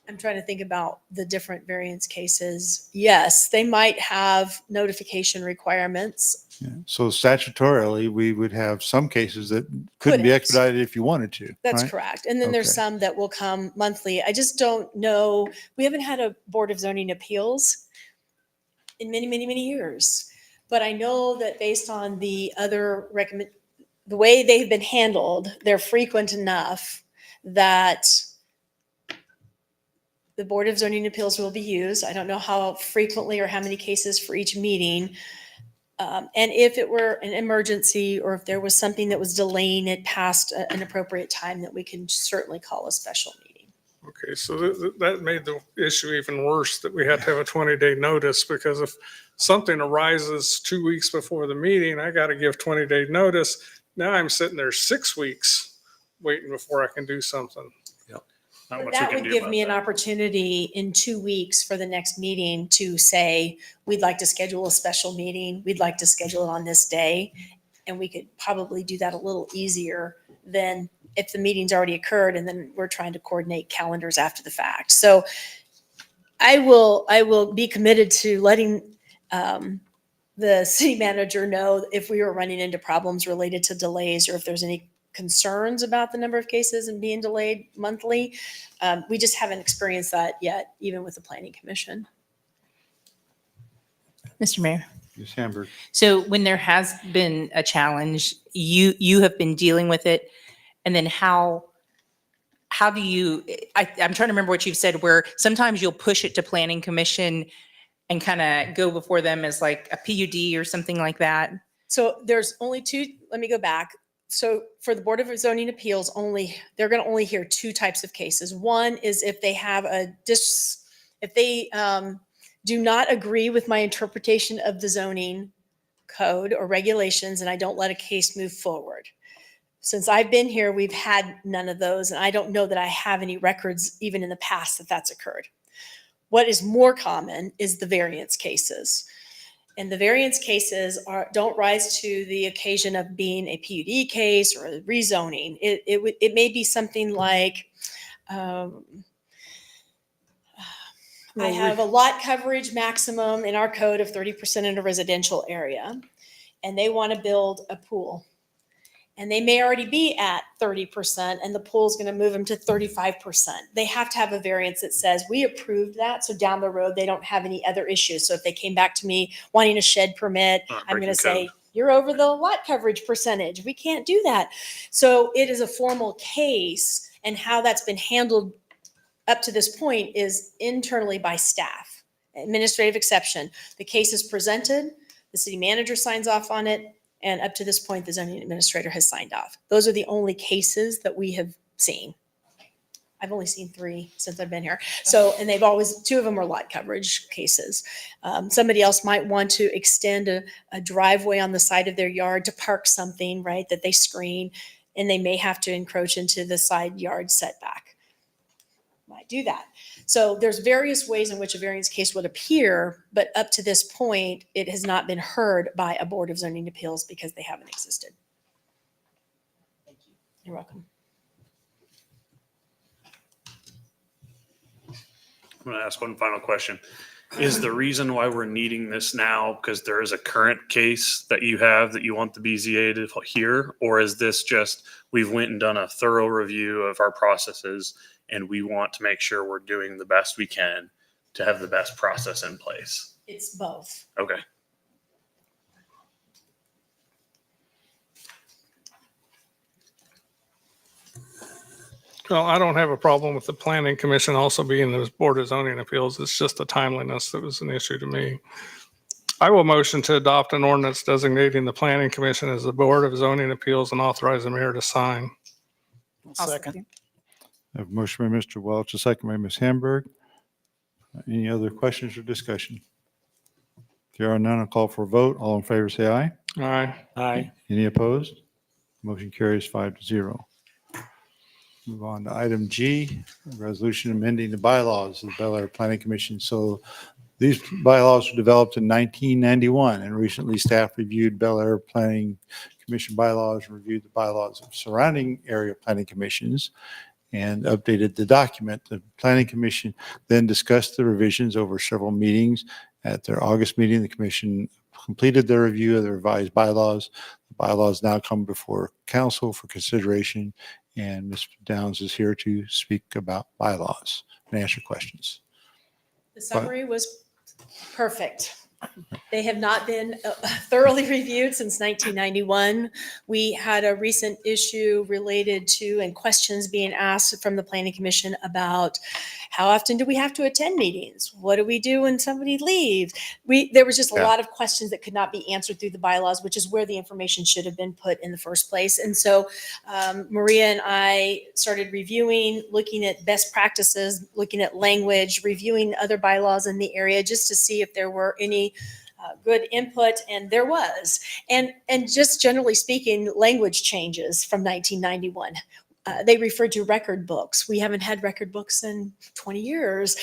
I'm trying to think about the different variance cases. Yes, they might have notification requirements. Yeah. So statutorily, we would have some cases that couldn't be Couldn't. expedited if you wanted to, That's right? correct. And then there's Okay. some that will come monthly. I just don't know. We haven't had a Board of Zoning Appeals in many, many, many years. But I know that based on the other the way they've been handled, they're frequent enough that the Board of Zoning Appeals will be used. I don't know how frequently or how many cases for each meeting. And if it were an emergency or if there was something that was delaying it past an appropriate time, that we can certainly call a special meeting. Okay, so that made the issue even worse, that we had to have a 20-day notice, because if something arises 2 weeks before the meeting, I got to give 20-day notice. Now I'm sitting there 6 weeks waiting before I can do something. Not But much we that can would do give about me an that. opportunity in 2 weeks for the next meeting to say, we'd like to schedule a special meeting. We'd like to schedule it on this day. And we could probably do that a little easier than if the meeting's already occurred and then we're trying to coordinate calendars after the fact. So I will be committed to letting the city manager know if we were running into problems related to delays or if there's any concerns about the number of cases and being delayed monthly. We just haven't experienced that yet, even with the planning commission. Mr. Mayor. Ms. Hamburg. So when there has been a challenge, you have been dealing with it, and then how do you, I'm trying to remember what you've said, where sometimes you'll push it to planning commission and kind of go before them as like a PUD or something like that. So there's only two, let me go back. So for the Board of Zoning Appeals, they're going to only hear two types of cases. One is if they have if they do not agree with my interpretation of the zoning code or regulations, and I don't let a case move forward. Since I've been here, we've had none of those, and I don't know that I have any records even in the past that that's occurred. What is more common is the variance cases. And the variance cases don't rise to the occasion of being a PUD case or a rezoning. It may be something like, I have a lot coverage maximum in our code of 30% in a residential area, and they want to build a pool. And they may already be at 30%, and the pool's going to move them to 35%. They have to have a variance that says, we approved that, so down the road, they don't have any other issues. So if they came back to me wanting a shed permit, I'm going to say, you're over the lot coverage percentage. We can't do that. So it is a formal case, and how that's been handled up to this point is internally by staff. Administrative exception. The case is presented, the city manager signs off on it, and up to this point, the zoning administrator has signed off. Those are the only cases that we have seen. I've only seen 3 since I've been here. So, and they've always, 2 of them are lot coverage cases. Somebody else might want to extend a driveway on the side of their yard to park something, right, that they screen, and they may have to encroach into the side yard setback. Might do that. So there's various ways in which a variance case would appear, but up to this point, it has not been heard by a Board of Zoning Appeals because they haven't existed. Thank you. You're welcome. I'm going to ask one final question. Is the reason why we're needing this now because there is a current case that you have that you want the BZA to hear? Or is this just, we've went and done a thorough review of our processes and we want to make sure we're doing the best we can to have the best process in place? It's both. Okay. Well, I don't have a problem with the planning commission also being the Board of Zoning Appeals. It's just the timeliness that was an issue to me. I will motion to adopt an ordinance designating the planning commission as the Board of Zoning Appeals and authorize the mayor to sign. Second. I have a motion by Mr. Welch, a second by Ms. Hamburg. Any other questions or discussion? If there are none, I'll call for a vote. All in favor, say aye. All right. Aye. Any opposed? Motion carries 5-0. Move on to item G, resolution amending the bylaws of the Bel Aire Planning Commission. So these bylaws were developed in 1991, and recently staff reviewed Bel Aire Planning Commission bylaws, and reviewed the bylaws of surrounding area planning commissions, and updated the document. The Planning Commission then discussed the revisions over several meetings. At their August meeting, the commission completed their review of the revised bylaws. The bylaws now come before council for consideration, and Ms. Downs is here to speak about bylaws and answer questions. The summary was perfect. They have not been thoroughly reviewed since 1991. We had a recent issue related to and questions being asked from the Planning Commission about how often do we have to attend meetings? What do we do when somebody leaves? There was just a lot of questions that could not be answered through the bylaws, which is where the information should have been put in the first place. And so Maria and I started reviewing, looking at best practices, looking at language, reviewing other bylaws in the area just to see if there were any good input, and there was. And just generally speaking, language changes from 1991. They referred to record books. We haven't had record books in 20 years.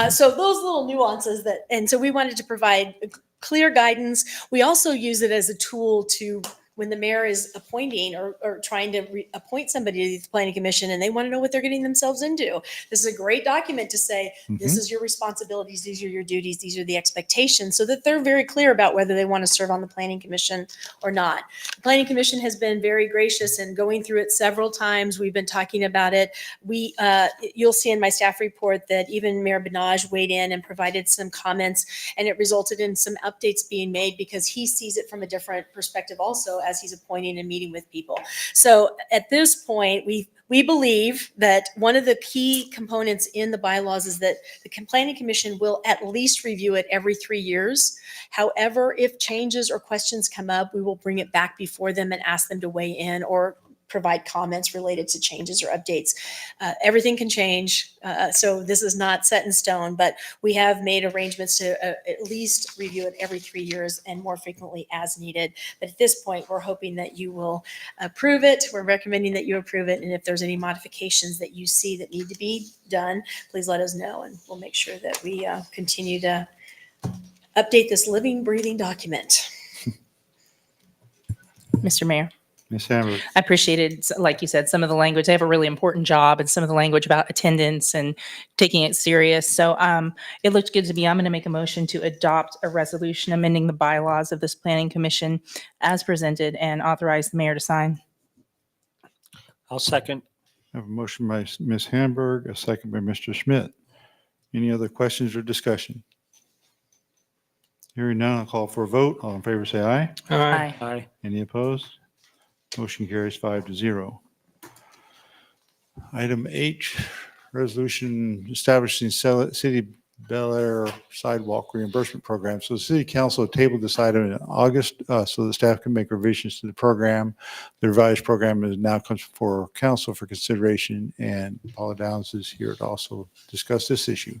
So those little nuances and so we wanted to provide clear guidance. We also use it as a tool to, when the mayor is appointing or trying to appoint somebody to the planning commission and they want to know what they're getting themselves into. This is a great document to say, this is your responsibilities, these are your duties, these are the expectations, so that they're very clear about whether they want to serve on the planning commission or not. The planning commission has been very gracious in going through it several times. We've been talking about it. You'll see in my staff report that even Mayor Benaj weighed in and provided some comments, and it resulted in some updates being made because he sees it from a different perspective also, as he's appointing and meeting with people. So at this point, we believe that one of the key components in the bylaws is that the planning commission will at least review it every 3 years. However, if changes or questions come up, we will bring it back before them and ask them to weigh in or provide comments related to changes or updates. Everything can change, so this is not set in stone, but we have made arrangements to at least review it every 3 years and more frequently as needed. But at this point, we're hoping that you will approve it. We're recommending that you approve it, and if there's any modifications that you see that need to be done, please let us know, and we'll make sure that we continue to update this living, breathing document. Mr. Mayor. Ms. Hamburg. I appreciated, like you said, some of the language. They have a really important job, and some of the language about attendance and taking it serious. So it looked good to me. I'm going to make a motion to adopt a resolution amending the bylaws of this planning commission as presented and authorize the mayor to sign. I'll second. I have a motion by Ms. Hamburg, a second by Mr. Schmidt. Any other questions or discussion? Hearing none, I'll call for a vote. All in favor, say aye. Aye. Aye. Any opposed? Motion carries 5-0. Item H, resolution establishing City Bel Aire sidewalk reimbursement program. So the city council tabled this item in August so the staff can make revisions to the program. The revised program is now comes before council for consideration, and Paula Downs is here to also discuss this issue.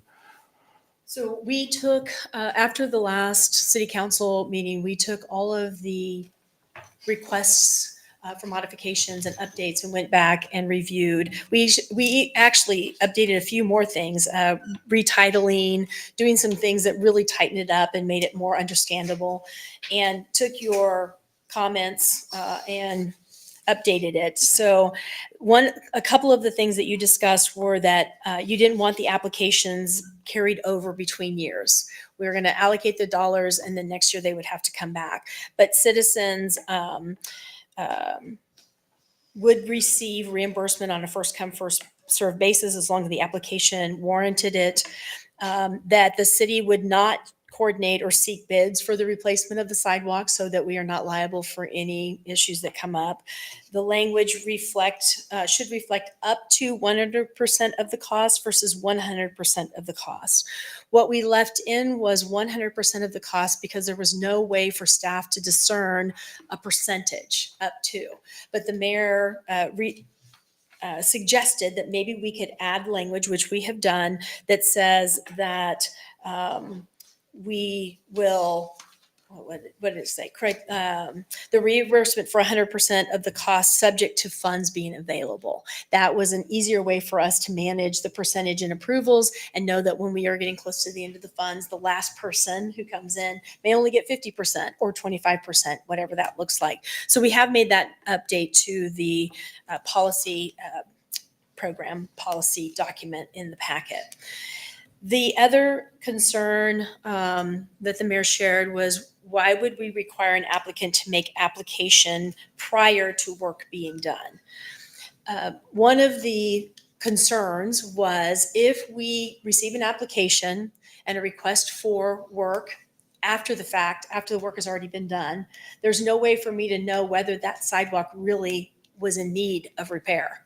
So we took, after the last city council meeting, we took all of the requests for modifications and updates and went back and reviewed. We actually updated a few more things, retitling, doing some things that really tightened it up and made it more understandable, and took your comments and updated it. So a couple of the things that you discussed were that you didn't want the applications carried over between years. We were going to allocate the dollars and then next year they would have to come back. But citizens would receive reimbursement on a first come, first served basis as long as the application warranted it, that the city would not coordinate or seek bids for the replacement of the sidewalk so that we are not liable for any issues that come up. The language should reflect up to 100% of the cost versus 100% of the cost. What we left in was 100% of the cost because there was no way for staff to discern a percentage up to. But the mayor suggested that maybe we could add language, which we have done, that says that we will what did it say? Correct. The reimbursement for 100% of the cost subject to funds being available. That was an easier way for us to manage the percentage in approvals and know that when we are getting close to the end of the funds, the last person who comes in may only get 50% or 25%, whatever that looks like. So we have made that update to the policy program policy document in the packet. The other concern that the mayor shared was, why would we require an applicant to make application prior to work being done? One of the concerns was, if we receive an application and a request for work after the fact, after the work has already been done, there's no way for me to know whether that sidewalk really was in need of repair.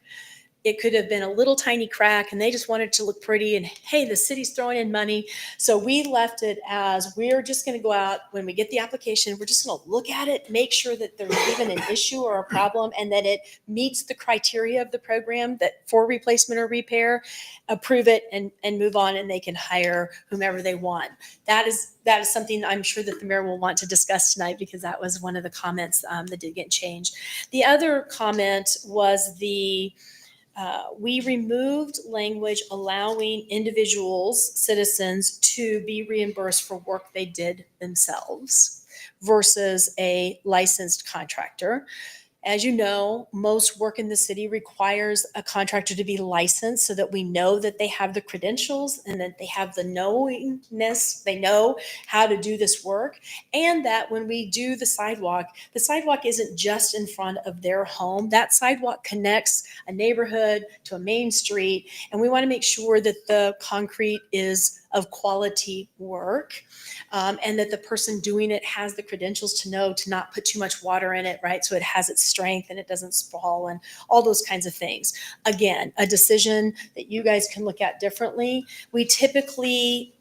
It could have been a little tiny crack and they just wanted it to look pretty, and hey, the city's throwing in money. So we left it as, we're just going to go out when we get the application, we're just going to look at it, make sure that there's even an issue or a problem and that it meets the criteria of the program that for replacement or repair, approve it and move on, and they can hire whomever they want. That is something I'm sure that the mayor will want to discuss tonight, because that was one of the comments that did get changed. The other comment was we removed language allowing individuals, citizens, to be reimbursed for work they did themselves versus a licensed contractor. As you know, most work in the city requires a contractor to be licensed so that we know that they have the credentials and that they have the knowingness, they know how to do this work, and that when we do the sidewalk isn't just in front of their home. That sidewalk connects a neighborhood to a main street, and we want to make sure that the concrete is of quality work. And that the person doing it has the credentials to know to not put too much water in it, right? So it has its strength and it doesn't sprawl and all those kinds of things. Again, a decision that you guys can look at differently. We typically,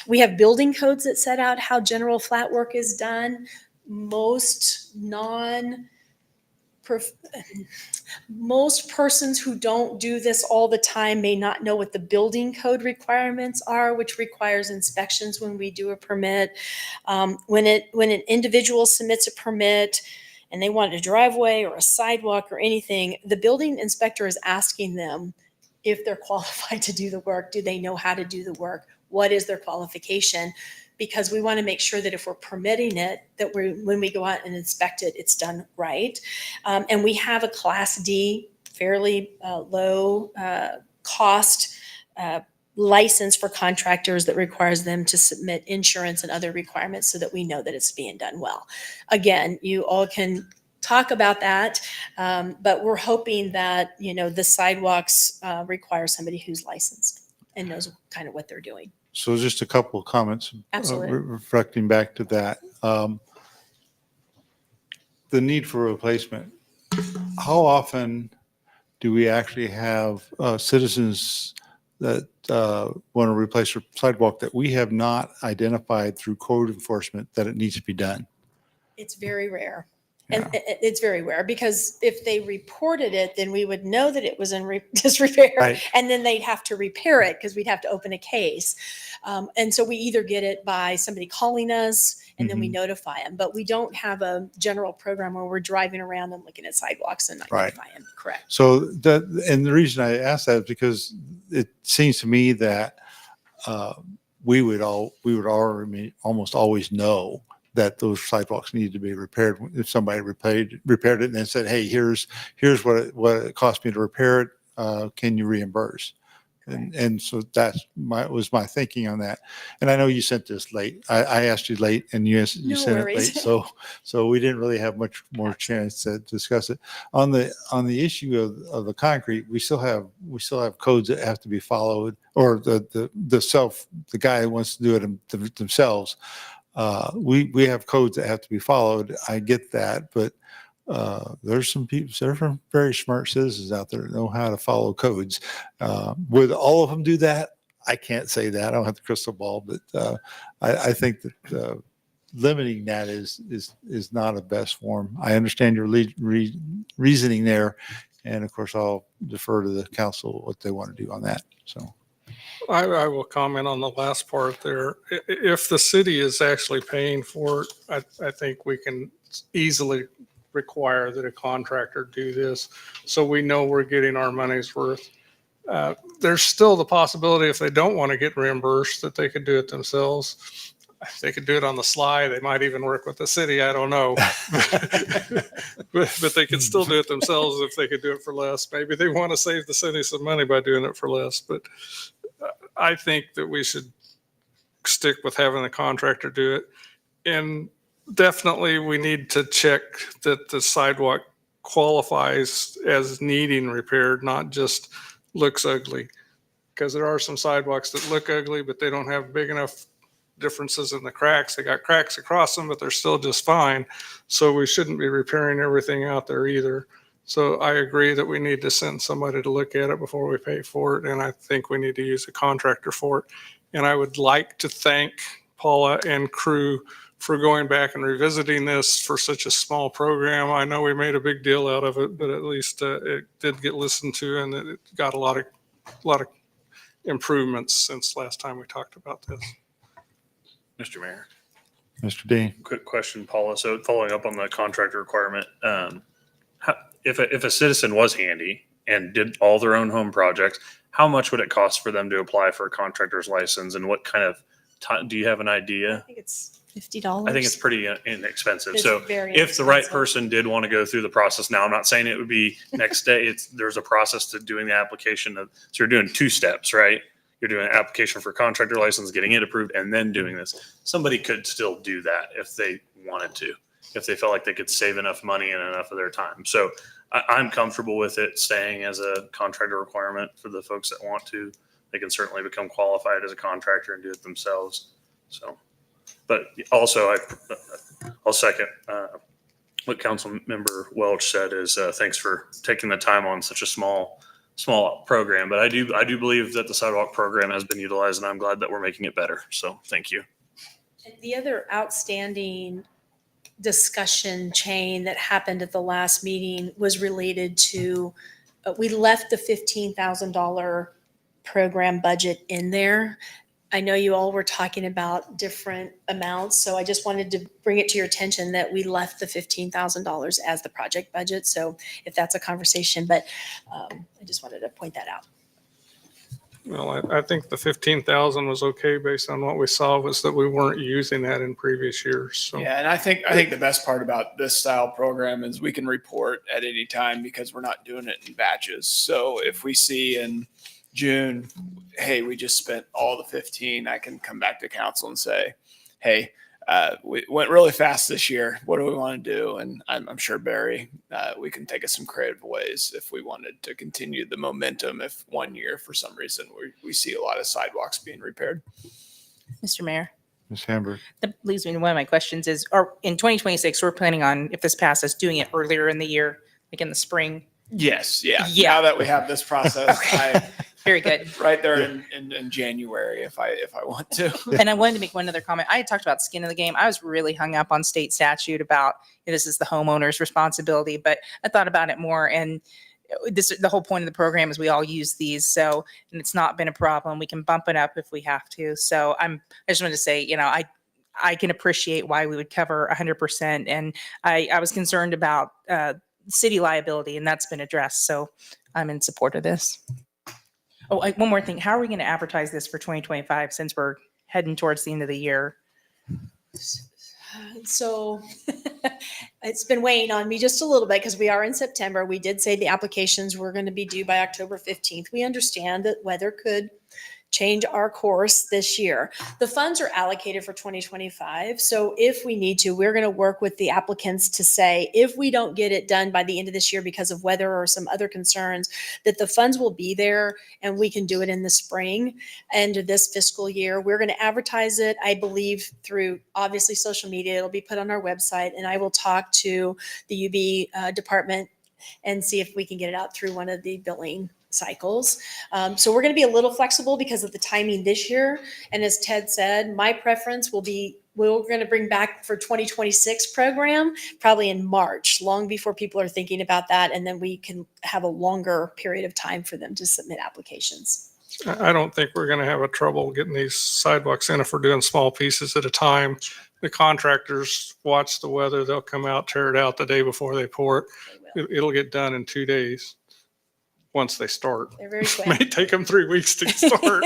we have building codes that set out how general flat work is done. Most persons who don't do this all the time may not know what the building code requirements are, which requires inspections when we do a permit. When an individual submits a permit and they want a driveway or a sidewalk or anything, the building inspector is asking them if they're qualified to do the work. Do they know how to do the work? What is their qualification? Because we want to make sure that if we're permitting it, that when we go out and inspect it, it's done right. And we have a Class D, fairly low cost license for contractors that requires them to submit insurance and other requirements so that we know that it's being done well. Again, you all can talk about that, but we're hoping that, the sidewalks require somebody who's licensed and knows kind of what they're doing. So just a couple of comments. Absolutely. Reflecting back to that. The need for replacement. How often do we actually have citizens that want to replace a sidewalk that we have not identified through code enforcement that it needs to be done? It's very rare. Yeah. And it's very rare, because if they reported it, then we would know that it was in disrepair, Right. and then they'd have to repair it because we'd have to open a case. And so we either get it by somebody calling us and then we notify them, but we don't have a general program where we're driving around and looking at sidewalks and identifying them. Correct. So and the reason I ask that is because it seems to me that we would already almost always know that those sidewalks need to be repaired. If somebody repaired it and then said, "Hey, here's what it cost me to repair it. Can you reimburse?" And so was my thinking on that. And I know you sent this late. I asked you late, and you sent it late. So we didn't really have much more chance to discuss it. On the issue of the concrete, we still have codes that have to be followed, or the guy who wants to do it themselves. We have codes that have to be followed. I get that, but there's some very smart citizens out there that know how to follow codes. Would all of them do that? I can't say that. I don't have the crystal ball, but I think that limiting that is not a best form. I understand your reasoning there, and of course I'll defer to the council what they want to do on that. So. I will comment on the last part there. If the city is actually paying for it, I think we can easily require that a contractor do this so we know we're getting our money's worth. There's still the possibility if they don't want to get reimbursed that they could do it themselves. If they could do it on the sly, they might even work with the city. I don't know. but they could still do it themselves if they could do it for less. Maybe they want to save the city some money by doing it for less. But I think that we should stick with having the contractor do it. And definitely we need to check that the sidewalk qualifies as needing repaired, not just looks ugly. Because there are some sidewalks that look ugly, but they don't have big enough differences in the cracks. They got cracks across them, but they're still just fine. So we shouldn't be repairing everything out there either. So I agree that we need to send somebody to look at it before we pay for it. And I think we need to use a contractor for it. And I would like to thank Paula and crew for going back and revisiting this for such a small program. I know we made a big deal out of it, but at least it did get listened to, and it got a lot of improvements since last time we talked about this. Mr. Mayor, Mr. Dean. quick question, Paula. So following up on the contractor requirement, if a citizen was handy and did all their own home projects, how much would it cost for them to apply for a contractor's license, and what kind of time, do you have an idea? I think it's $50. I think it's pretty inexpensive. It's So very if the right inexpensive. person did want to go through the process now, I'm not saying it would be next day. There's a process to doing the application. So you're doing 2 steps, right? You're doing an application for contractor license, getting it approved, and then doing this. Somebody could still do that if they wanted to, if they felt like they could save enough money and enough of their time. So I'm comfortable with it staying as a contractor requirement for the folks that want to. They can certainly become qualified as a contractor and do it themselves. So, but also I'll second what Council Member Welch said is thanks for taking the time on such a small program. But I do believe that the sidewalk program has been utilized, and I'm glad that we're making it better. So thank you. And the other outstanding discussion chain that happened at the last meeting was related to, we left the $15,000 program budget in there. I know you all were talking about different amounts, so I just wanted to bring it to your attention that we left the $15,000 as the project budget. So if that's a conversation, but I just wanted to point that out. Well, I think the 15,000 was okay based on what we saw was that we weren't using that in previous years. So Yeah, and I think the best part about this style program is we can report at any time because we're not doing it in batches. So if we see in June, hey, we just spent all the 15, I can come back to council and say, hey, we went really fast this year. What do we want to do? And I'm sure, Barry, we can take us some creative ways if we wanted to continue the momentum. If one year, for some reason, we see a lot of sidewalks being repaired. Mr. Mayor, Ms. Hamburg. that leads me to one of my questions is, in 2026, we're planning on, if this passes, doing it earlier in the year, like in the spring? Yes. Yeah. Yeah. Now that we have this process, Very good. right there in January, if I want to. And I wanted to make one other comment. I had talked about skin in the game. I was really hung up on state statute about this is the homeowner's responsibility, but I thought about it more, and the whole point of the program is we all use these. So, and it's not been a problem. We can bump it up if we have to. So I just wanted to say, I can appreciate why we would cover 100%. And I was concerned about city liability, and that's been addressed. So I'm in support of this. Oh, one more thing. How are we going to advertise this for 2025 since we're heading towards the end of the year? So it's been weighing on me just a little bit because we are in September. We did say the applications were going to be due by October 15th. We understand that weather could change our course this year. The funds are allocated for 2025. So if we need to, we're going to work with the applicants to say, if we don't get it done by the end of this year because of weather or some other concerns, that the funds will be there and we can do it in the spring and this fiscal year. We're going to advertise it, I believe, through obviously social media. It'll be put on our website, and I will talk to the UB department and see if we can get it out through one of the billing cycles. So we're going to be a little flexible because of the timing this year. And as Ted said, my preference will be, we're going to bring back for 2026 program, probably in March, long before people are thinking about that. And then we can have a longer period of time for them to submit applications. I don't think we're going to have a trouble getting these sidewalks in if we're doing small pieces at a time. The contractors watch the weather. They'll come out, tear it out the day before they pour it. It'll get done in 2 days once they start. They're very May quick. take them 3 weeks to start.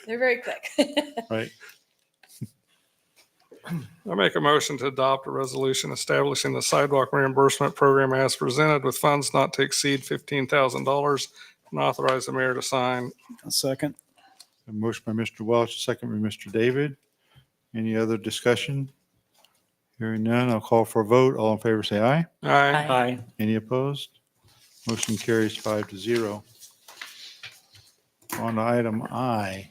They're very quick. Right. I make a motion to adopt a resolution establishing the sidewalk reimbursement program as presented with funds not to exceed $15,000 and authorize the mayor to sign. A second. A motion by Mr. Welch, a second by Mr. David. Any other discussion? Hearing none, I'll call for a vote. All in favor, say aye. Aye. Aye. Any opposed? Motion carries 5-0. On to item I,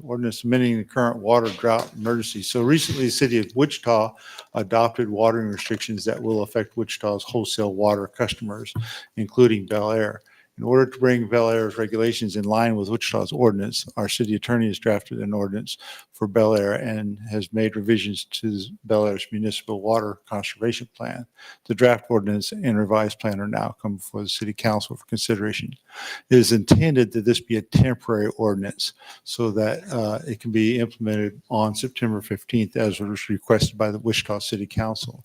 ordinance amending the current water drought emergency. So recently, the city of Wichita adopted watering restrictions that will affect Wichita's wholesale water customers, including Bel Aire. In order to bring Bel Aire's regulations in line with Wichita's ordinance, our city attorney has drafted an ordinance for Bel Aire and has made revisions to Bel Aire's municipal water conservation plan. The draft ordinance and revised plan are now come before the city council for consideration. It is intended that this be a temporary ordinance so that it can be implemented on September 15th as was requested by the Wichita City Council.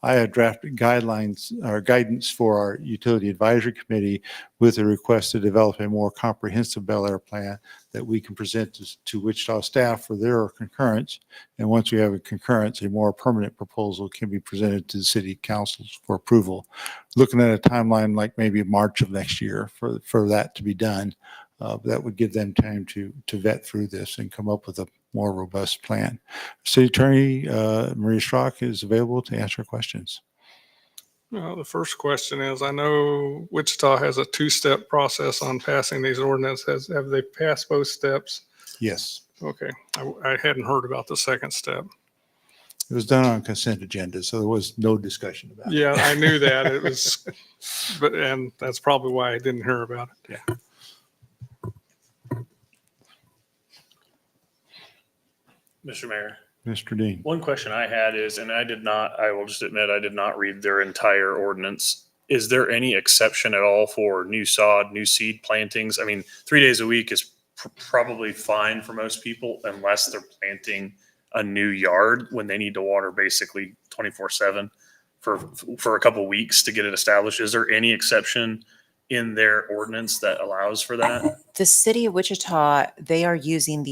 I had drafted guidelines or guidance for our utility advisory committee with a request to develop a more comprehensive Bel Aire plan that we can present to Wichita staff for their concurrence. And once we have a concurrence, a more permanent proposal can be presented to the city councils for approval. Looking at a timeline like maybe March of next year for that to be done. That would give them time to vet through this and come up with a more robust plan. City Attorney Maria Strock is available to answer questions. Well, the first question is, I know Wichita has a 2-step process on passing these ordinances. Have they passed both steps? Yes. Okay. I hadn't heard about the second step. It was done on consent agenda, so there was no discussion about it. Yeah, I knew that. It was, and that's probably why I didn't hear about it. Yeah. Mr. Mayor, Mr. Dean. one question I had is, and I will just admit, I did not read their entire ordinance. Is there any exception at all for new sod, new seed plantings? I mean, 3 days a week is probably fine for most people unless they're planting a new yard when they need to water basically 24/7 for a couple weeks to get it established. Is there any exception in their ordinance that allows for that? The city of Wichita, they are using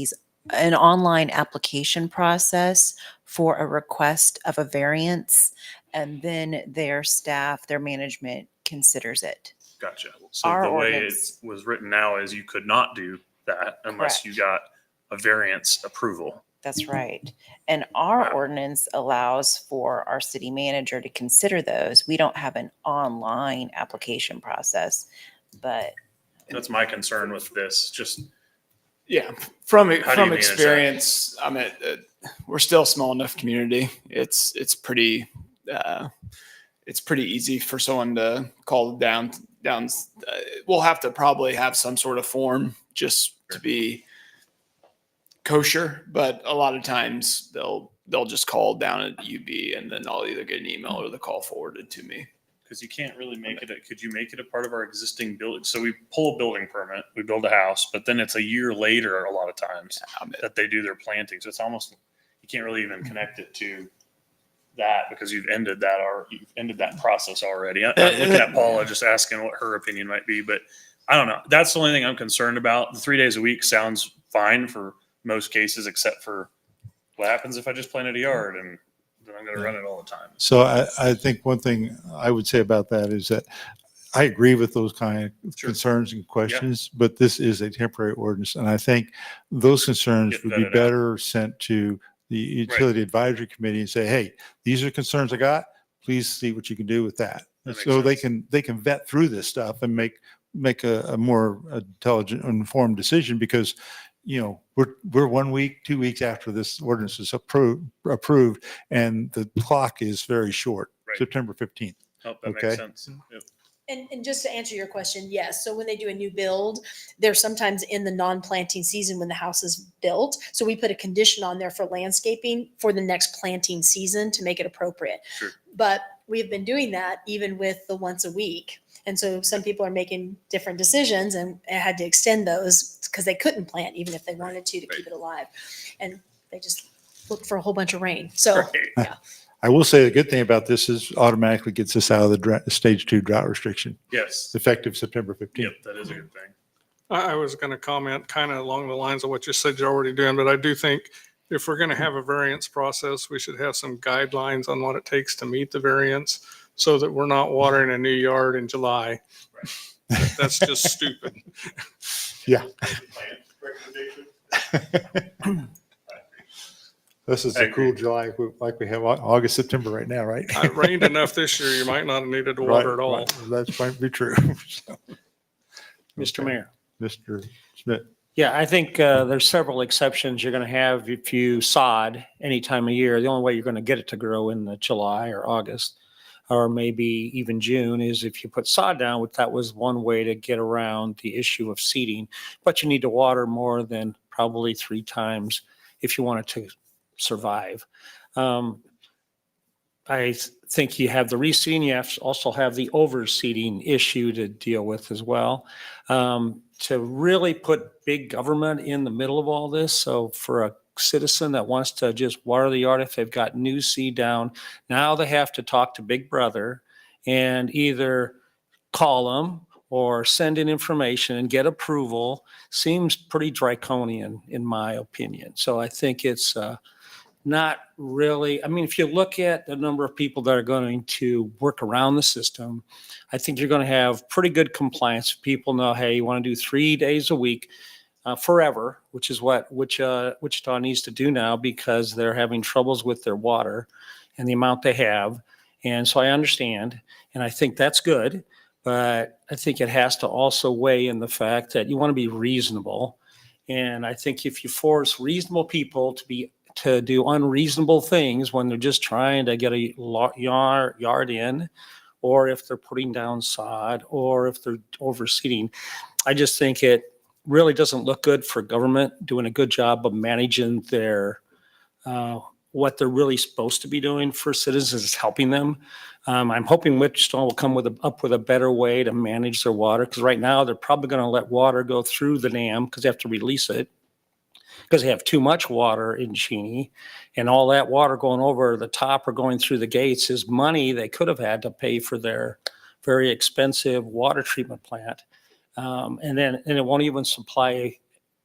an online application process for a request of a variance, and then their staff, their management considers it. Gotcha. So Our the way it ordinance- was written now is you could not do that unless you got a variance approval. That's right. And our ordinance allows for our city manager to consider those. We don't have an online application process, but That's my concern with this. Just Yeah, from How do you manage experience, I mean, we're still a small enough community. It's pretty easy for someone to call down. We'll have to probably have some sort of form just to be kosher, but a lot of times they'll just call down at UB, and then I'll either get an email or the call forwarded to me. because you can't really make it. Could you make it a part of our existing building? So we pull a building permit, we build a house, but then it's a year later a lot of times that they do their plantings. It's almost, you can't really even connect it to that because you've ended that process already. I'm looking at Paula, just asking what her opinion might be, but I don't know. That's the only thing I'm concerned about. The 3 days a week sounds fine for most cases, except for what happens if I just planted a yard and then I'm going to run it all the time. So I think one thing I would say about that is that I agree with those kind of concerns and questions, but this is a temporary ordinance. And I think those concerns would be better sent to the utility advisory committee and say, hey, these are concerns I got. Please see what you can do with that. So they can vet through this stuff and make a more intelligent, informed decision, because we're 1 week, 2 weeks after this ordinance is approved, and the clock is very short, September 15th. Oh, that makes sense. Yep. And just to answer your question, yes. So when they do a new build, they're sometimes in the non-planting season when the house is built. So we put a condition on there for landscaping for the next planting season to make it appropriate. Sure. But we've been doing that even with the once a week. And so some people are making different decisions and had to extend those because they couldn't plant even if they wanted to keep it alive. And they just looked for a whole bunch of rain. So, yeah. I will say the good thing about this is automatically gets us out of the stage 2 drought restriction, Yes. effective September 15th. Yep, that is a good thing. I was going to comment kind of along the lines of what you said you're already doing, but I do think if we're going to have a variance process, we should have some guidelines on what it takes to meet the variance so that we're not watering a new yard in July. That's just stupid. Yeah. This is a cool July, like we have August, September right now, right? It rained enough this year, you might not have needed to water at all. Right. That might be true. So, Mr. Mayor. Mr. Schmidt. Yeah, I think there's several exceptions you're going to have if you sod any time of year. The only way you're going to get it to grow in the July or August or maybe even June is if you put sod down, which that was one way to get around the issue of seeding. But you need to water more than probably 3 times if you want it to survive. I think you have the reseeding, you also have the overseeding issue to deal with as well. To really put big government in the middle of all this. So for a citizen that wants to just water the yard, if they've got new seed down, now they have to talk to Big Brother and either call them or send in information and get approval. Seems pretty draconian in my opinion. So I think it's not really, I mean, if you look at the number of people that are going to work around the system, I think you're going to have pretty good compliance. People know, hey, you want to do 3 days a week forever, which is what Wichita needs to do now because they're having troubles with their water and the amount they have. And so I understand, and I think that's good, but I think it has to also weigh in the fact that you want to be reasonable. And I think if you force reasonable people to do unreasonable things when they're just trying to get a yard in, or if they're putting down sod, or if they're overseeding, I just think it really doesn't look good for government doing a good job of managing their what they're really supposed to be doing for citizens, is helping them. I'm hoping Wichita will come up with a better way to manage their water, because right now they're probably going to let water go through the dam because they have to release it, because they have too much water in Cheney, and all that water going over the top or going through the gates is money they could have had to pay for their very expensive water treatment plant. And it won't even supply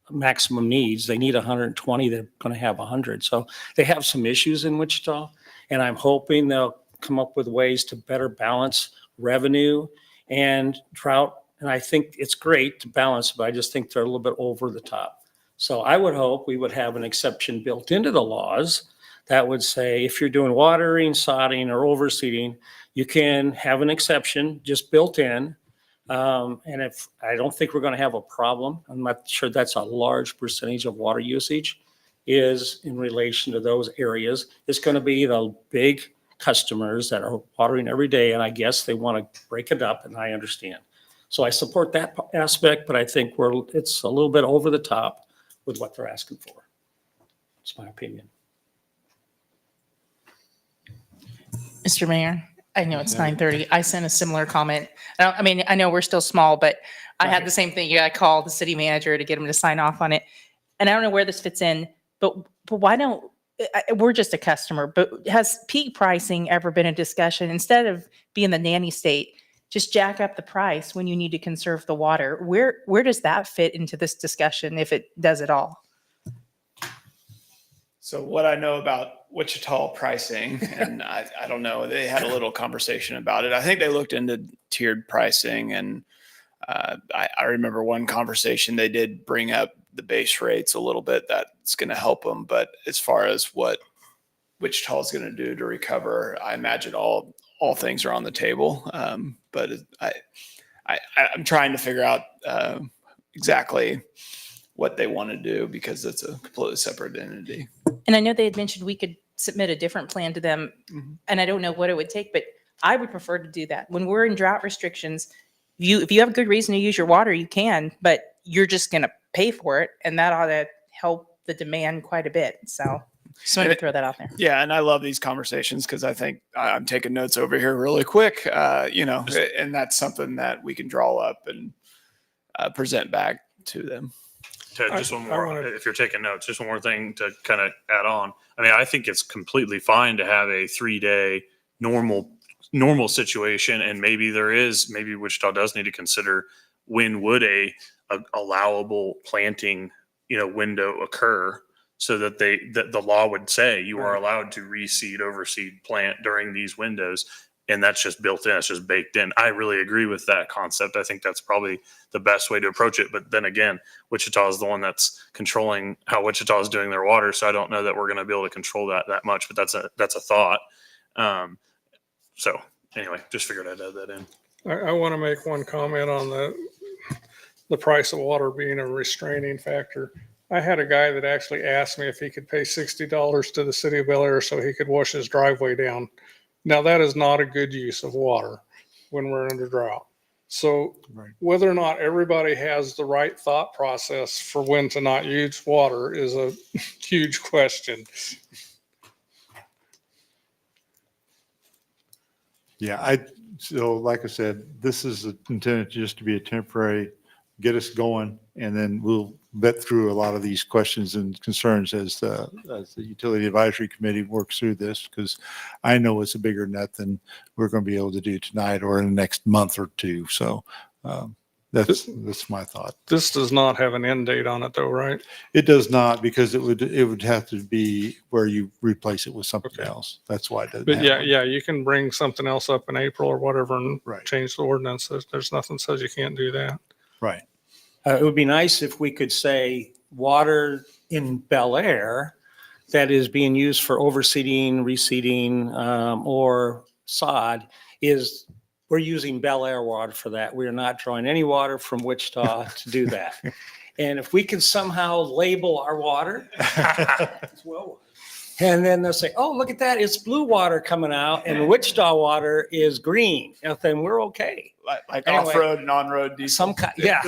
maximum needs. They need 120, they're going to have 100. So they have some issues in Wichita, and I'm hoping they'll come up with ways to better balance revenue and drought. And I think it's great to balance, but I just think they're a little bit over the top. So I would hope we would have an exception built into the laws that would say if you're doing watering, sodding, or overseeding, you can have an exception just built in. And if I don't think we're going to have a problem, I'm not sure that's a large percentage of water usage is in relation to those areas. It's going to be the big customers that are watering every day. And I guess they want to break it up, and I understand. So I support that aspect, but I think it's a little bit over the top with what they're asking for. It's my opinion. Mr. Mayor, I know it's 9:30. I sent a similar comment. I mean, I know we're still small, but I had the same thing. I called the city manager to get him to sign off on it. And I don't know where this fits in, but why don't, we're just a customer, but has peak pricing ever been a discussion? Instead of being the nanny state, just jack up the price when you need to conserve the water. Where does that fit into this discussion, if it does at all? So what I know about Wichita pricing, and I don't know, they had a little conversation about it. I think they looked into tiered pricing, and I remember one conversation, they did bring up the base rates a little bit. That's going to help them. But as far as what Wichita is going to do to recover, I imagine all things are on the table. But I'm trying to figure out exactly what they want to do, because it's a completely separate entity. And I know they had mentioned we could submit a different plan to them, and I don't know what it would take, but I would prefer to do that. When we're in drought restrictions, if you have a good reason to use your water, you can, but you're just going to pay for it, and that ought to help the demand quite a bit. So Just wanted to throw that out there. Yeah, and I love these conversations because I think I'm taking notes over here really quick. And that's something that we can draw up and present back to them. I- Ted, just one I more, wanna- if you're taking notes, just one more thing to kind of add on. I mean, I think it's completely fine to have a 3-day normal situation, and maybe Wichita does need to consider when would a allowable planting, window occur, so that the law would say you are allowed to reseed, overseed, plant during these windows. And that's just built in, it's just baked in. I really agree with that concept. I think that's probably the best way to approach it. But then again, Wichita is the one that's controlling how Wichita is doing their water. So I don't know that we're going to be able to control that much, but that's a thought. So anyway, just figured I'd add that in. I want to make one comment on the price of water being a restraining factor. I had a guy that actually asked me if he could pay $60 to the city of Bel Aire so he could wash his driveway down. Now, that is not a good use of water when we're under drought. So whether or not everybody has the right thought process for when to not use water is a huge question. Yeah, so like I said, this is intended just to be a temporary, get us going, and then we'll vet through a lot of these questions and concerns as the Utility Advisory Committee works through this, because I know it's a bigger net than we're going to be able to do tonight or in the next month or two. So that's my thought. This does not have an end date on it though, right? It does not, because it would have to be where you replace it with something else. That's why it doesn't. But have one. yeah, you can bring something else up in April or whatever and Right. change the ordinance. There's nothing says you can't do that. Right. It would be nice if we could say water in Bel Aire that is being used for overseeding, reseeding, or sod we're using Bel Aire water for that. We are not drawing any water from Wichita to do that. And if we can somehow label our water, it's well, and then they'll say, oh, look at that, it's blue water coming out and Wichita water is green. Then we're okay. Like Anyway, off-road and on-road diesel.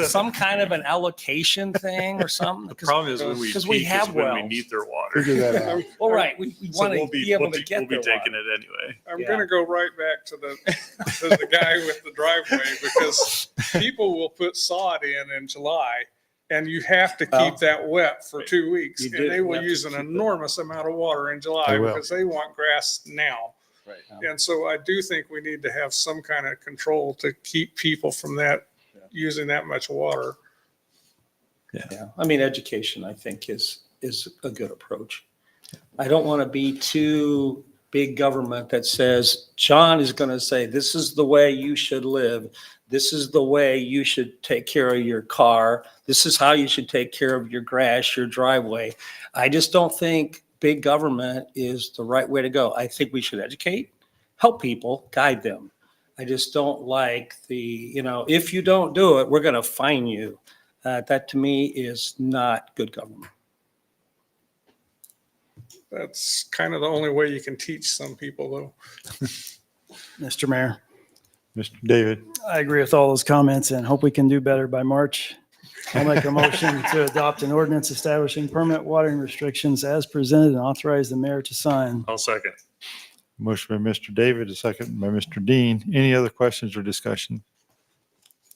Some kind of an allocation thing or something. The problem is when we because we peak have is when we wells. need their water. Figure that out. Well, right, we So want to be able to get we'll be their taking water. it anyway. I'm Yeah. going to go right back to the guy with the driveway, because people will put sod in July and you have to keep that wet for 2 weeks. You And do. they You will have to use an keep it. enormous amount of water in July They will. because they want grass now. Right. And so I do think we need to have some kind of control to keep people from using that much water. Yeah, I mean, education, I think, is a good approach. I don't want to be too big government that says, John is going to say, this is the way you should live. This is the way you should take care of your car. This is how you should take care of your grass, your driveway. I just don't think big government is the right way to go. I think we should educate, help people, guide them. I just don't like if you don't do it, we're going to fine you. That to me is not good government. That's kind of the only way you can teach some people, though. Mr. Mayor, Mr. David. I agree with all those comments and hope we can do better by March. I'll make a motion to adopt an ordinance establishing permanent watering restrictions as presented and authorize the mayor to sign. I'll second. Motion by Mr. David, a second by Mr. Dean. Any other questions or discussion?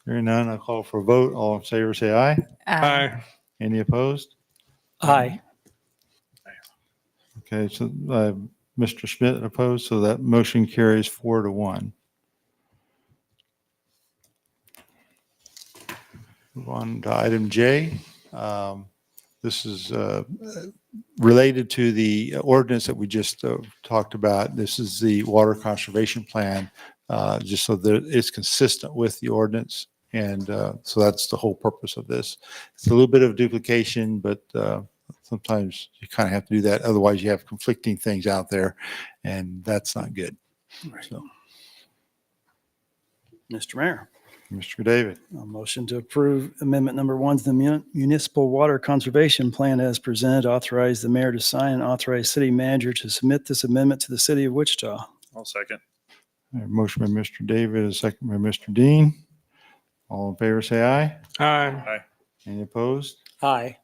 Hearing none, I'll call for a vote. All in favor, say aye. Aye. Any opposed? Aye. Okay, so Mr. Schmidt opposed, so that motion carries 4-1. Move on to item J. This is related to the ordinance that we just talked about. This is the water conservation plan, just so that it's consistent with the ordinance. And so that's the whole purpose of this. It's a little bit of duplication, but sometimes you kind of have to do that. Otherwise, you have conflicting things out there, and that's not good. So, Mr. Mayor, Mr. David. a motion to approve amendment number 1 to the municipal water conservation plan as presented, authorize the mayor to sign and authorize city manager to submit this amendment to the city of Wichita. I'll second. Motion by Mr. David, a second by Mr. Dean. All in favor, say aye. Aye. Any opposed? Aye.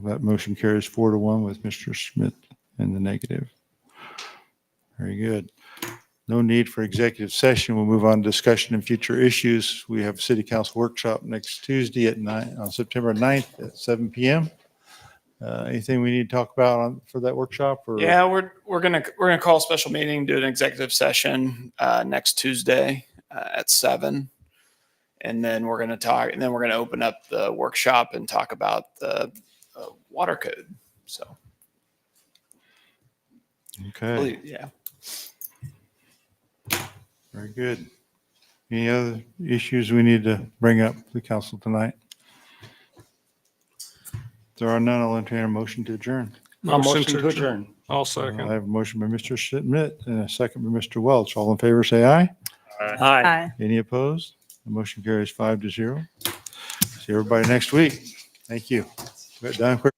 That motion carries 4-1 with Mr. Schmidt in the negative. Very good. No need for executive session. We'll move on to discussion and future issues. We have a city council workshop next Tuesday on September 9th at 7 PM. Anything we need to talk about for that workshop or? Yeah, we're gonna call a special meeting, do an executive session next Tuesday at 7. And then we're gonna open up the workshop and talk about the water code. So, Okay, yeah. very good. Any other issues we need to bring up to the council tonight? If there are none, I'll entertain a motion to adjourn. Motion to adjourn. I'll I second. have a motion by Mr. Schmidt and a second by Mr. Welch. All in favor, say aye. Aye. Any opposed? The motion carries 5-0. See everybody next week. Thank you. Got done quick.